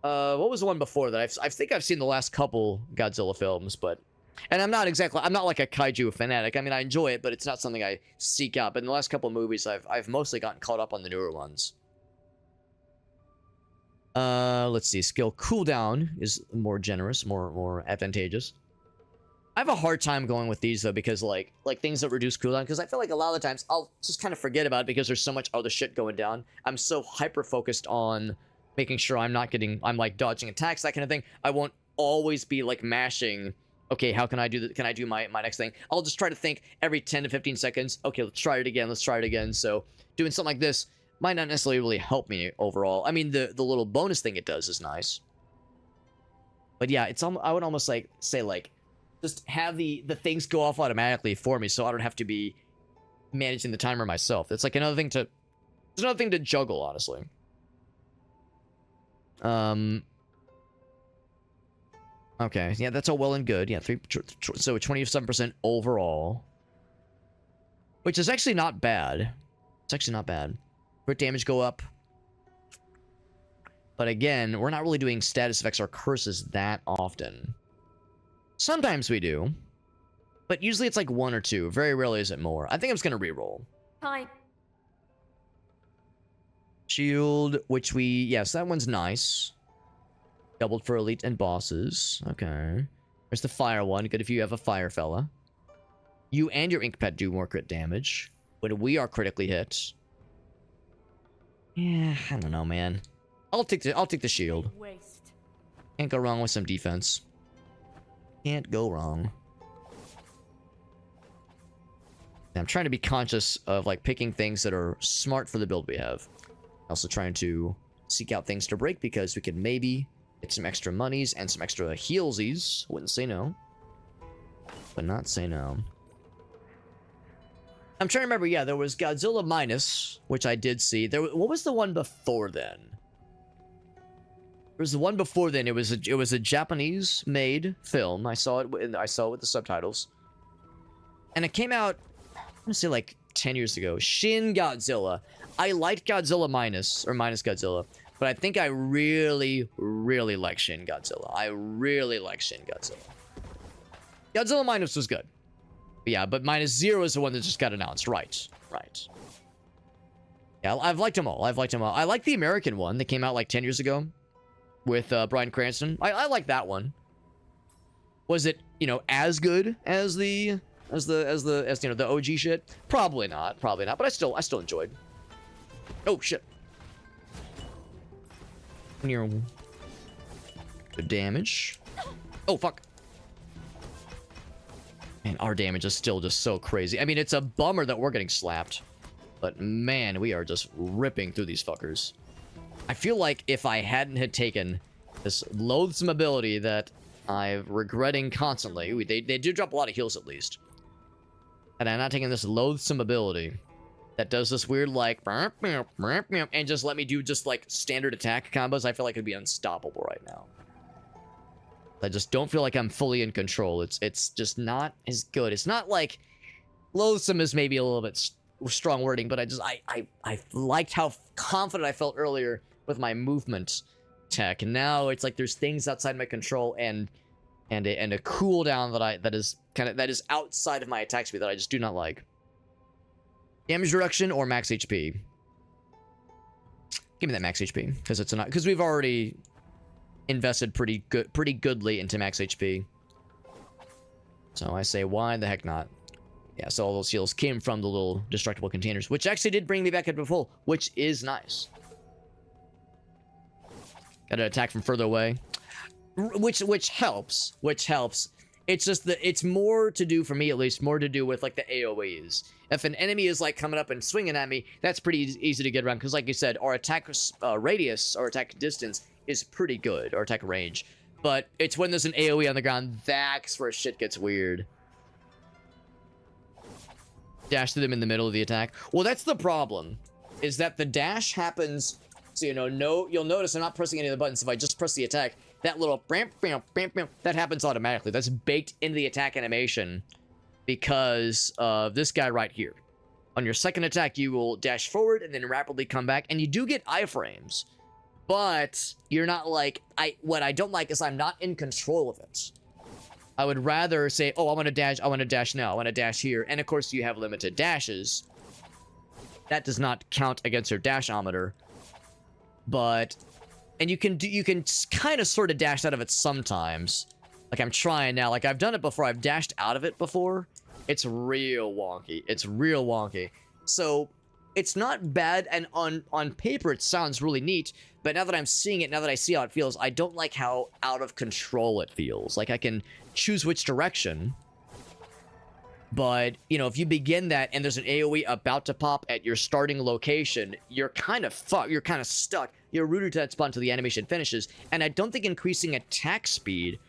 What was the one before that? I think I've seen the last couple Godzilla films, but... And I'm not like a kaiju fanatic. I mean, I enjoy it, but it's not something I seek out. But in the last couple movies, I've mostly gotten caught up on the newer ones. Let's see. Skill cooldown is more generous, more advantageous. I have a hard time going with these though, because like things that reduce cooldown, because I feel like a lot of the times I'll just kind of forget about it because there's so much other shit going down. I'm so hyper focused on making sure I'm like dodging attacks, that kind of thing. I won't always be like mashing, okay, how can I do that? Can I do my next thing? I'll just try to think every 10 to 15 seconds, okay, let's try it again. So doing something like this might not necessarily really help me overall. I mean, the little bonus thing it does is nice. But yeah, I would almost like say like, just have the things go off automatically for me, so I don't have to be managing the timer myself. It's like another thing to juggle, honestly. Okay, yeah, that's all well and good. Yeah, so 27% overall, which is actually not bad. It's actually not bad. Crit damage go up, but again, we're not really doing status effects or curses that often. Sometimes we do, but usually it's like 1 or 2. Very rarely is it more. I think I'm just gonna reroll. Time. Shield, which yes, that one's nice. Doubled for elite and bosses. Okay. There's the fire one. Good if you have a fire fella. You and your ink pet do more crit damage when we are critically hit. Yeah, I don't know, man. I'll take the shield. Waste. Can't go wrong with some defense. Can't go wrong. I'm trying to be conscious of like picking things that are smart for the build we have. Also trying to seek out things to break because we could maybe get some extra monies and some extra healsies. Wouldn't say no. But not say no. I'm trying to remember, yeah, there was Godzilla Minus, which I did see. What was the one before then? There was the one before then. It was a Japanese-made film. I saw it with the subtitles, and it came out, I want to say like 10 years ago. Shin Godzilla. I liked Godzilla Minus Godzilla, but I think I really, really like Shin Godzilla. I really like Shin Godzilla. Godzilla Minus was good, yeah, but Minus Zero is the one that just got announced. Right. Yeah, I've liked them all. I like the American one that came out like 10 years ago. With Bryan Cranston. I like that one. Was it, as good as the OG shit? Probably not, but I still enjoyed. Oh shit. Good damage. Oh fuck. Man, our damage is still just so crazy. I mean, it's a bummer that we're getting slapped, but man, we are just ripping through these fuckers. I feel like if I hadn't had taken this loathsome ability that I'm regretting constantly, they do drop a lot of heals at least, and I'm not taking this loathsome ability that does this weird like and just let me do just like standard attack combos, I feel like it'd be unstoppable right now. I just don't feel like I'm fully in control. It's just not as good. It's not like loathsome is maybe a little bit strong wording, but I liked how confident I felt earlier with my movement tech, and now it's like there's things outside my control and a cooldown that is outside of my attack speed that I just do not like. Damage reduction or max HP? Give me that max HP because we've already invested pretty goodly into max HP. So I say, why the heck not? Yeah, so all those heals came from the little destructible containers, which actually did bring me back up to full, which is nice. Got to attack from further away, which helps. It's just that it's more to do, for me at least, more to do with like the AoEs. If an enemy is like coming up and swinging at me, that's pretty easy to get around because, like you said, our attack radius or attack distance is pretty good, or attack range. But it's when there's an AoE on the ground, that's where shit gets weird. Dash to them in the middle of the attack. Well, that's the problem, is that the dash happens. So you'll notice I'm not pressing any of the buttons. If I just press the attack, that little bam, bam, bam, bam, that happens automatically. That's baked into the attack animation because of this guy right here. On your second attack, you will dash forward and then rapidly come back, and you do get iframes, but you're not like what I don't like is I'm not in control of it. I would rather say, oh, I want to dash now, I want to dash here, and of course you have limited dashes. That does not count against your dashometer. But, and you can kind of sort of dash out of it sometimes. Like, I'm trying now. Like, I've done it before. I've dashed out of it before. It's real wonky. It's real wonky. So, it's not bad, and on paper, it sounds really neat. But now that I'm seeing it, now that I see how it feels, I don't like how out of control it feels. Like, I can choose which direction. But, you know, if you begin that and there's an AoE about to pop at your starting location, you're kind of fucked. You're kind of stuck. You're rooted to that spot until the animation finishes. And I don't think increasing attack speed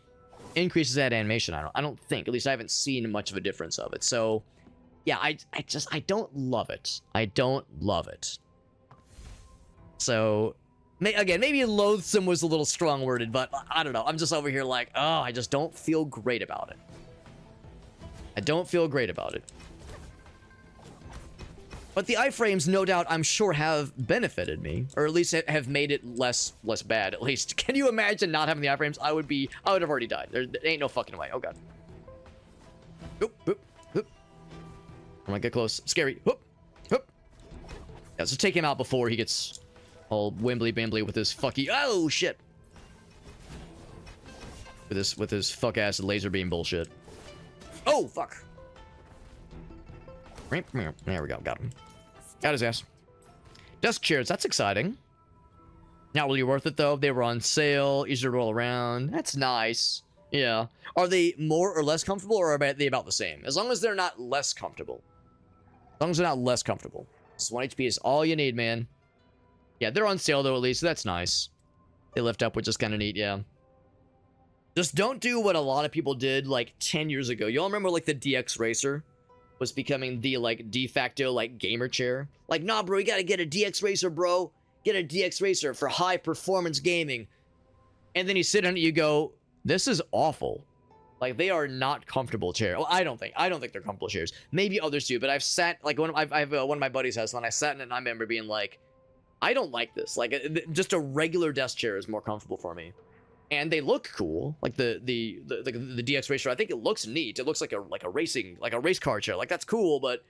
increases that animation. I don't think. At least I haven't seen much of a difference of it. So, yeah, I don't love it. I don't love it. So, again, maybe loathsome was a little strong worded, but I don't know. I'm just over here like, oh, I just don't feel great about it. I don't feel great about it. But the iframes, no doubt, I'm sure have benefited me, or at least have made it less bad. At least, can you imagine not having the iframes? I would have already died. There ain't no fucking way. Oh god. Oop, oop, oop. I'm gonna get close. Scary. Oop, oop. Yeah, so take him out before he gets all wimbly bimbly with his fucky. Oh shit. With his fuck ass laser beam bullshit. Oh, fuck. There we go. Got him. Got his ass. Desk chairs. That's exciting. Not really worth it, though. They were on sale. Easier to roll around. That's nice. Yeah. Are they more or less comfortable, or are they about the same? As long as they're not less comfortable. As long as they're not less comfortable. Just 1 HP is all you need, man. Yeah, they're on sale, though, at least. So that's nice. They lift up, which is kind of neat, yeah. Just don't do what a lot of people did, like, 10 years ago. Y'all remember, like, the DX Racer was becoming the, like, de facto, like, gamer chair? Like, nah, bro, you gotta get a DX Racer, bro. Get a DX Racer for high-performance gaming. And then you sit on it, you go, this is awful. Like, they are not comfortable chairs. Well, I don't think they're comfortable chairs. Maybe others do, but I've sat, like, one of my buddies has one. I sat in it, and I remember being like, I don't like this. Like, just a regular desk chair is more comfortable for me. And they look cool, like the DX Racer. I think it looks neat. It looks like a race car chair. Like, that's cool, but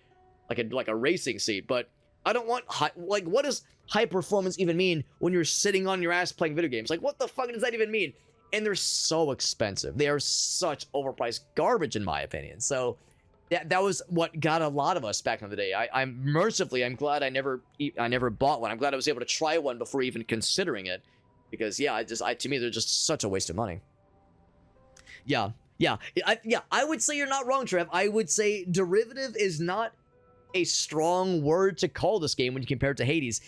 like a racing seat. But I don't want what does high performance even mean when you're sitting on your ass playing video games? Like, what the fuck does that even mean? And they're so expensive. They are such overpriced garbage, in my opinion. So that was what got a lot of us back in the day. I'm glad I never bought one. I'm glad I was able to try one before even considering it. Because, yeah, to me, they're just such a waste of money. Yeah. I would say you're not wrong, Trev. I would say derivative is not a strong word to call this game when you compare it to Hades.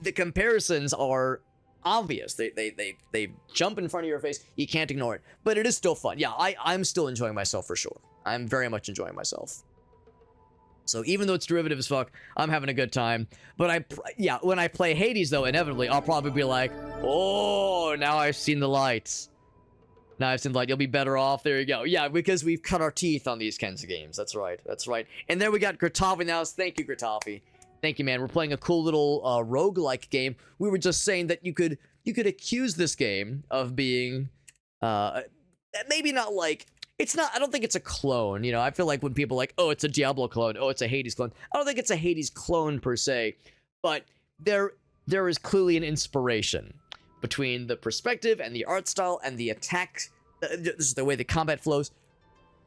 The comparisons are obvious. They jump in front of your face. You can't ignore it. But it is still fun. Yeah, I'm still enjoying myself for sure. I'm very much enjoying myself. So even though it's derivative as fuck, I'm having a good time. But when I play Hades, though, inevitably, I'll probably be like, oh, now I've seen the lights. Now I've seen the light. You'll be better off. There you go. Yeah, because we've cut our teeth on these kinds of games. That's right. That's right. And then we got Gratavi now. Thank you, Gratavi. Thank you, man. We're playing a cool little roguelike game. We were just saying that you could accuse this game of being maybe not like... It's not, I don't think it's a clone, you know. I feel like when people are like, oh, it's a Diablo clone, oh, it's a Hades clone. I don't think it's a Hades clone per se, but there is clearly an inspiration between the perspective and the art style and the attack, just the way the combat flows.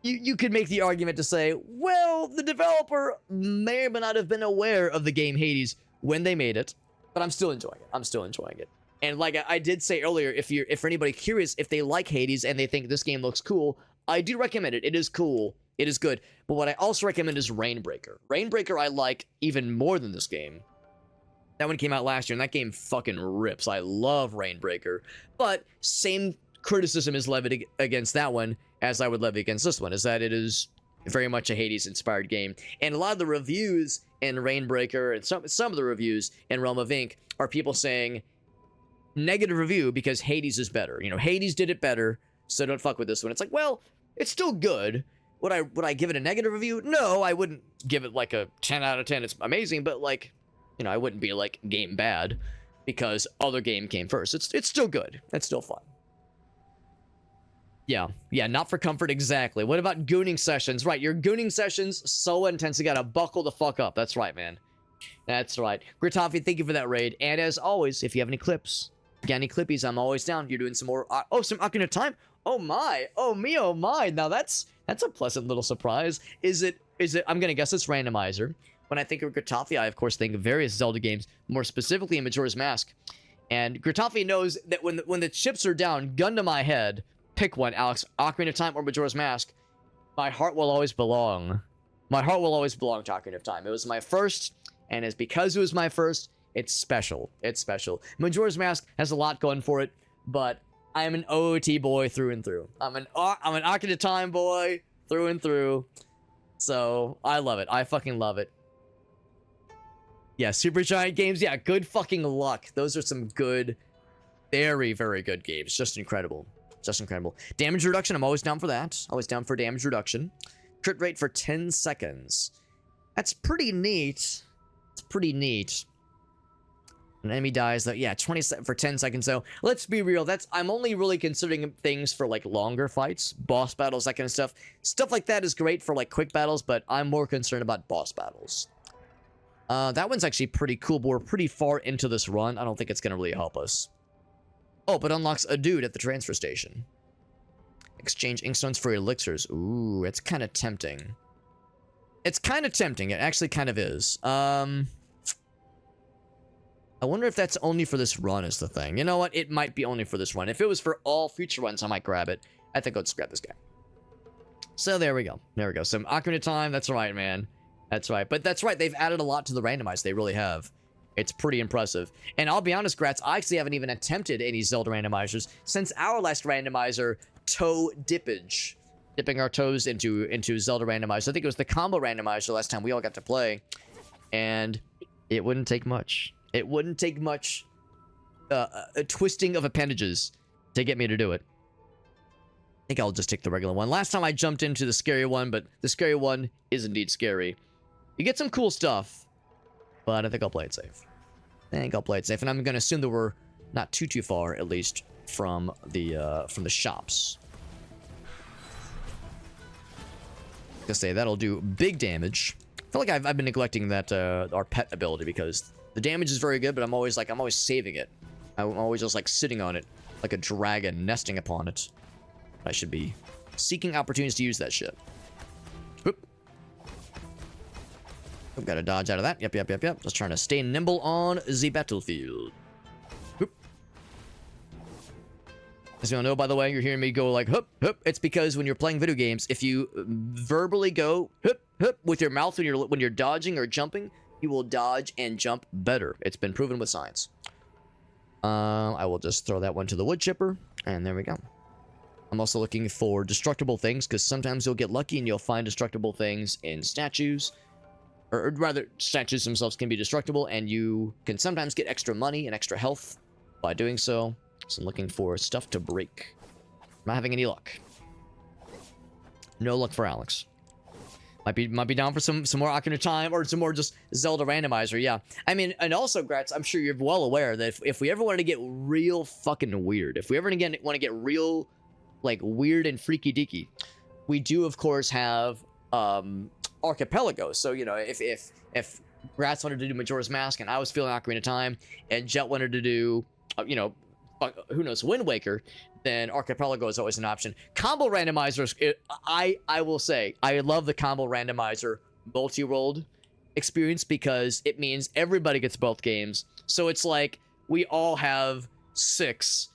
You could make the argument to say, well, the developer may or may not have been aware of the game Hades when they made it, but I'm still enjoying it. I'm still enjoying it. And like I did say earlier, if for anybody curious, if they like Hades and they think this game looks cool, I do recommend it. It is cool. It is good. But what I also recommend is Rainbreaker. Rainbreaker I like even more than this game. That one came out last year, and that game fucking rips. I love Rainbreaker. But same criticism is levied against that one as I would levy against this one, is that it is very much a Hades-inspired game. And a lot of the reviews in Rainbreaker, and some of the reviews in Realm of Ink, are people saying, negative review because Hades is better. You know, Hades did it better, so don't fuck with this one. It's like, well, it's still good. Would I give it a negative review? No, I wouldn't give it like a 10 out of 10. It's amazing, but like, you know, I wouldn't be like game bad because other game came first. It's still good. It's still fun. Yeah, not for comfort exactly. What about gooning sessions? Right, your gooning sessions so intense you gotta buckle the fuck up. That's right, man. That's right. Gritafi, thank you for that raid. And as always, if you have any clips, got any clippies, I'm always down. You're doing some more... some Ocarina of Time? Oh my. Oh me, oh my. Now that's a pleasant little surprise. Is it I'm gonna guess it's randomizer. When I think of Gratafi, I of course think of various Zelda games, more specifically in Majora's Mask. And Gratafi knows that when the chips are down, gun to my head, pick one, Alex, Ocarina of Time or Majora's Mask. My heart will always belong. My heart will always belong to Ocarina of Time. It was my first, and it's because it was my first, it's special. It's special. Majora's Mask has a lot going for it, but I am an OOT boy through and through. I'm an Ocarina of Time boy through and through. So I love it. I fucking love it. Yeah, Super Giant games. Yeah, good fucking luck. Those are some good, very, very good games. Just incredible. Just incredible. Damage reduction, I'm always down for that. Always down for damage reduction. Crit rate for 10 seconds. That's pretty neat. It's pretty neat. An enemy dies, though. Yeah, 20 for 10 seconds, though. Let's be real. I'm only really considering things for, like, longer fights. Boss battles, that kind of stuff. Stuff like that is great for, like, quick battles, but I'm more concerned about boss battles. That one's actually pretty cool, but we're pretty far into this run. I don't think it's going to really help us. Oh, but unlocks a dude at the transfer station. Exchange inkstones for elixirs. Ooh, it's kind of tempting. It's kind of tempting. It actually kind of is. I wonder if that's only for this run is the thing. You know what? It might be only for this run. If it was for all future runs, I might grab it. I think I'll just grab this guy. So there we go. There we go. Some Ocarina of Time. That's right, man. That's right. But that's right. They've added a lot to the randomize. They really have. It's pretty impressive. And I'll be honest, Gratz, I actually haven't even attempted any Zelda randomizers since our last randomizer, toe dippage. Dipping our toes into Zelda randomizers. I think it was the combo randomizer last time we all got to play. And it wouldn't take much. It wouldn't take much a twisting of appendages to get me to do it. I think I'll just take the regular one. Last time I jumped into the scary one, but the scary one is indeed scary. You get some cool stuff, but I think I'll play it safe. And I'm going to assume that we're not too far, at least, from the shops. Gonna say that'll do big damage. I feel like I've been neglecting that our pet ability because the damage is very good, but I'm always saving it. I'm always just like sitting on it like a dragon, nesting upon it. I should be seeking opportunities to use that shit. Whoop. I've got to dodge out of that. Yep. Just trying to stay nimble on the battlefield. Whoop. As you all know, by the way, you're hearing me go like, hup, hup. It's because when you're playing video games, if you verbally go, hup, hup, with your mouth when you're dodging or jumping, you will dodge and jump better. It's been proven with science. I will just throw that one to the wood chipper, and there we go. I'm also looking for destructible things, because sometimes you'll get lucky and you'll find destructible things in statues. Or rather, statues themselves can be destructible, and you can sometimes get extra money and extra health by doing so. So I'm looking for stuff to break. Not having any luck. No luck for Alex. Might be down for some more Ocarina of Time or some more just Zelda randomizer, yeah. I mean, and also, Gratz, I'm sure you're well aware that if we ever wanted to get real fucking weird, if we ever again want to get real, like, weird and freaky deaky, we do, of course, have Archipelago. So, you know, if Gratz wanted to do Majora's Mask and I was feeling Ocarina of Time and Jet wanted to do, you know, who knows, Wind Waker, then Archipelago is always an option. Combo randomizers, I will say, I love the combo randomizer multi-rolled experience because it means everybody gets both games. So it's like we all have 6.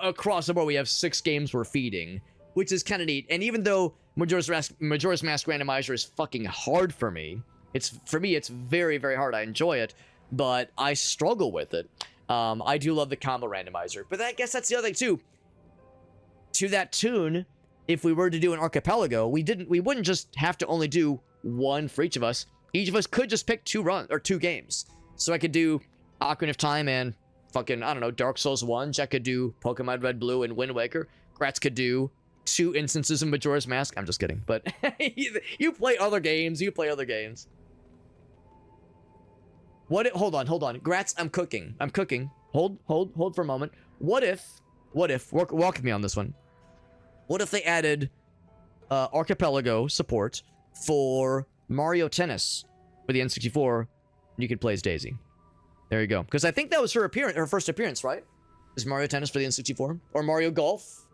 Across the board, we have 6 games we're feeding, which is kind of neat. And even though Majora's Mask randomizer is fucking hard for me, it's very, very hard. I enjoy it, but I struggle with it. I do love the combo randomizer, but I guess that's the other thing too. To that tune, if we were to do an Archipelago, we wouldn't just have to only do one for each of us. Each of us could just pick 2 games. So I could do Ocarina of Time and fucking, I don't know, Dark Souls 1. Jack could do Pokemon Red, Blue, and Wind Waker. Gratz could do 2 instances of Majora's Mask. I'm just kidding, but you play other games. Hold on. Gratz, I'm cooking. Hold for a moment. What if, walk with me on this one. What if they added Archipelago support for Mario Tennis for the N64? You could play as Daisy. There you go. Because I think that was her first appearance, right? Is Mario Tennis for the N64? Or Mario Golf?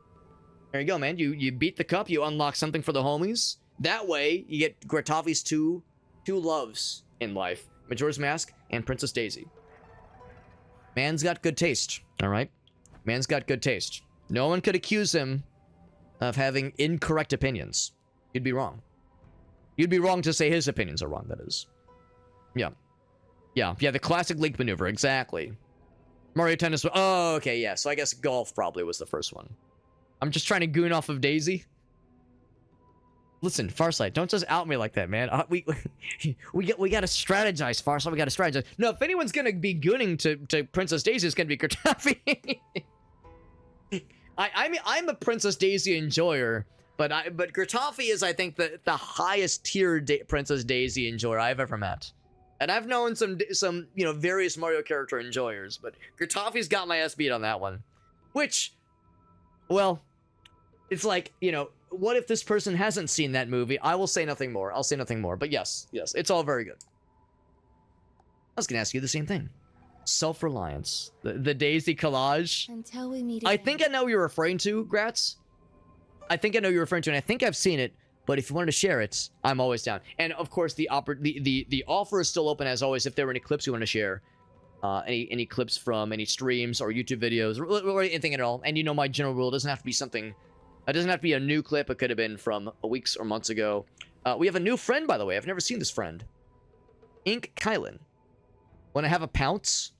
There you go, man. You beat the cup, you unlock something for the homies. That way, you get Gratafi's two loves in life. Majora's Mask and Princess Daisy. Man's got good taste, alright? Man's got good taste. No one could accuse him of having incorrect opinions. You'd be wrong. You'd be wrong to say his opinions are wrong, that is. Yeah. Yeah, the classic Link maneuver, exactly. Mario Tennis, oh, okay, yeah, so I guess golf probably was the first one. I'm just trying to goon off of Daisy. Listen, Farsight, don't just out me like that, man. We gotta strategize, Farsight, we gotta strategize. No, if anyone's gonna be gooning to Princess Daisy, it's gonna be Gratafi. I mean, I'm a Princess Daisy enjoyer, but Gratafi is, I think, the highest tier Princess Daisy enjoyer I've ever met. And I've known some various Mario character enjoyers, but Gratafi's got my ass beat on that one. Which, well, it's like, what if this person hasn't seen that movie? I will say nothing more. I'll say nothing more. But yes, it's all very good. I was gonna ask you the same thing. Self-reliance. The Daisy collage. Until we meet I again. think I know what you're referring to, Gratz. I think I know what you're referring to, and I think I've seen it. But if you wanted to share it, I'm always down. And of course, the offer is still open as always. If there were any clips you want to share, any clips from any streams or YouTube videos or anything at all. And my general rule, it doesn't have to be something. It doesn't have to be a new clip. It could have been from weeks or months ago. We have a new friend, by the way. I've never seen this friend. Ink Kylan. Want to have a pounce?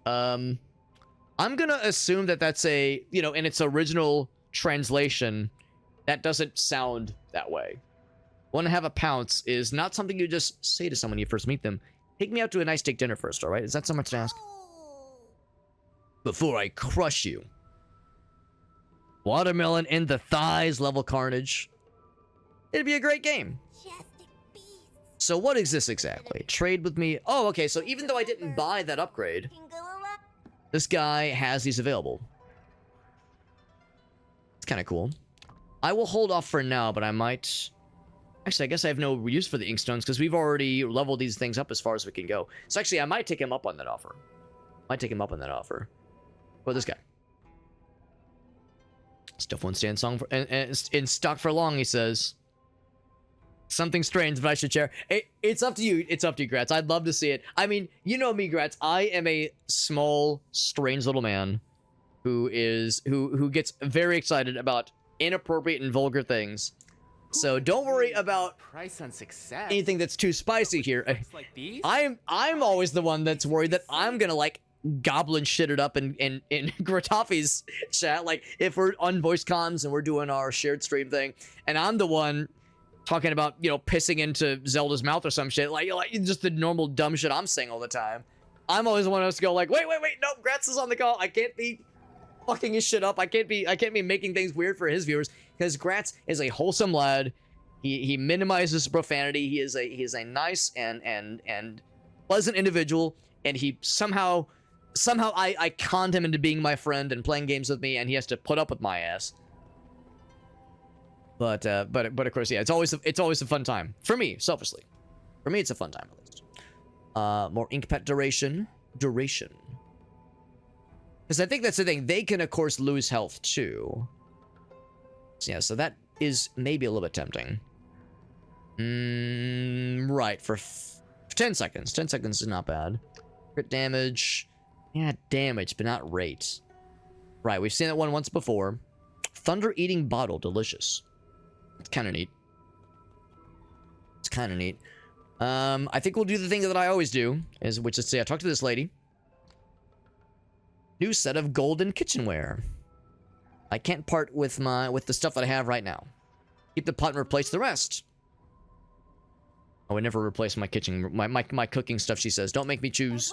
I'm gonna assume that that's a in its original translation. That doesn't sound that way. Want to have a pounce is not something you just say to someone you first meet them. Take me out to a nice steak dinner first, alright? Is that so much to ask? Before I crush you. Watermelon in the thighs level carnage. It'd be a great game. So what is this exactly? Trade with me. Oh, okay, so even though I didn't buy that upgrade, this guy has these available. It's kind of cool. I will hold off for now, but I might... Actually, I guess I have no use for the Inkstones because we've already leveled these things up as far as we can go. So actually, I might take him up on that offer. What this guy? Stuff won't stay in stock for long, he says. Something strange, but I should share. It's up to you. It's up to you, Gratz. I'd love to see it. I mean, you know me, Gratz. I am a small, strange little man who gets very excited about inappropriate and vulgar things. So don't worry about Price on success. anything that's too spicy here. Like these? I'm always the one that's worried that I'm gonna like goblin shit it up in Gratafi's chat. Like if we're on voice comms and we're doing our shared stream thing, and I'm the one talking about pissing into Zelda's mouth or some shit, like just the normal dumb shit I'm saying all the time. I'm always the one to go like, wait, no, Gratz is on the call. I can't be fucking his shit up. I can't be making things weird for his viewers because Gratz is a wholesome lad. He minimizes profanity. He is a nice and pleasant individual, and he somehow I conned him into being my friend and playing games with me, and he has to put up with my ass. But of course, yeah, it's always a fun time for me, selfishly. For me, it's a fun time at least. More ink pet duration. Because I think that's the thing. They can, of course, lose health, too. So, yeah, so that is maybe a little bit tempting. Right, for 10 seconds. 10 seconds is not bad. Crit damage. Yeah, damage, but not rate. Right, we've seen that one once before. Thunder Eating Bottle. Delicious. It's kind of neat. I think we'll do the thing that I always do, which is say I talk to this lady. New set of golden kitchenware. I can't part with the stuff that I have right now. Keep the pot and replace the rest. I would never replace my cooking stuff, she says. Don't make me choose.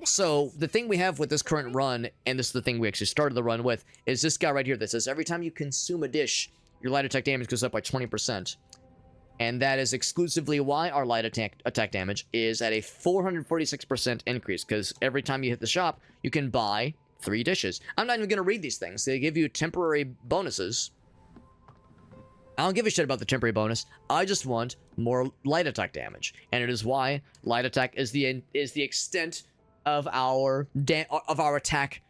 So, the thing we have with this current run, and this is the thing we actually started the run with, is this guy right here that says every time you consume a dish, your light attack damage goes up by 20%. And that is exclusively why our light attack damage is at a 446% increase, because every time you hit the shop, you can buy 3 dishes. I'm not even going to read these things. They give you temporary bonuses. I don't give a shit about the temporary bonus. I just want more light attack damage. And it is why light attack is the extent of our attack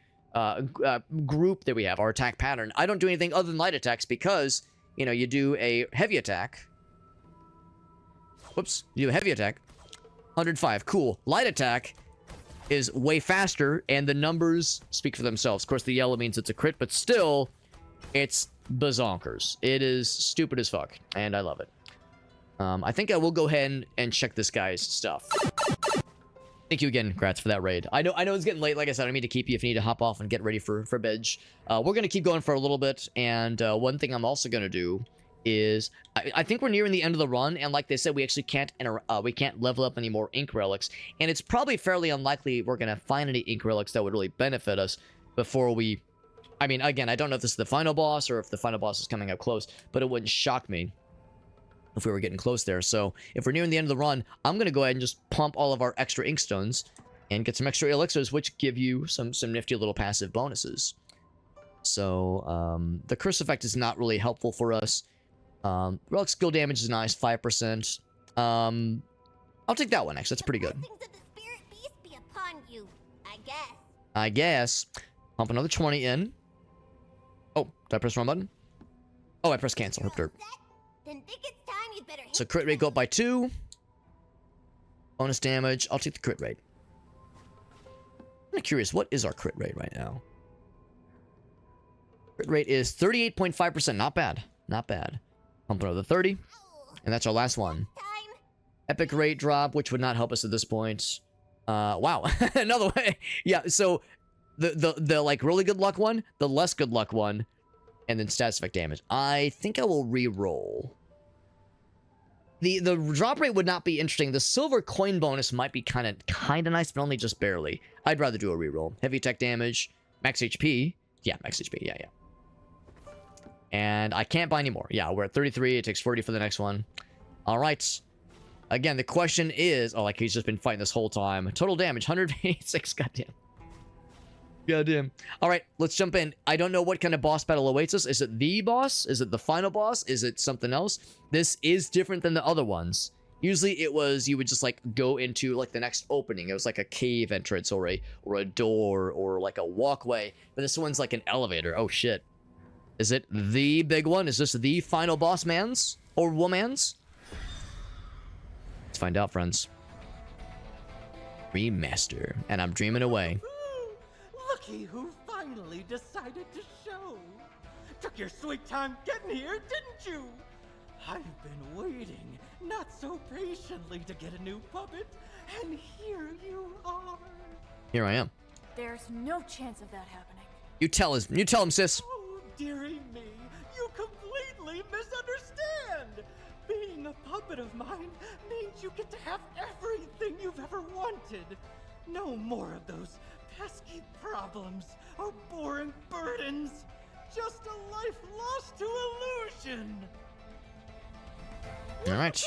group that we have, our attack pattern. I don't do anything other than light attacks because, you know, you do a heavy attack. Whoops. You do a heavy attack. 105. Cool. Light attack is way faster, and the numbers speak for themselves. Of course, the yellow means it's a crit, but still, it's bazonkers. It is stupid as fuck, and I love it. I think I will go ahead and check this guy's stuff. Thank you again, Gratz, for that raid. I know it's getting late. Like I said, I don't mean to keep you if you need to hop off and get ready for bed. We're going to keep going for a little bit, and one thing I'm also going to do is I think we're nearing the end of the run, and like they said, we actually can't level up any more ink relics, and it's probably fairly unlikely we're going to find any ink relics that would really benefit us before we... I mean, again, I don't know if this is the final boss or if the final boss is coming up close, but it wouldn't shock me if we were getting close there. So if we're nearing the end of the run, I'm going to go ahead and just pump all of our extra inkstones and get some extra elixirs, which give you some nifty little passive bonuses. So the curse effect is not really helpful for us. Relic skill damage is nice, 5%. I'll take that one, actually. That's pretty good. Blessings of the spirit beast be upon you, I guess. Pump another 20 in. Oh, did I press the wrong button? Oh, I pressed cancel. Herp. Then think it's time you'd better hit So crit rate go up by 2. Bonus damage. I'll take the crit rate. I'm curious, what is our crit rate right now? Crit rate is 38.5%. Not bad. Not bad. Pump another 30. And that's our last one. time. Epic rate drop, which would not help us at this point. Wow. Another way. Yeah, so the like really good luck one, the less good luck one, and then status effect damage. I think I will re-roll. The drop rate would not be interesting. The silver coin bonus might be kind of nice, but only just barely. I'd rather do a re-roll. Heavy attack damage, max HP. Yeah, max HP. Yeah. And I can't buy any more. Yeah, we're at 33. It takes 40 for the next one. All right. Again, the question is... Oh, like he's just been fighting this whole time. Total damage, 186. Goddamn. All right, let's jump in. I don't know what kind of boss battle awaits us. Is it the boss? Is it the final boss? Is it something else? This is different than the other ones. Usually it was, you would just like go into like the next opening. It was like a cave entrance or a door or like a walkway. But this one's like an elevator. Oh shit. Is it the big one? Is this the final boss man's or woman's? Let's find out, friends. Remaster. And I'm dreaming away. Looky who finally decided to show. Took your sweet time getting here, didn't you? I've been waiting, not so patiently, to get a new puppet, and here you are. Here I am. There's no chance of that happening. You tell him, sis. Oh, dearie me, you completely misunderstand. Being a puppet of mine means you get to have everything you've ever wanted. No more of those pesky problems or boring burdens. Just a life lost to illusion. All right.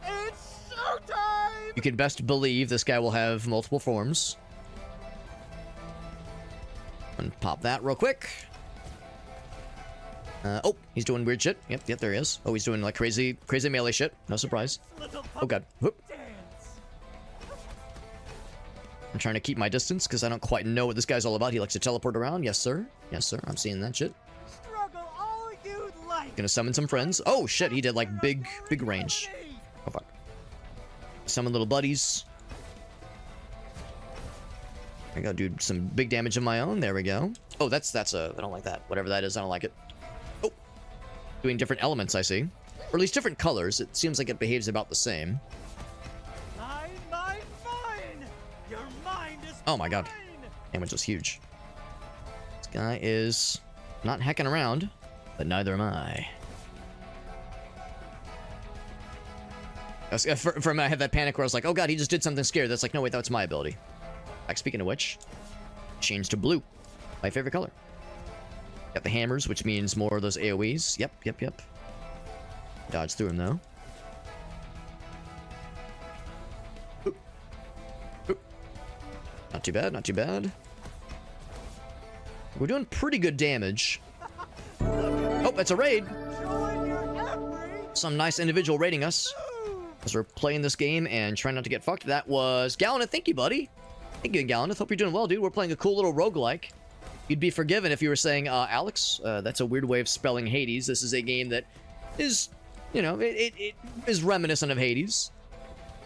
It's showtime! You can best believe this guy will have multiple forms. And pop that real quick. Oh, he's doing weird shit. Yep, there he is. Oh, he's doing like crazy melee shit. No surprise. Oh god. Whoop. I'm trying to keep my distance because I don't quite know what this guy's all about. He likes to teleport around. Yes, sir. Yes, sir. I'm seeing that shit. Struggle all you'd like. Gonna summon some friends. Oh shit, he did like big range. Oh fuck. Summon little buddies. I gotta do some big damage of my own. There we go. Oh, that's a... I don't like that. Whatever that is, I don't like it. Oh. Doing different elements, I see. Or at least different colors. It seems like it behaves about the same. Mine. Your mind is Oh my god. mine. Damage was huge. This guy is not hacking around, but neither am I. For a minute, I had that panic where I was like, oh god, he just did something scary. That's like, no, wait, that's my ability. Like, speaking of which, change to blue. My favorite color. Got the hammers, which means more of those AoEs. Yep. Dodge through him, though. Oop. Not too bad. We're doing pretty good damage. Oh, that's a raid. Some nice individual raiding us as we're playing this game and trying not to get fucked. That was Gallaneth. Thank you, buddy. Thank you, Gallaneth. Hope you're doing well, dude. We're playing a cool little roguelike. you'd be forgiven if you were saying, Alex, that's a weird way of spelling Hades. This is a game that is, you know, it is reminiscent of Hades.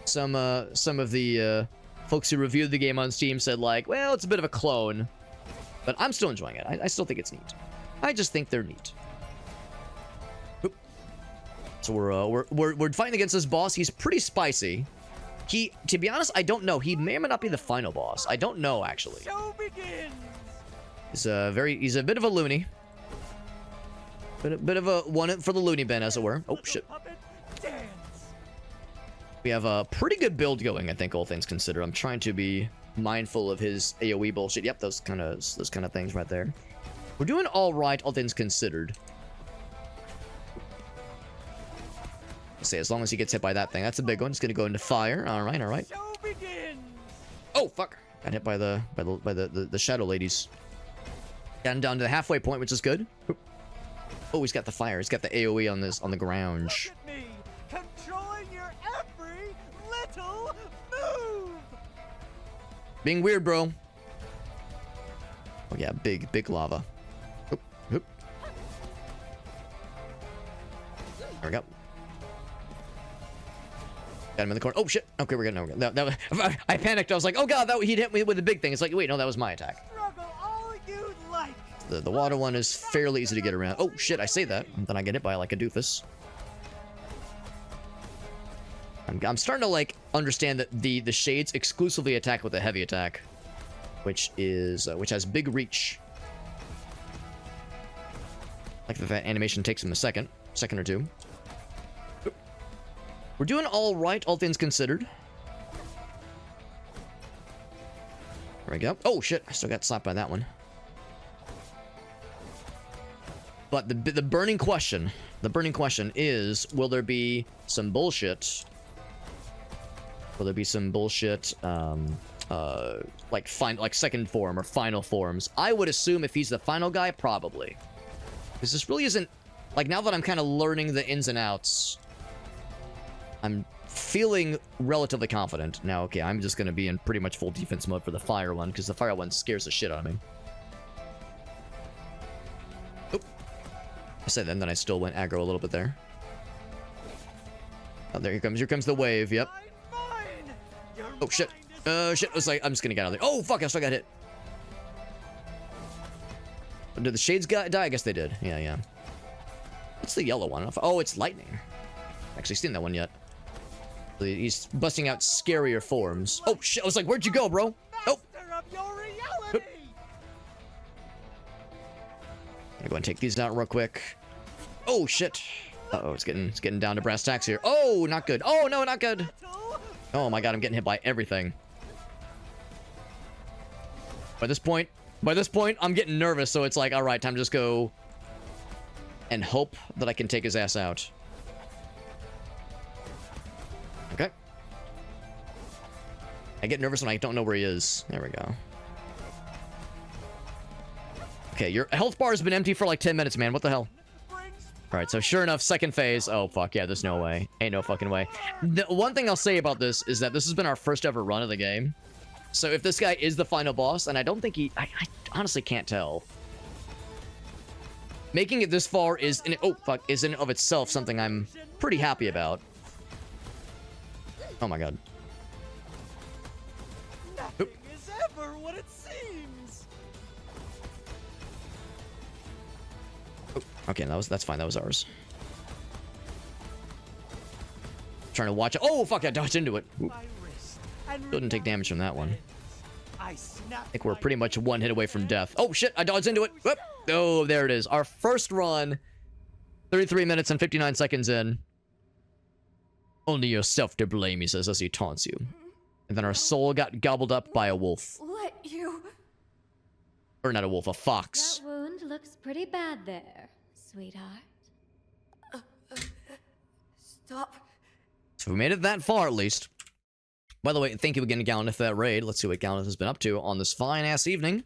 Some of the folks who reviewed the game on Steam said, like, well, it's a bit of a clone. But I'm still enjoying it. I still think it's neat. I just think they're neat. Oop. So we're fighting against this boss. He's pretty spicy. To be honest, I don't know. He may or may not be the final boss. I don't know, actually. Show begins. He's a bit of a loony. Bit of a one for the loony bin, as it were. Oh, shit. We have a pretty good build going, I think, all things considered. I'm trying to be mindful of his AoE bullshit. Yep, those kind of things right there. We're doing all right, all things considered. Let's say, as long as he gets hit by that thing. That's a big one. It's gonna go into fire. All right, all right. Oh, fuck. Got hit by the shadow ladies. Gotten down to the halfway point, which is good. Oh, he's got the fire. He's got the AoE on the ground. Look at me, controlling your every little move. Being weird, bro. Oh yeah, big lava. Oop, oop. There we go. Got him in the corner. Oh shit. Okay, we're good. No, that was, I panicked. I was like, oh god, he'd hit me with the big thing. It's like, wait, no, that was my attack. Struggle all you'd like. The water one is fairly easy to get around. Oh shit, I say that, and then I get hit by like a doofus. I'm starting to like understand that the shades exclusively attack with a heavy attack, which has big reach. Like that animation takes him a second or two. We're doing all right, all things considered. There we go. Oh shit, I still got slapped by that one. But the burning question is, will there be some bullshit? Will there be some bullshit, like second form or final forms? I would assume if he's the final guy, probably. Because this really isn't, like, now that I'm kind of learning the ins and outs, I'm feeling relatively confident. Now, okay, I'm just going to be in pretty much full defense mode for the fire one, because the fire one scares the shit out of me. Oop. I said then I still went aggro a little bit there. Oh, here comes the wave, yep. Oh, shit. Shit. I was like, I'm just gonna get out of there. Oh, fuck, I still got hit. Did the shades die? I guess they did. Yeah. What's the yellow one? Oh, it's lightning. Actually seen that one yet. He's busting out scarier forms. Oh, shit. I was like, where'd you go, bro? Oh. I'm gonna go and take these out real quick. Oh, shit. Uh-oh, it's getting down to brass tacks here. Oh, not good. Oh, no, not good. Oh my god, I'm getting hit by everything. By this point, I'm getting nervous, so it's like, alright, time to just go and hope that I can take his ass out. Okay. I get nervous when I don't know where he is. There we go. Okay, your health bar has been empty for like 10 minutes, man. What the hell? Alright, so sure enough, second phase. Oh, fuck, yeah, there's no way. Ain't no fucking way. The one thing I'll say about this is that this has been our first ever run of the game. So if this guy is the final boss, and I don't think I honestly can't tell. Making it this far is in and of itself something I'm pretty happy about. Oh my god. Nothing is ever what it seems. Okay, that's fine. That was ours. Trying to watch it. Oh, fuck, I dodged into it. Didn't take damage from that one. I think we're pretty much one hit away from death. Oh, shit, I dodged into it. Whoop. Oh, there it is. Our first run. 33 minutes and 59 seconds in. Only yourself to blame, he says as he taunts you. And then our soul got gobbled up by a wolf. Let you... Or not a wolf, a fox. That wound looks pretty bad there, sweetheart. Stop. So we made it that far, at least. By the way, thank you again, Gallaneth, for that raid. Let's see what Gallaneth has been up to on this fine-ass evening.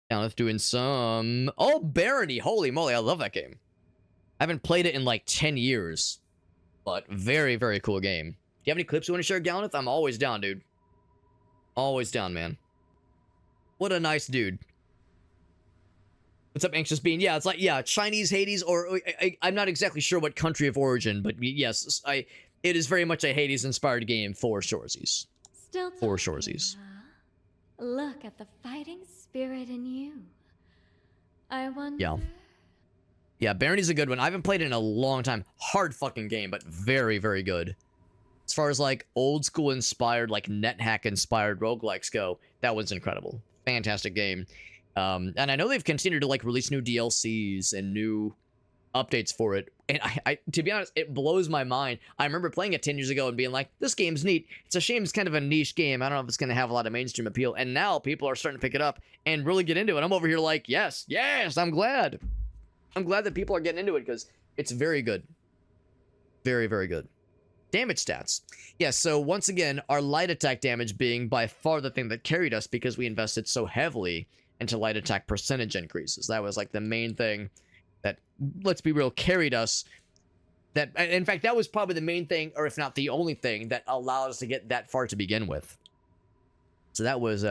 Gallaneth doing some... Oh, Barony! Holy moly, I love that game. I haven't played it in like 10 years. But very, very cool game. Do you have any clips you want to share, Gallaneth? I'm always down, dude. Always down, man. What a nice dude. What's up, Anxious Bean? Yeah, it's like, yeah, Chinese Hades, or I'm not exactly sure what country of origin, but yes, it is very much a Hades-inspired game for Shoresies. Still For talking, Shoresies. huh? Look at the fighting spirit in you. I wonder... Yeah. Yeah, Barony's a good one. I haven't played it in a long time. Hard fucking game, but very, very good. As far as, like, old-school inspired, like, NetHack-inspired roguelikes go, that one's incredible. Fantastic game. And I know they've continued to, like, release new DLCs and new updates for it. And I to be honest, it blows my mind. I remember playing it 10 years ago and being like, this game's neat. It's a shame it's kind of a niche game. I don't know if it's going to have a lot of mainstream appeal. And now people are starting to pick it up and really get into it. I'm over here like, yes, I'm glad. I'm glad that people are getting into it because it's very good. Very, very good. Damage stats. Yeah, so once again, our light attack damage being by far the thing that carried us because we invested so heavily into light attack percentage increases. That was like the main thing that, let's be real, carried us. That, in fact, that was probably the main thing, or if not the only thing, that allowed us to get that far to begin with. So that was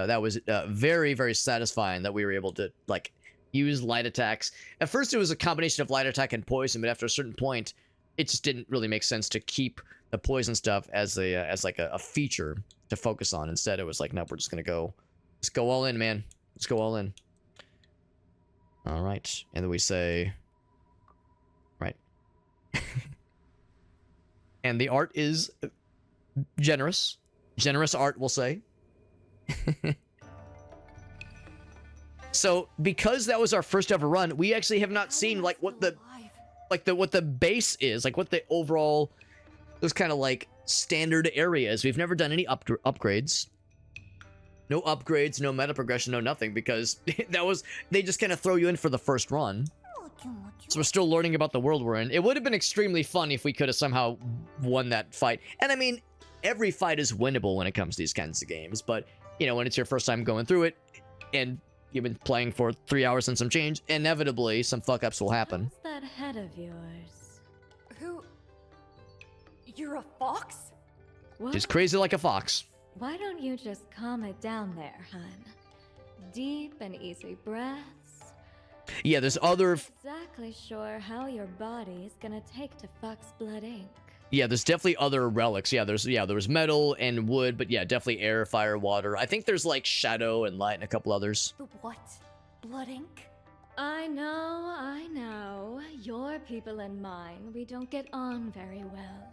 very, very satisfying that we were able to, like, use light attacks. At first, it was a combination of light attack and poison, but after a certain point, it just didn't really make sense to keep the poison stuff as a feature to focus on. Instead, it was like, nope, we're just gonna go all in, man. Let's go all in. All right, and then we say, right. And the art is generous art, we'll say. So, because that was our first ever run, we actually have not seen like what the base is, like what the overall, those kind of like standard areas. We've never done any upgrades. No upgrades, no meta progression, no nothing, because they just kind of throw you in for the first run. So we're still learning about the world we're in. It would have been extremely fun if we could have somehow won that fight. And I mean, every fight is winnable when it comes to these kinds of games, but you know, when it's your first time going through it, and you've been playing for 3 hours and some change, inevitably some fuck-ups will happen. What's that head of yours? Who? You're a fox? What? She's crazy like a fox. Why don't you just calm it down there, hun? Deep and easy breaths. Yeah, there's other... Exactly sure how your body's gonna take to Fox Blood Inc. Yeah, there's definitely other relics. Yeah, there was metal and wood, but yeah, definitely air, fire, water. I think there's like shadow and light and a couple others. The what? Blood ink? I know. Your people and mine, we don't get on very well.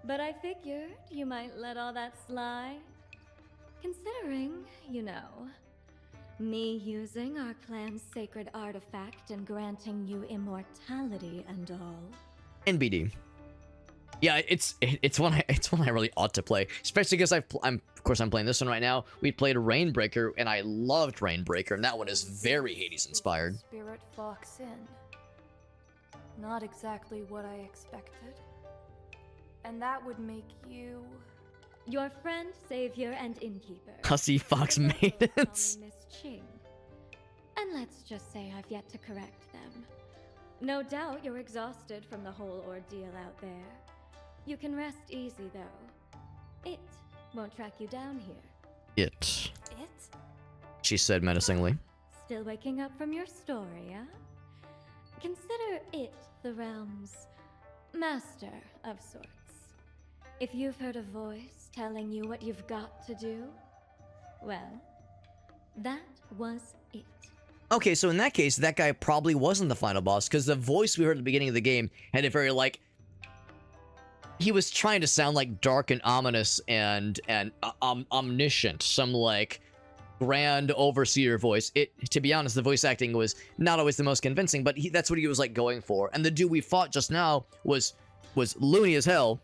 But I figured you might let all that slide. Considering, you know, me using our clan's sacred artifact and granting you immortality and all. NBD. Yeah, it's one I really ought to play, especially because I'm playing this one right now. We played Rainbreaker and I loved Rainbreaker, and that one is very Hades inspired. Spirit Fox Inn. Not exactly what I expected. And that would make you... Your friend, savior, and innkeeper. Hussy Fox But also call me Maidens. Miss Ching. And let's just say I've yet to correct them. No doubt you're exhausted from the whole ordeal out there. You can rest easy, though. It won't track you down here. It, It? she said menacingly. Still waking up from your story, huh? Consider it the realm's master of sorts. If you've heard a voice telling you what you've got to do, well, that was it. Okay, so in that case, that guy probably wasn't the final boss, because the voice we heard at the beginning of the game had a very, like... He was trying to sound, like, dark and ominous and omniscient. Some, like, grand overseer voice. To be honest, the voice acting was not always the most convincing, but that's what he was, like, going for. And the dude we fought just now was loony as hell.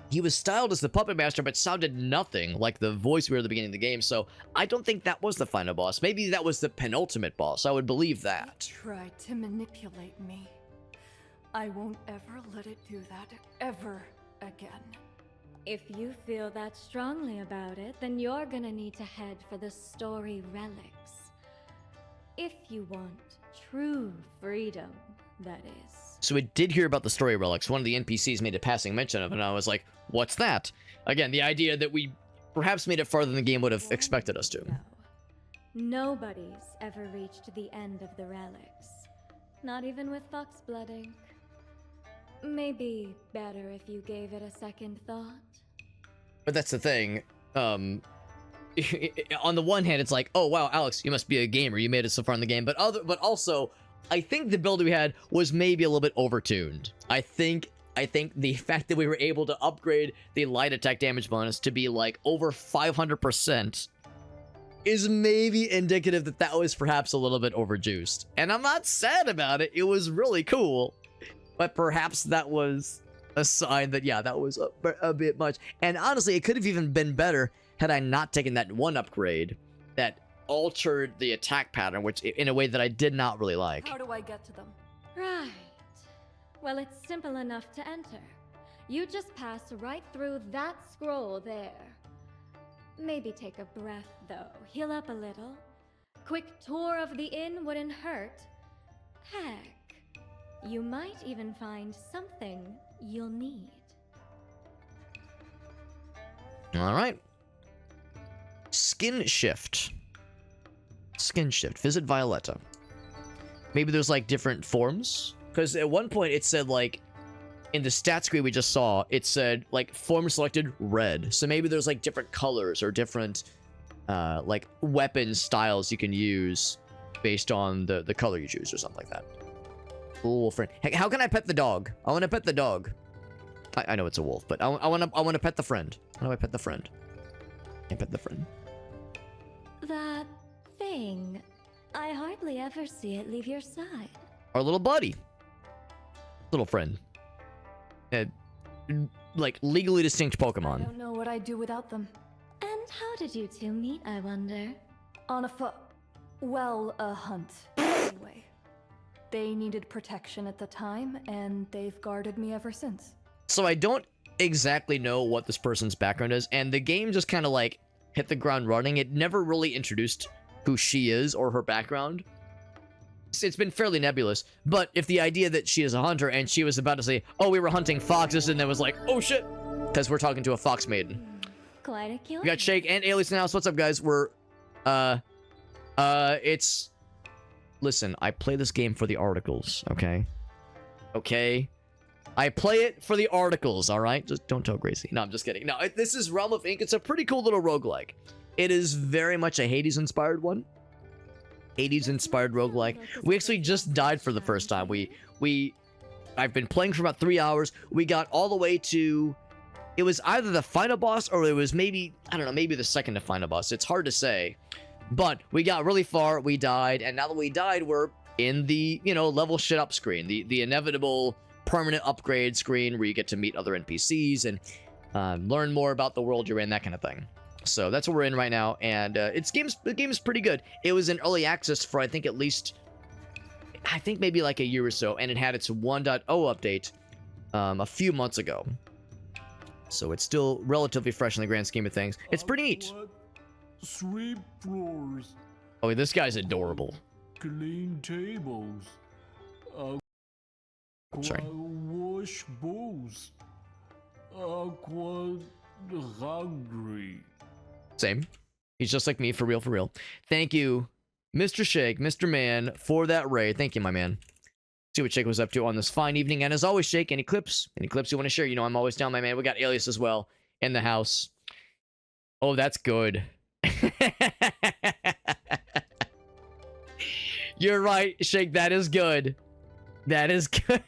He was styled as the Puppet Master, but sounded nothing like the voice we heard at the beginning of the game, so I don't think that was the final boss. Maybe that was the penultimate boss. I would believe that. It tried to manipulate me. I won't ever let it do that ever again. If you feel that strongly about it, then you're gonna need to head for the story relics. If you want true freedom, that is. So we did hear about the story relics. One of the NPCs made a passing mention of it, and I was like, what's that? Again, the idea that we perhaps made it farther than the game would have expected us to. No. Nobody's ever reached the end of the relics. Not even with Foxblood ink. Maybe better if you gave it a second thought. But that's the thing. On the one hand, it's like, oh wow, Alex, you must be a gamer. You made it so far in the game. But also, I think the build we had was maybe a little bit overtuned. I think the fact that we were able to upgrade the light attack damage bonus to be like over 500% is maybe indicative that that was perhaps a little bit overjuiced. And I'm not sad about it. It was really cool. But perhaps that was a sign that, yeah, that was a bit much. And honestly, it could have even been better had I not taken that one upgrade that altered the attack pattern, which in a way that I did not really like. How do I get to them? Right. Well, it's simple enough to enter. You just pass right through that scroll there. Maybe take a breath, though. Heal up a little. Quick tour of the inn wouldn't hurt. Heck, you might even find something you'll need. All right. Skin shift. Skin shift. Visit Violetta. Maybe there's like different forms? Because at one point it said like, in the stat screen we just saw, it said like form selected red. So maybe there's like different colors or different like weapon styles you can use based on the color you choose or something like that. Cool friend. Hey, how can I pet the dog? I want to pet the dog. I know it's a wolf, but I want to pet the friend. How do I pet the friend? I pet the friend. That thing. I hardly ever see it leave your side. Our little buddy. Little friend. Like legally distinct Pokemon. I don't know what I'd do without them. And how did you two meet, I wonder? On a hunt. Anyway. They needed protection at the time, and they've guarded me ever since. So I don't exactly know what this person's background is, and the game just kind of like hit the ground running. It never really introduced who she is or her background. It's been fairly nebulous, but if the idea that she is a hunter and she was about to say, oh, we were hunting foxes, and then was like, oh shit, because we're talking to a fox maiden. Quite a cute. We got Shake and Alias in the house. What's up, guys? We're, it's... Listen, I play this game for the articles, okay? Okay? I play it for the articles, alright? Just don't tell Gracie. No, I'm just kidding. No, this is Realm of Ink. It's a pretty cool little roguelike. It is very much a Hades-inspired one. Hades-inspired roguelike. We actually just died for the first time. I've been playing for about 3 hours. We got all the way to... It was either the final boss or it was maybe, I don't know, maybe the second to final boss. It's hard to say. But we got really far, we died, and now that we died, we're in the, you know, level shit up screen. The inevitable permanent upgrade screen where you get to meet other NPCs and learn more about the world you're in, that kind of thing. So that's what we're in right now, and the game's pretty good. It was in early access for, I think, at least, I think maybe like a year or so, and it had its 1.0 update a few months ago. So it's still relatively fresh in the grand scheme of things. It's pretty neat. Sweep floors. Oh, this guy's adorable. Clean tables. Sorry. Wash bowls. Hungry. Same. He's just like me, for real, for real. Thank you, Mr. Shake, Mr. Man, for that raid. Thank you, my man. See what Shake was up to on this fine evening. And as always, Shake, any clips you want to share? You know I'm always down, my man. We got Alias as well in the house. Oh, that's good. You're right, Shake. That is good. That is good.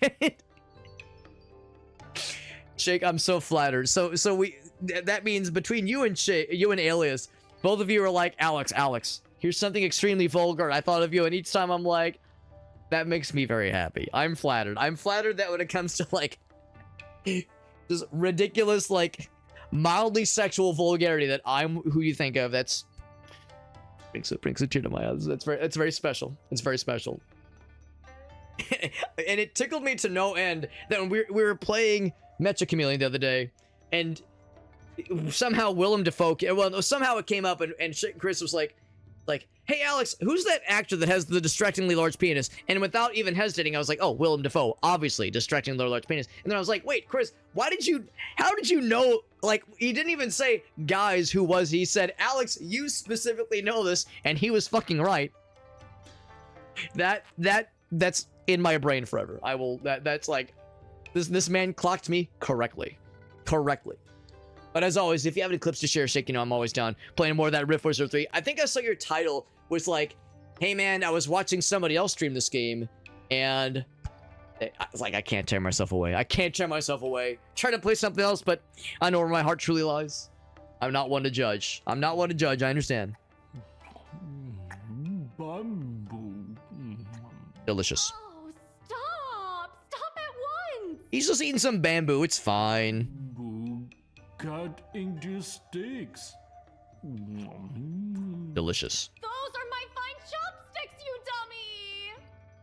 Shake, I'm so flattered. So that means between you and Shake, you and Alias, both of you are like, Alex, here's something extremely vulgar. I thought of you, and each time I'm like, that makes me very happy. I'm flattered. I'm flattered that when it comes to like this ridiculous, like mildly sexual vulgarity that I'm who you think of, that's brings a tear to my eyes. That's very special. It's very special. And it tickled me to no end that when we were playing Mecha Chameleon the other day, and somehow Willem Dafoe, somehow it came up, and Chris was like, like, hey Alex, who's that actor that has the distractingly large penis? And without even hesitating, I was like, oh, Willem Dafoe, obviously, distractingly large penis. And then I was like, wait, Chris, how did you know? Like, he didn't even say, guys, who was he? He said, Alex, you specifically know this, and he was fucking right. That's in my brain forever. That's like, this man clocked me correctly. But as always, if you have any clips to share, Shake, you know I'm always down playing more of that Rift Wars 3. I think I saw your title was like, hey man, I was watching somebody else stream this game, and I was like, I can't tear myself away. Try to play something else, but I know where my heart truly lies. I'm not one to judge. I understand. Bamboo. Delicious. Oh, stop! Stop at once! He's just eating some bamboo. It's fine. Bamboo cut into sticks. Delicious. Those are my fine chopsticks, you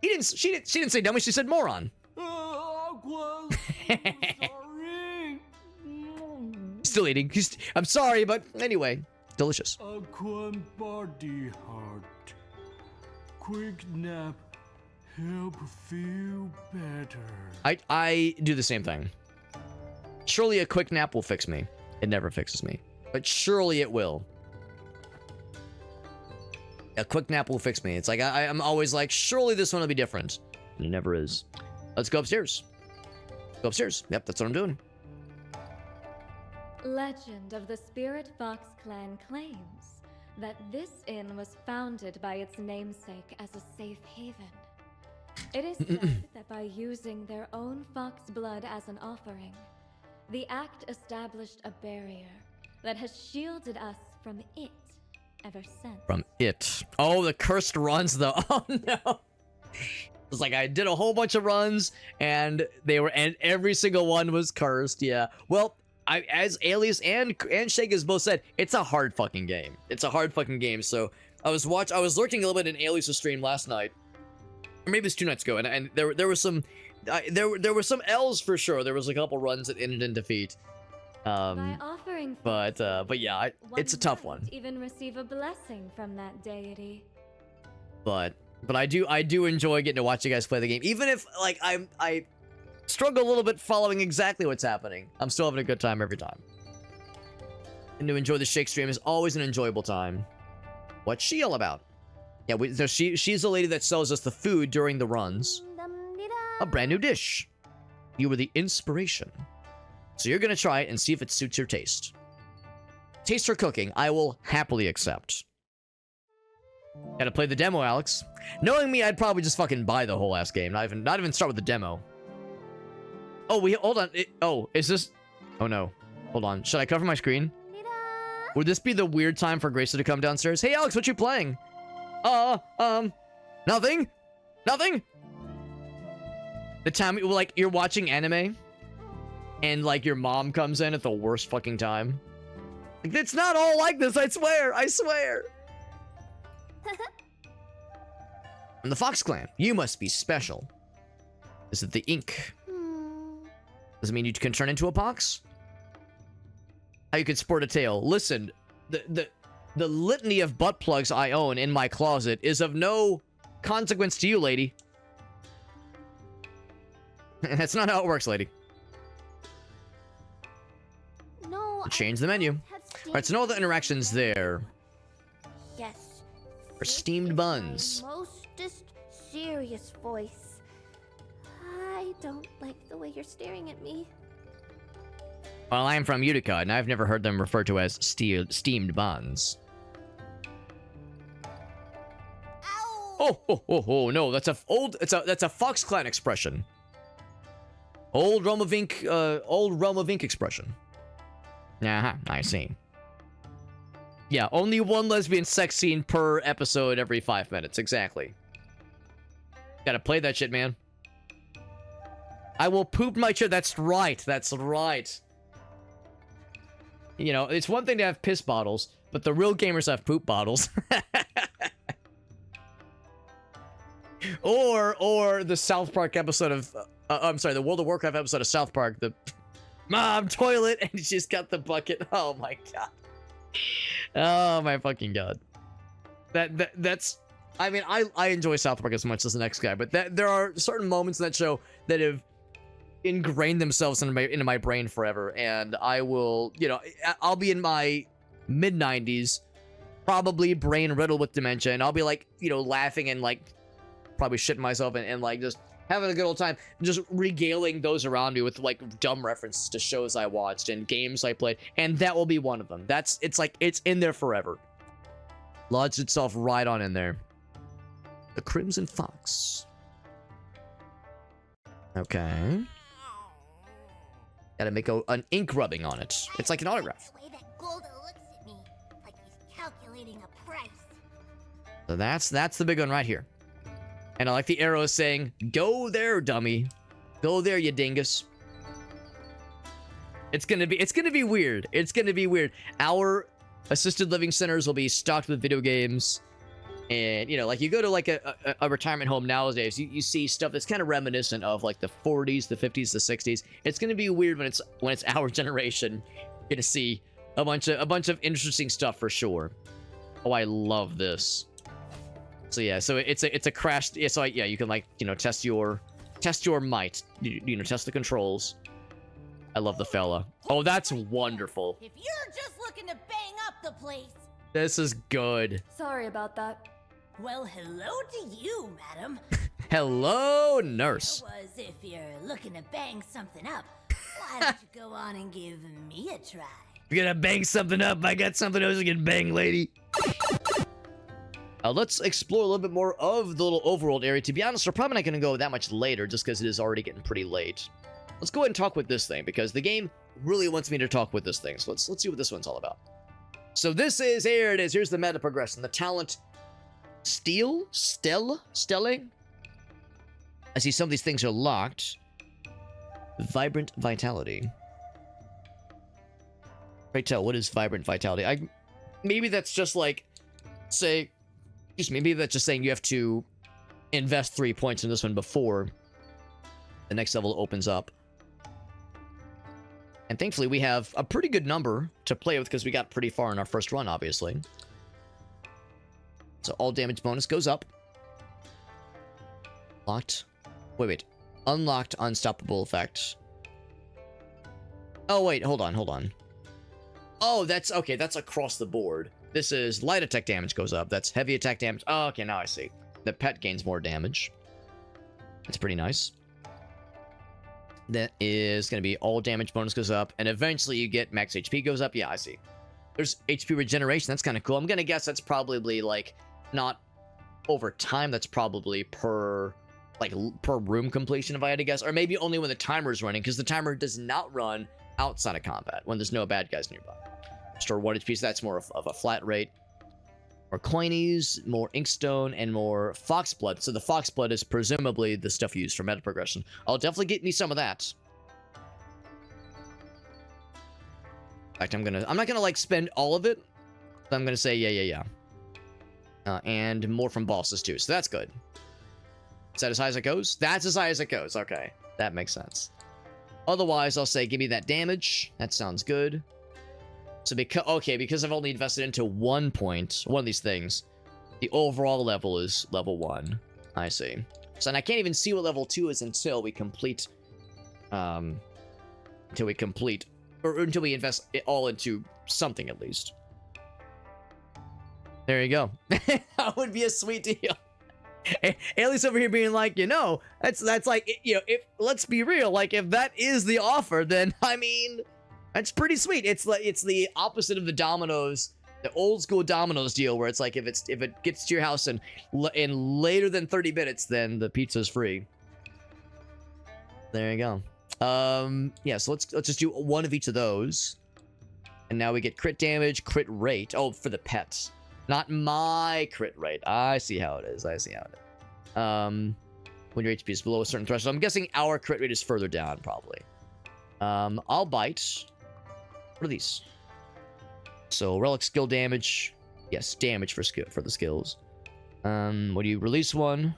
dummy! She didn't say dummy, she said moron. Aqua, sorry. Still eating. I'm sorry, but anyway, delicious. Aqua body heart. Quick nap. Help feel better. I do the same thing. Surely a quick nap will fix me. It never fixes me, but surely it will. A quick nap will fix me. It's like I'm always like, surely this one will be different. And it never is. Let's go upstairs. Go upstairs. Yep, that's what I'm doing. Legend of the Spirit Fox clan claims that this inn was founded by its namesake as a safe haven. It is said that by using their own fox blood as an offering, the act established a barrier that has shielded us from it ever since. From it. Oh, the cursed runs though. Oh no. It's like I did a whole bunch of runs and every single one was cursed. Yeah. Well, as Alias and Shagas both said, it's a hard fucking game. So I was lurking a little bit in Alias' stream last night, or maybe it's 2 nights ago, and there was some there were some L's for sure. There was a couple runs that ended in defeat. By offering but yeah, it's a tough one. Even receive a blessing from that deity. But I do enjoy getting to watch you guys play the game, even if like I struggle a little bit following exactly what's happening. I'm still having a good time every time. And to enjoy the Shake stream is always an enjoyable time. What's she all about? Yeah, she's the lady that sells us the food during the runs. A brand new dish. You were the inspiration. So you're gonna try it and see if it suits your taste. Taste her cooking, I will happily accept. Gotta play the demo, Alex. Knowing me, I'd probably just fucking buy the whole ass game. Not even start with the demo. Oh, hold on. Is this? Oh no. Hold on. Should I cover my screen? Would this be the weird time for Gracie to come downstairs? Hey, Alex, what you playing? Nothing. The time, like, you're watching anime, and like your mom comes in at the worst fucking time. Like, it's not all like this. I swear. I'm the Fox Clan. You must be special. Is it the ink? Does it mean you can turn into a pox? How you could sport a tail? Listen, the litany of butt plugs I own in my closet is of no consequence to you, lady. That's not how it works, lady. No. Change the menu. Alright, so no other interactions there. Yes. For steamed buns. My mostest serious voice. I don't like the way you're staring at me. Well, I'm from Utica, and I've never heard them referred to as steamed buns. Ow! Oh, no, that's a Fox Clan expression. Old Realm of Ink expression. I see. Yeah, only one lesbian sex scene per episode every 5 minutes, exactly. Gotta play that shit, man. I will poop my chair. That's right. You know, it's one thing to have piss bottles, but the real gamers have poop bottles. or the South Park episode of, I'm sorry, the World of Warcraft episode of South Park, the mom toilet, and she's got the bucket. Oh my god. Oh my fucking god. That's. I mean, I enjoy South Park as much as the next guy, but there are certain moments in that show that have ingrained themselves into my brain forever, and I will, I'll be in my mid 90s, probably brain riddled with dementia, and I'll be like, laughing and like probably shitting myself and like just having a good old time, just regaling those around me with like dumb references to shows I watched and games I played, and that will be one of them. It's in there forever. Lodged itself right on in there. The Crimson Fox. Okay. Gotta make an ink rubbing on it. It's like an autograph. The way that Golda looks at me, like he's calculating a price. So that's the big one right here. And I like the arrow saying, "Go there, dummy. Go there, you dingus." It's gonna be weird. It's gonna be weird. Our assisted living centers will be stocked with video games. And, like you go to like a retirement home nowadays, you see stuff that's kind of reminiscent of like the 40s, the 50s, the 60s. It's going to be weird when it's our generation. You're going to see a bunch of interesting stuff for sure. Oh, I love this. So yeah, so it's a crash. Yeah, so yeah, you can like, test your might, test the controls. I love the fella. Oh, that's wonderful. If you're just looking to bang up the place. This is good. Sorry about that. Well, hello to you, madam. Hello, nurse. Was if you're looking to bang something up, why don't you go on and give me a try? You're gonna bang something up. I got something else you can bang, lady. Let's explore a little bit more of the little overworld area. To be honest, we're probably not gonna go that much later, just because it is already getting pretty late. Let's go ahead and talk with this thing, because the game really wants me to talk with this thing. So let's see what this one's all about. So here it is. Here's the meta progression. The talent Stelling? I see some of these things are locked. Vibrant Vitality. Pray tell, what is Vibrant Vitality? Maybe that's just like, maybe that's just saying you have to invest 3 points in this one before the next level opens up. And thankfully we have a pretty good number to play with because we got pretty far in our first run, obviously. So all damage bonus goes up. Locked. Wait. Unlocked unstoppable effect. Oh, wait. Hold on. Oh, that's okay. That's across the board. This is light attack damage goes up. That's heavy attack damage. Oh, okay. Now I see. The pet gains more damage. That's pretty nice. That is going to be all damage bonus goes up. And eventually you get max HP goes up. Yeah, I see. There's HP regeneration. That's kind of cool. I'm going to guess that's probably like not over time. That's probably per room completion, if I had to guess. Or maybe only when the timer is running, because the timer does not run outside of combat when there's no bad guys nearby. Restore 1 HP, so that's more of a flat rate. More coinies, more inkstone, and more foxblood. So the foxblood is presumably the stuff used for meta progression. I'll definitely get me some of that. In fact, I'm not gonna like spend all of it. So I'm gonna say yeah. And more from bosses too, so that's good. Is that as high as it goes? That's as high as it goes. Okay, that makes sense. Otherwise, I'll say give me that damage. That sounds good. So because I've only invested into 1 point, one of these things, the overall level is level 1. I see. So and I can't even see what level 2 is until we complete, or until we invest it all into something at least. There you go. That would be a sweet deal. Ailey's over here being like, that's like, if let's be real, like if that is the offer, then I mean, that's pretty sweet. It's the opposite of the Domino's, the old school Domino's deal, where it's like if it gets to your house in later than 30 minutes, then the pizza's free. There you go. Yeah, so let's just do one of each of those, and now we get crit damage, crit rate. Oh, for the pets. Not my crit rate. I see how it is. When your HP is below a certain threshold. I'm guessing our crit rate is further down, probably. I'll bite. What are these? So, relic skill damage. Yes, damage for the skills. When you release one.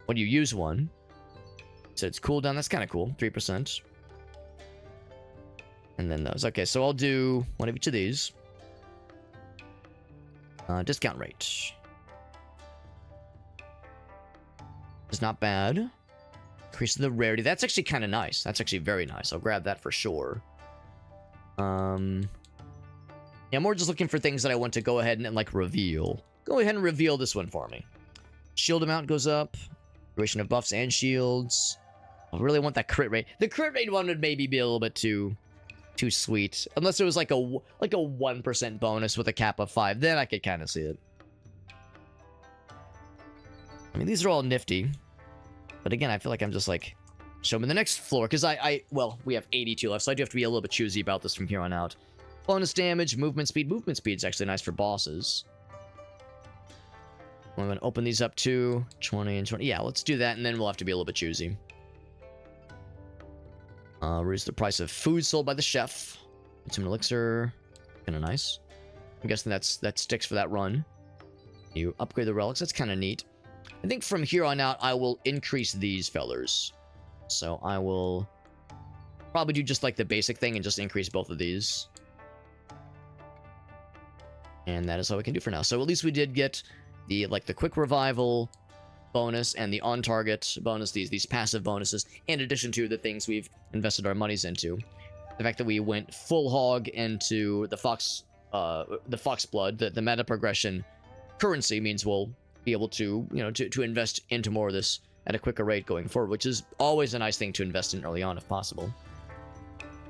When you use one. So it's cooldown. That's kind of cool. 3%. And then those. Okay, so I'll do one of each of these. Discount rate. It's not bad. Increase the rarity. That's actually kind of nice. That's actually very nice. I'll grab that for sure. Yeah, I'm more just looking for things that I want to go ahead and like reveal. Go ahead and reveal this one for me. Shield amount goes up. Duration of buffs and shields. I really want that crit rate. The crit rate one would maybe be a little bit too sweet. Unless it was like a 1% bonus with a cap of 5. Then I could kind of see it. I mean, these are all nifty. But again, I feel like I'm just like, show me the next floor. Because well, we have 82 left, so I do have to be a little bit choosy about this from here on out. Bonus damage, movement speed. Movement speed is actually nice for bosses. I'm going to open these up to 20 and 20. Yeah, let's do that, and then we'll have to be a little bit choosy. Reduce the price of food sold by the chef. Consume elixir. Kind of nice. I'm guessing that sticks for that run. You upgrade the relics. That's kind of neat. I think from here on out, I will increase these fellers. So I will probably do just like the basic thing and just increase both of these. And that is all we can do for now. So at least we did get the quick revival bonus and the on target bonus, these passive bonuses, in addition to the things we've invested our monies into. The fact that we went full hog into the fox blood, the meta progression currency means we'll be able to, to invest into more of this at a quicker rate going forward, which is always a nice thing to invest in early on if possible.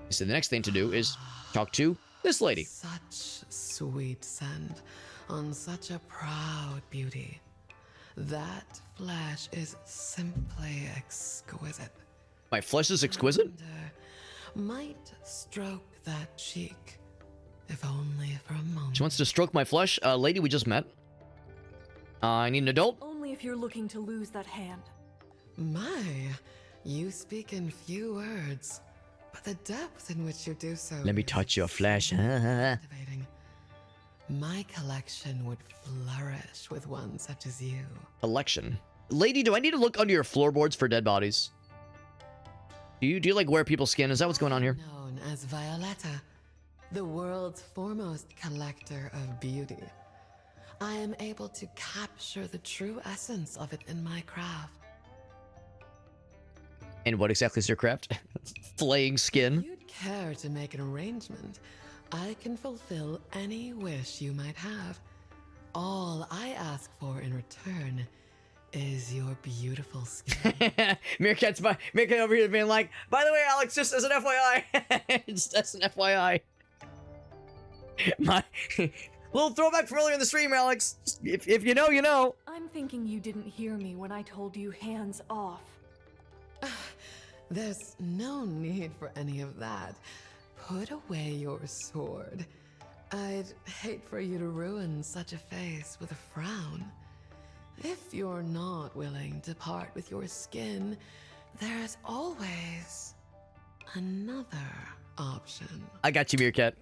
So the next thing to do is talk to this lady. Such sweet scent on such a proud beauty. That flesh is simply exquisite. My flesh is exquisite? Might stroke that cheek, if only for a moment. She wants to stroke my flesh? Lady we just met. I need an adult. Only if you're looking to lose that hand. My, you speak in few words, but the depth in which you do so. Let me touch your flesh. Captivating. My collection would flourish with one such as you. Collection. Lady, do I need to look under your floorboards for dead bodies? Do you like wear people's skin? Is that what's going on here? Known as Violetta, the world's foremost collector of beauty. I am able to capture the true essence of it in my craft. And what exactly is your craft? Flaying skin? If you'd care to make an arrangement, I can fulfill any wish you might have. All I ask for in return is your beautiful skin. Meerkat over here being like, by the way, Alex, just as an FYI. Just as an FYI. My little throwback from earlier in the stream, Alex. If you know, you know. I'm thinking you didn't hear me when I told you hands off. There's no need for any of that. Put away your sword. I'd hate for you to ruin such a face with a frown. If you're not willing to part with your skin, there's always another option. I got you, Meerkat.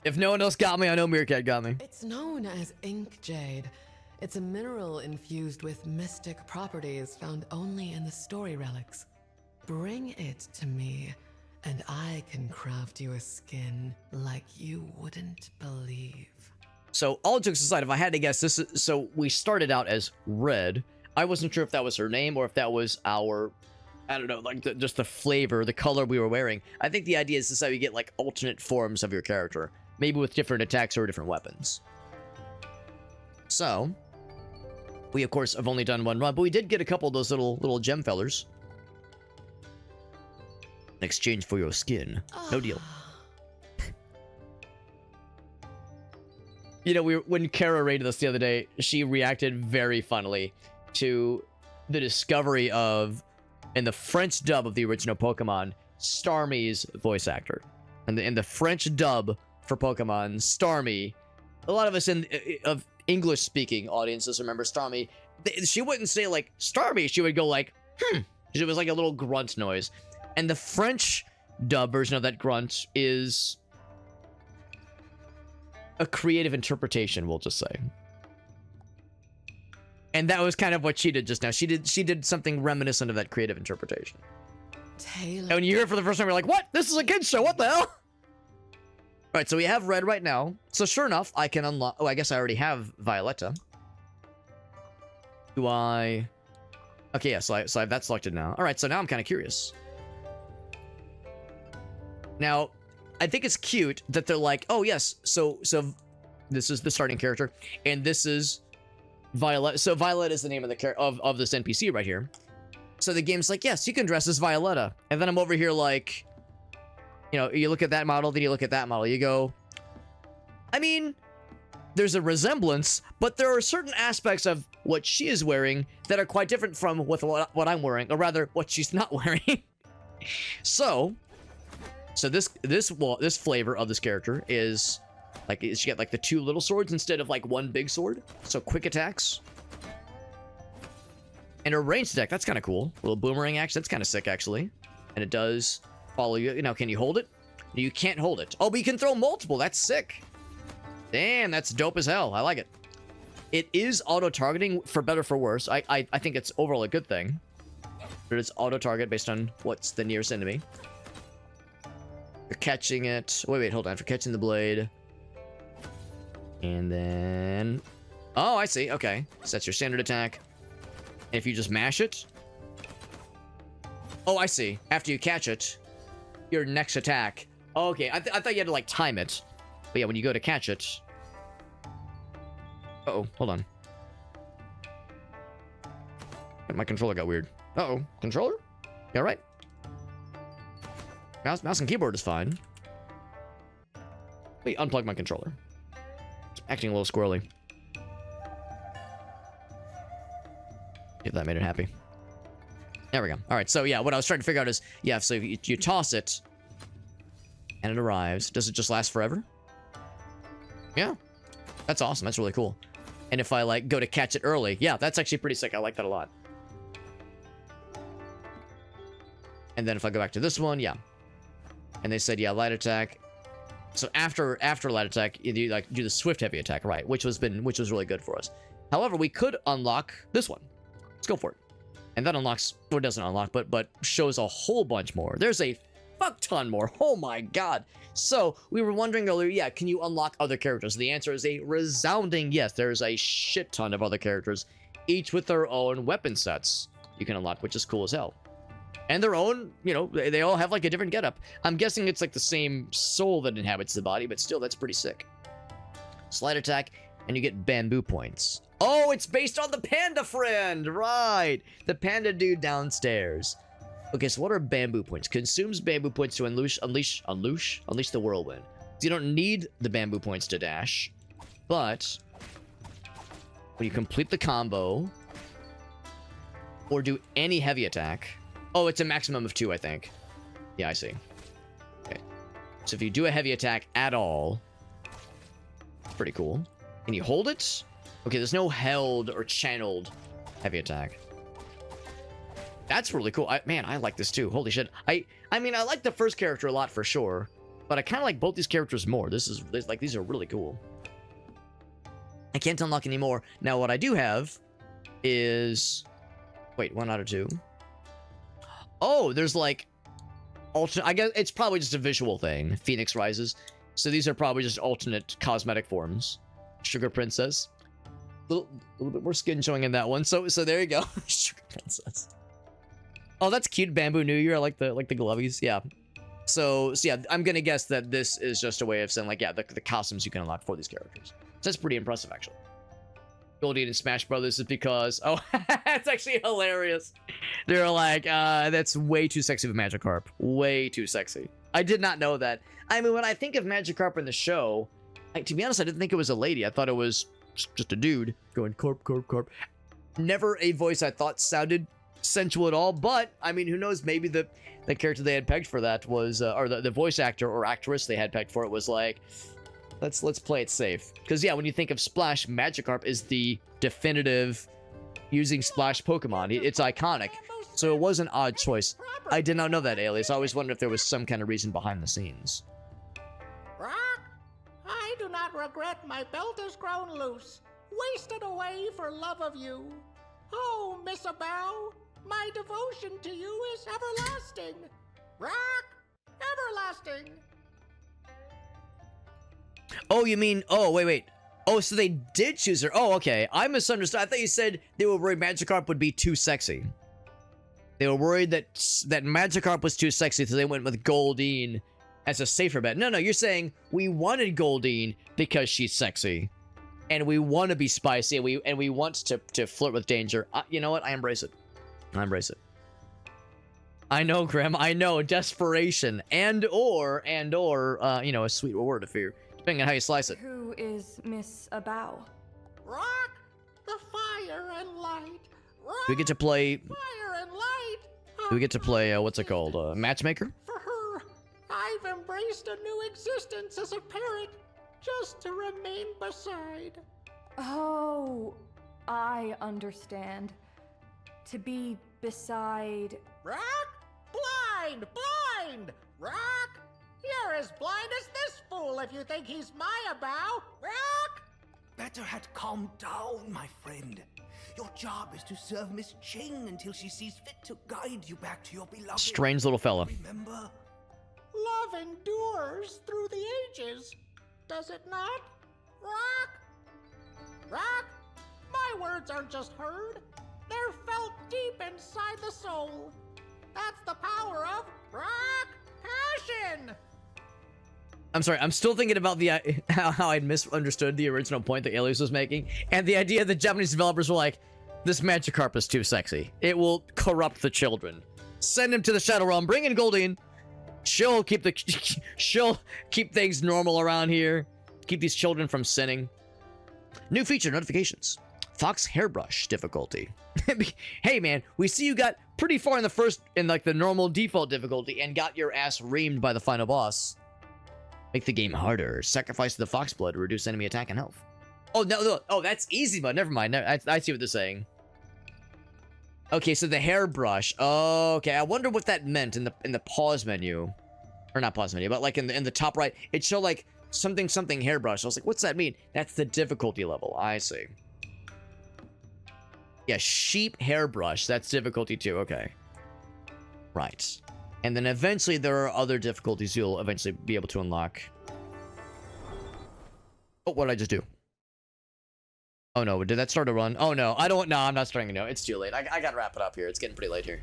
If no one else got me, I know Meerkat got me. It's known as ink jade. It's a mineral infused with mystic properties found only in the story relics. Bring it to me, and I can craft you a skin like you wouldn't believe. So, all jokes aside, if I had to guess, so we started out as Red. I wasn't sure if that was her name or if that was our, I don't know, like just the flavor, the color we were wearing. I think the idea is this is how you get like alternate forms of your character, maybe with different attacks or different weapons. So, we of course have only done one run, but we did get a couple of those little gem fellers. In exchange for your skin. No deal. You know, when Kara rated us the other day, she reacted very funnily to the discovery of, in the French dub of the original Pokemon, Starmie's voice actor. And in the French dub for Pokemon, Starmie, a lot of us of English-speaking audiences remember Starmie. She wouldn't say like, Starmie, she would go like, It was like a little grunt noise. And the French dub version of that grunt is a creative interpretation, we'll just say. And that was kind of what she did just now. She did something reminiscent of that creative interpretation. Taylor. And when you hear it for the first time, you're like, what? This is a kid's show, what the hell? Alright, so we have Red right now. So sure enough, I can unlock... Oh, I guess I already have Violetta. Do I Okay, yeah, so I have that selected now. All right, so now I'm kind of curious. Now, I think it's cute that they're like, oh yes, so this is the starting character, and this is Violet. So Violet is the name of the of this NPC right here. So the game's like, yes, you can dress as Violetta. And then I'm over here like, you know, you look at that model, then you look at that model, you go, I mean, there's a resemblance, but there are certain aspects of what she is wearing that are quite different from what I'm wearing, or rather, what she's not wearing. So this flavor of this character is like, she got like the 2 little swords instead of like 1 big sword. So quick attacks. And her ranged attack, that's kind of cool. A little boomerang action, that's kind of sick actually. And it does follow you. Now, can you hold it? You can't hold it. Oh, but you can throw multiple. That's sick. Damn, that's dope as hell. I like it. It is auto-targeting, for better or for worse. I think it's overall a good thing. But it's auto-target based on what's the nearest enemy. You're catching it. Wait, hold on. For catching the blade. And then... Oh, I see. Okay. So that's your standard attack. And if you just mash it... Oh, I see. After you catch it, your next attack... Oh, okay, I thought you had to, like, time it. But yeah, when you go to catch it... Uh-oh, hold on. My controller got weird. Uh-oh, controller? You alright? Mouse and keyboard is fine. Wait, unplug my controller. It's acting a little squirrely. If that made it happy. There we go. Alright, so yeah, what I was trying to figure out is... Yeah, so if you toss it... And it arrives. Does it just last forever? Yeah. That's awesome. That's really cool. And if I, like, go to catch it early... Yeah, that's actually pretty sick. I like that a lot. And then if I go back to this one, yeah. And they said, yeah, light attack. So after light attack, you like do the swift heavy attack, right? Which was really good for us. However, we could unlock this one. Let's go for it. And that unlocks, or doesn't unlock, but shows a whole bunch more. There's a fuck ton more. Oh my god. So we were wondering earlier, yeah, can you unlock other characters? The answer is a resounding yes. There's a shit ton of other characters, each with their own weapon sets you can unlock, which is cool as hell. And their own, you know, they all have like a different getup. I'm guessing it's like the same soul that inhabits the body, but still, that's pretty sick. Slight attack, and you get bamboo points. Oh, it's based on the panda friend, right? The panda dude downstairs. Okay, so what are bamboo points? Consumes bamboo points to unleash the whirlwind. So you don't need the bamboo points to dash, but when you complete the combo or do any heavy attack, oh, it's a maximum of 2, I think. Yeah, I see. Okay, so if you do a heavy attack at all, it's pretty cool. Can you hold it? Okay, there's no held or channeled heavy attack. That's really cool. Man, I like this too. Holy shit. I mean, I like the first character a lot for sure, but I kind of like both these characters more. These are really cool. I can't unlock any more. Now, what I do have is... Wait, 1 out of 2. Oh, there's like... I guess it's probably just a visual thing. Phoenix Rises. So these are probably just alternate cosmetic forms. Sugar Princess. A little bit more skin showing in that one. So there you go. Sugar Princess. Oh, that's cute. Bamboo New Year. I like the glovies. Yeah. So yeah, I'm gonna guess that this is just a way of saying like, yeah, the costumes you can unlock for these characters. So that's pretty impressive, actually. Goldie in Smash Brothers is because... Oh, that's actually hilarious. They're like, that's way too sexy for Magikarp. Way too sexy. I did not know that. I mean, when I think of Magikarp in the show, to be honest, I didn't think it was a lady. I thought it was just a dude going corp, corp, corp. Never a voice I thought sounded sensual at all, but, I mean, who knows? Maybe the character they had pegged for that was, or the voice actor or actress they had pegged for it was like... Let's play it safe. Because, yeah, when you think of Splash, Magikarp is the definitive using Splash Pokemon. It's iconic. So it was an odd choice. I did not know that, Alias. I always wondered if there was some kind of reason behind the scenes. Rock, I do not regret my belt has grown loose. Wasted away for love of you. Oh, Miss Abel, my devotion to you is everlasting. Rock, everlasting. Oh, you mean... Oh, wait. Oh, so they did choose her. Oh, okay. I misunderstood. I thought you said they were worried Magikarp would be too sexy. They were worried that Magikarp was too sexy, so they went with Goldeen as a safer bet. No, you're saying we wanted Goldeen because she's sexy, and we want to be spicy, and we want to flirt with danger. You know what? I embrace it. I embrace it. I know, Grim. I know. Desperation and/or you know, a sweet reward of fear, depending on how you slice it. Who is Miss Abao? Rock the fire and light. Rock Do we get to play? fire and light. Do we get to play? What's it called? Matchmaker? For her, I've embraced a new existence as a parrot, just to remain beside. Oh, I understand. To be beside. Rock? Blind! Blind! Rock? You're as blind as this fool if you think he's my Abao. Rock? Better had calmed down, my friend. Your job is to serve Miss Ching until she sees fit to guide you back to your beloved. Strange little fella. Remember? Love endures through the ages, does it not? Rock? Rock? My words aren't just heard. They're felt deep inside the soul. That's the power of rock passion. I'm sorry, I'm still thinking about the how I'd misunderstood the original point that Alias was making, and the idea that Japanese developers were like, this Magikarp is too sexy. It will corrupt the children. Send him to the Shadow Realm, bring in Goldeen. She'll keep things normal around here. Keep these children from sinning. New feature notifications. Fox hairbrush difficulty. Hey man, we see you got pretty far in like the normal default difficulty and got your ass reamed by the final boss. Make the game harder. Sacrifice the fox blood to reduce enemy attack and health. Oh no. Oh, that's easy, but never mind. I see what they're saying. Okay, so the hairbrush. Okay, I wonder what that meant in the pause menu, or not pause menu, but like in the top right, it showed like something hairbrush. I was like, what's that mean? That's the difficulty level. I see. Yeah, sheep hairbrush. That's difficulty 2. Okay. Right. And then eventually there are other difficulties you'll eventually be able to unlock. Oh, what did I just do? Oh no, did that start a run? Oh no, I'm not starting a no. It's too late. I gotta wrap it up here. It's getting pretty late here.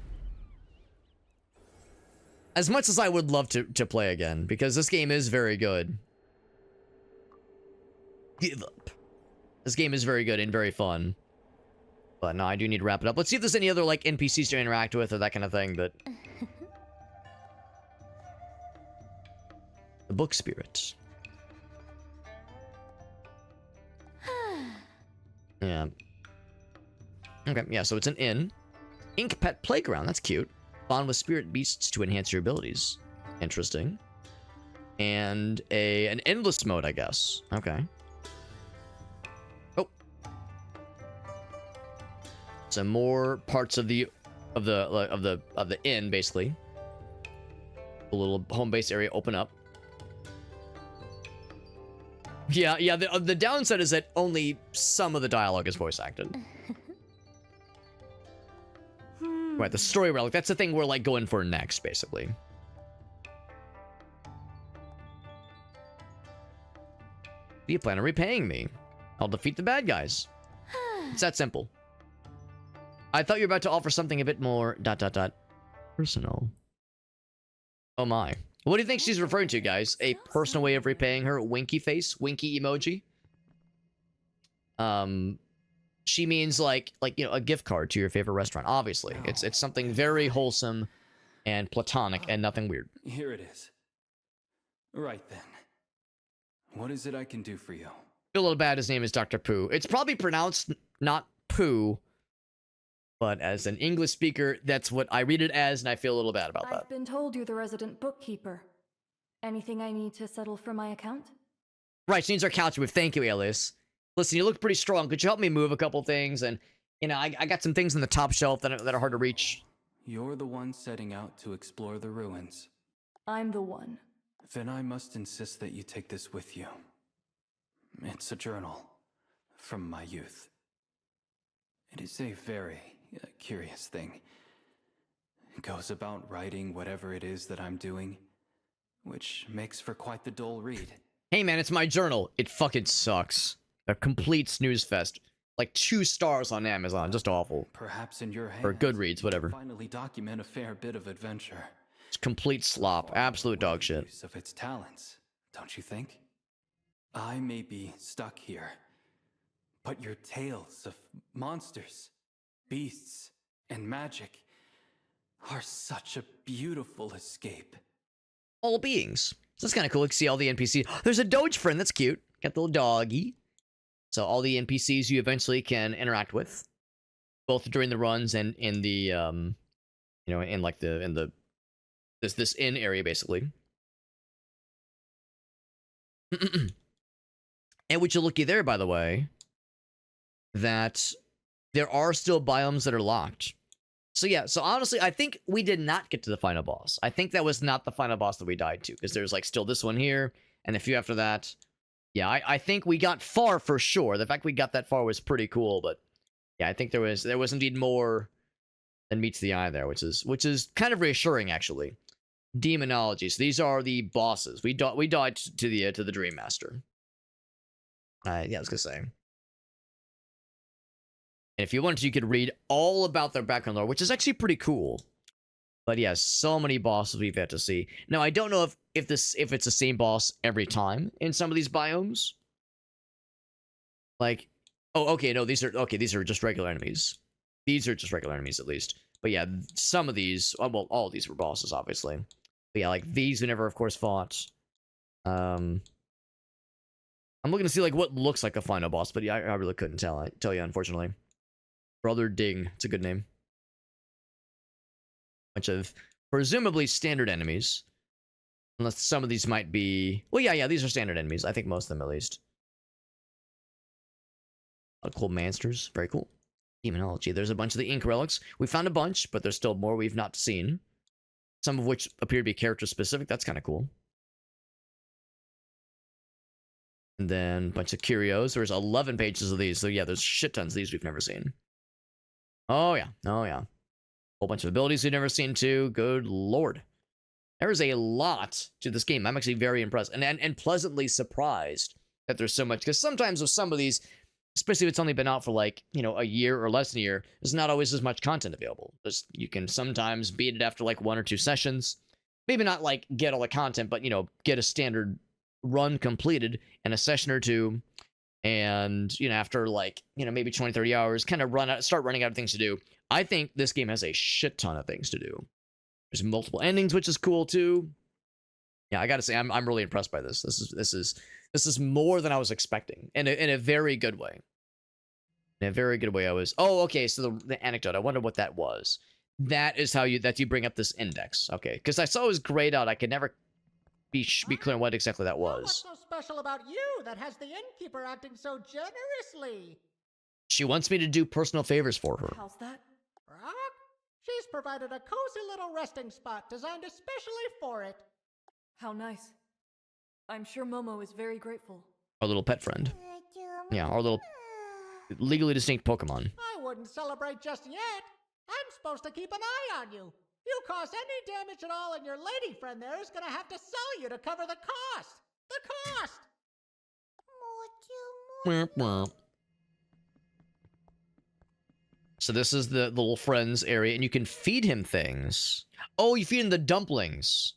As much as I would love to play again, because this game is very good. Give up. This game is very good and very fun. But no, I do need to wrap it up. Let's see if there's any other like NPCs to interact with or that kind of thing, but... The book spirit. Yeah. Okay, yeah, so it's an inn. Ink Pet Playground, that's cute. Bond with spirit beasts to enhance your abilities. Interesting. And an endless mode, I guess. Okay. Oh. Some more parts of the inn, basically. A little home base area open up. Yeah, the downside is that only some of the dialogue is voice acted. Right, the story relic, that's the thing we're like going for next, basically. You plan on repaying me. I'll defeat the bad guys. It's that simple. I thought you were about to offer something a bit more ... personal. Oh my. What do you think she's referring to, guys? A personal way of repaying her? Winky face? Winky emoji? She means like you know, a gift card to your favorite restaurant. Obviously, it's something very wholesome and platonic and nothing weird. Here it is. Right then. What is it I can do for you? Feel a little bad. His name is Dr. Pooh. It's probably pronounced not Pooh, but as an English speaker, that's what I read it as, and I feel a little bad about that. I've been told you're the resident bookkeeper. Anything I need to settle for my account? Right, she needs our couch move. Thank you, Alice. Listen, you look pretty strong. Could you help me move a couple things? And, you know, I got some things on the top shelf that are hard to reach. You're the one setting out to explore the ruins. I'm the one. Then I must insist that you take this with you. It's a journal from my youth. It is a very curious thing. It goes about writing whatever it is that I'm doing, which makes for quite the dull read. Hey man, it's my journal. It fucking sucks. A complete snooze fest. like 2 stars on Amazon. Just awful. Perhaps in your hands, Or Goodreads, whatever. finally document a fair bit of adventure. It's complete slop. Absolute dog shit. Use of its talents, don't you think? I may be stuck here, but your tales of monsters, beasts, and magic are such a beautiful escape. All beings. So that's kind of cool. You can see all the NPCs. There's a Doge friend. That's cute. Got the little doggy. So all the NPCs you eventually can interact with, both during the runs and in the, you know, in like this inn area basically. And would you looky there, by the way, that there are still biomes that are locked. So yeah, so honestly, I think we did not get to the final boss. I think that was not the final boss that we died to, because there's like still this one here, and a few after that. Yeah, I think we got far for sure. The fact we got that far was pretty cool, but yeah, I think there was indeed more than meets the eye there, which is kind of reassuring actually. Demonology. So these are the bosses. We died to the Dream Master. Yeah, I was gonna say. And if you wanted to, you could read all about their background lore, which is actually pretty cool. But yeah, so many bosses we've had to see. Now, I don't know if it's the same boss every time in some of these biomes. Like, oh, okay, no, these are just regular enemies. These are just regular enemies, at least. But yeah, some of these, well, all of these were bosses, obviously. But yeah, like these we never, of course, fought. I'm looking to see like what looks like a final boss, but yeah, I really couldn't tell you, unfortunately. Brother Ding, it's a good name. Bunch of presumably standard enemies, unless some of these might be. Well, yeah, these are standard enemies. I think most of them, at least. A lot of cool monsters, very cool. Demonology. There's a bunch of the ink relics. We found a bunch, but there's still more we've not seen. Some of which appear to be character specific. That's kind of cool. And then a bunch of curios. There's 11 pages of these. So yeah, there's shit tons of these we've never seen. Oh yeah. Whole bunch of abilities we've never seen too. Good lord. There is a lot to this game. I'm actually very impressed and pleasantly surprised that there's so much. Because sometimes with some of these, especially if it's only been out for like, you know, a year or less than a year, there's not always as much content available. You can sometimes beat it after like 1 or 2 sessions. Maybe not like get all the content, but, you know, get a standard run completed in a session or 2. And, you know, after like, you know, maybe 20, 30 hours, kind of start running out of things to do. I think this game has a shit ton of things to do. There's multiple endings, which is cool too. Yeah, I gotta say, I'm really impressed by this. This is more than I was expecting, in a very good way. In a very good way, I was. Oh, okay. So the anecdote. I wonder what that was. That is how you bring up this index. Okay, because I saw it was grayed out. I could never be clear on what exactly that was. What's so special about you that has the innkeeper acting so generously? She wants me to do personal favors for her. How's that? Rock? She's provided a cozy little resting spot designed especially for it. How nice. I'm sure Momo is very grateful. Our little pet friend. Yeah, our little legally distinct Pokemon. I wouldn't celebrate just yet. I'm supposed to keep an eye on you. You cause any damage at all, and your lady friend there is gonna have to sell you to cover the cost. The cost! So this is the little friends area, and you can feed him things. Oh, you feed him the dumplings.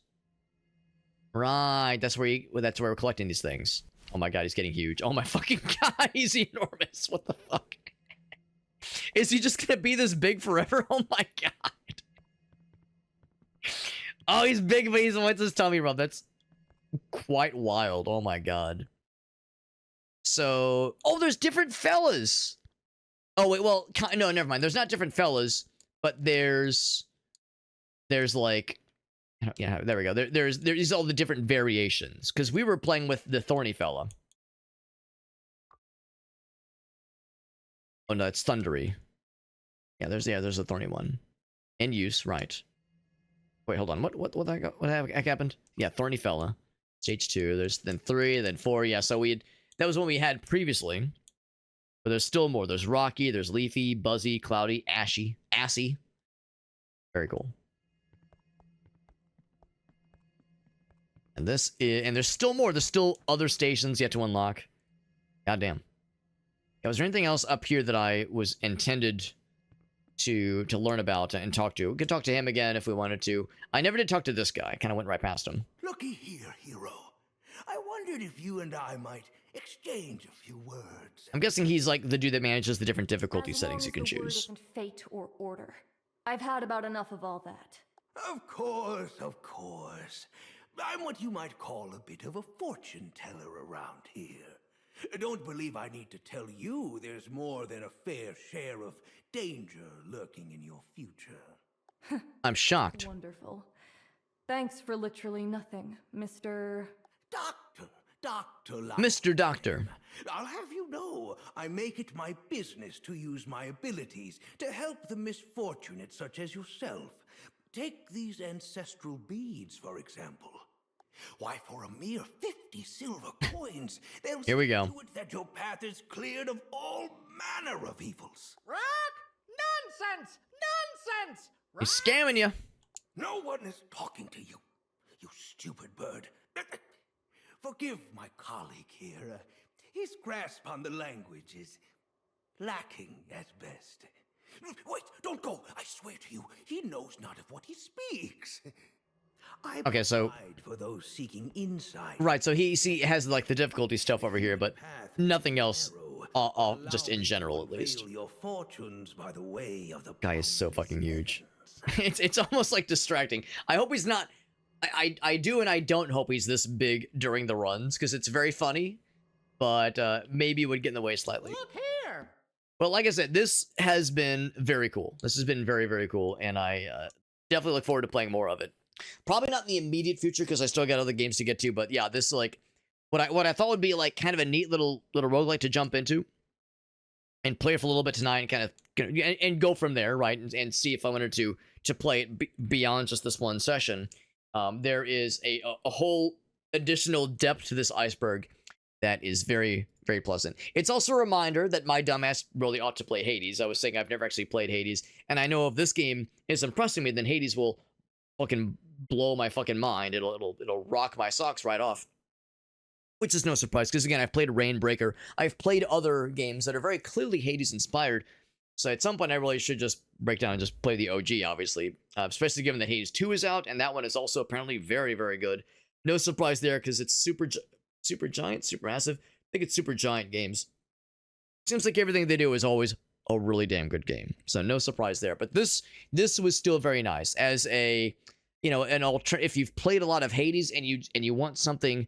Right, that's where we're collecting these things. Oh my god, he's getting huge. Oh my fucking god, he's enormous. What the fuck? Is he just gonna be this big forever? Oh my god. Oh, he's big, but what's his tummy rub? That's quite wild. Oh my god. So, oh, there's different fellas. Oh wait, well, no, never mind. There's not different fellas, but there's like, yeah, there we go. There's all the different variations because we were playing with the thorny fella. Oh no, it's thundery. Yeah, there's a thorny one. In use, right? Wait, hold on. What happened? Yeah, thorny fella. Stage 2. There's then 3, then 4. Yeah, so that was what we had previously. But there's still more. There's rocky, there's leafy, buzzy, cloudy, ashy, assy. Very cool. And there's still more. There's still other stations yet to unlock. Goddamn. Was there anything else up here that I was intended to learn about and talk to? We could talk to him again if we wanted to. I never did talk to this guy. I kind of went right past him. Looky here, hero. I wondered if you and I might exchange a few words. I'm guessing he's like the dude that manages the different difficulty As settings long you can as the word choose. isn't fate or order. I've had about enough of all that. Of course, of course. I'm what you might call a bit of a fortune teller around here. Don't believe I need to tell you there's more than a fair share of danger lurking in your future. I'm shocked. Wonderful. Thanks for literally nothing, Mr. Doctor Mr. Doctor. I'll have you know, I make it my business to use my abilities to help the misfortunate such as yourself. Take these ancestral beads, for example. Why, for a mere 50 silver coins, they'll Here we go. see to it that your path is cleared of all manner of evils. Rock? Nonsense! Nonsense! He's scamming you. No one is talking to you, you stupid bird. Forgive my colleague here. His grasp on the language is lacking at best. Wait, don't go. I swear to you, he knows not of what he speaks. I Okay, so provide for those seeking insight. right, so he has like the difficulty stuff over here, but nothing else. Just in general, at least. Your fortunes by the way of the Guy is so fucking huge. It's almost like distracting. I hope he's not. I do and I don't hope he's this big during the runs because it's very funny, but maybe it would get in the way slightly. Look here! But like I said, this has been very cool. This has been very, very cool, and I definitely look forward to playing more of it. Probably not in the immediate future because I still got other games to get to, but yeah, this is like what I thought would be like kind of a neat little roguelike to jump into and play for a little bit tonight and kind of and go from there, right? And see if I wanted to play it beyond just this one session. There is a whole additional depth to this iceberg that is very, very pleasant. It's also a reminder that my dumbass really ought to play Hades. I was saying I've never actually played Hades, and I know if this game is impressing me, then Hades will fucking blow my fucking mind. It'll rock my socks right off. Which is no surprise, because again, I've played Rainbreaker. I've played other games that are very clearly Hades inspired. So at some point, I really should just break down and just play the OG, obviously. Especially given that Hades 2 is out, and that one is also apparently very, very good. No surprise there, because it's super giant, super massive. I think it's Super Giant Games. Seems like everything they do is always a really damn good game. So no surprise there. But this was still very nice. As a, if you've played a lot of Hades and you want something,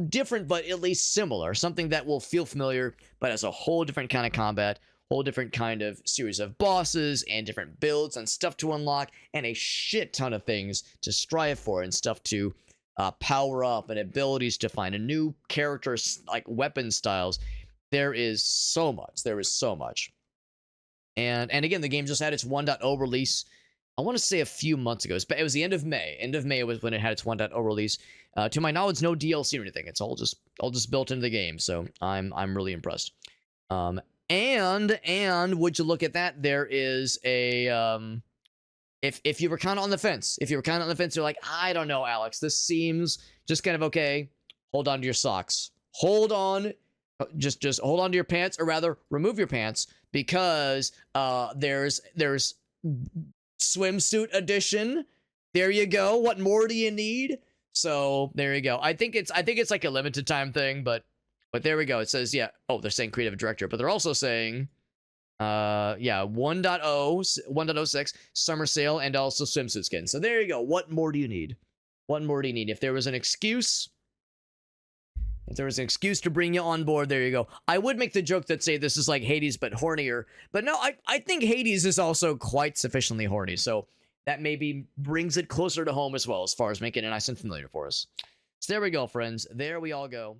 different, but at least similar. Something that will feel familiar, but has a whole different kind of combat, whole different kind of series of bosses and different builds and stuff to unlock and a shit ton of things to strive for and stuff to power up and abilities to find a new character, like weapon styles. There is so much. There is so much. And again, the game just had its 1.0 release. I want to say a few months ago. It was the end of May. End of May was when it had its 1.0 release. To my knowledge, no DLC or anything. It's all just built into the game. So I'm really impressed. And would you look at that? There is a if you were kind of on the fence, you're like, I don't know, Alex. This seems just kind of okay. Hold on to your socks. Hold on. Just hold on to your pants, or rather, remove your pants, because there's swimsuit edition. There you go. What more do you need? So there you go. I think it's like a limited time thing, but there we go. It says, yeah. Oh, they're saying creative director, but they're also saying 1.06 summer sale and also swimsuit skin. So there you go. What more do you need? What more do you need? If there was an excuse to bring you on board, there you go. I would make the joke that say this is like Hades but hornier, but no, I think Hades is also quite sufficiently horny. So that maybe brings it closer to home as well, as far as making it nice and familiar for us. So there we go, friends. There we all go.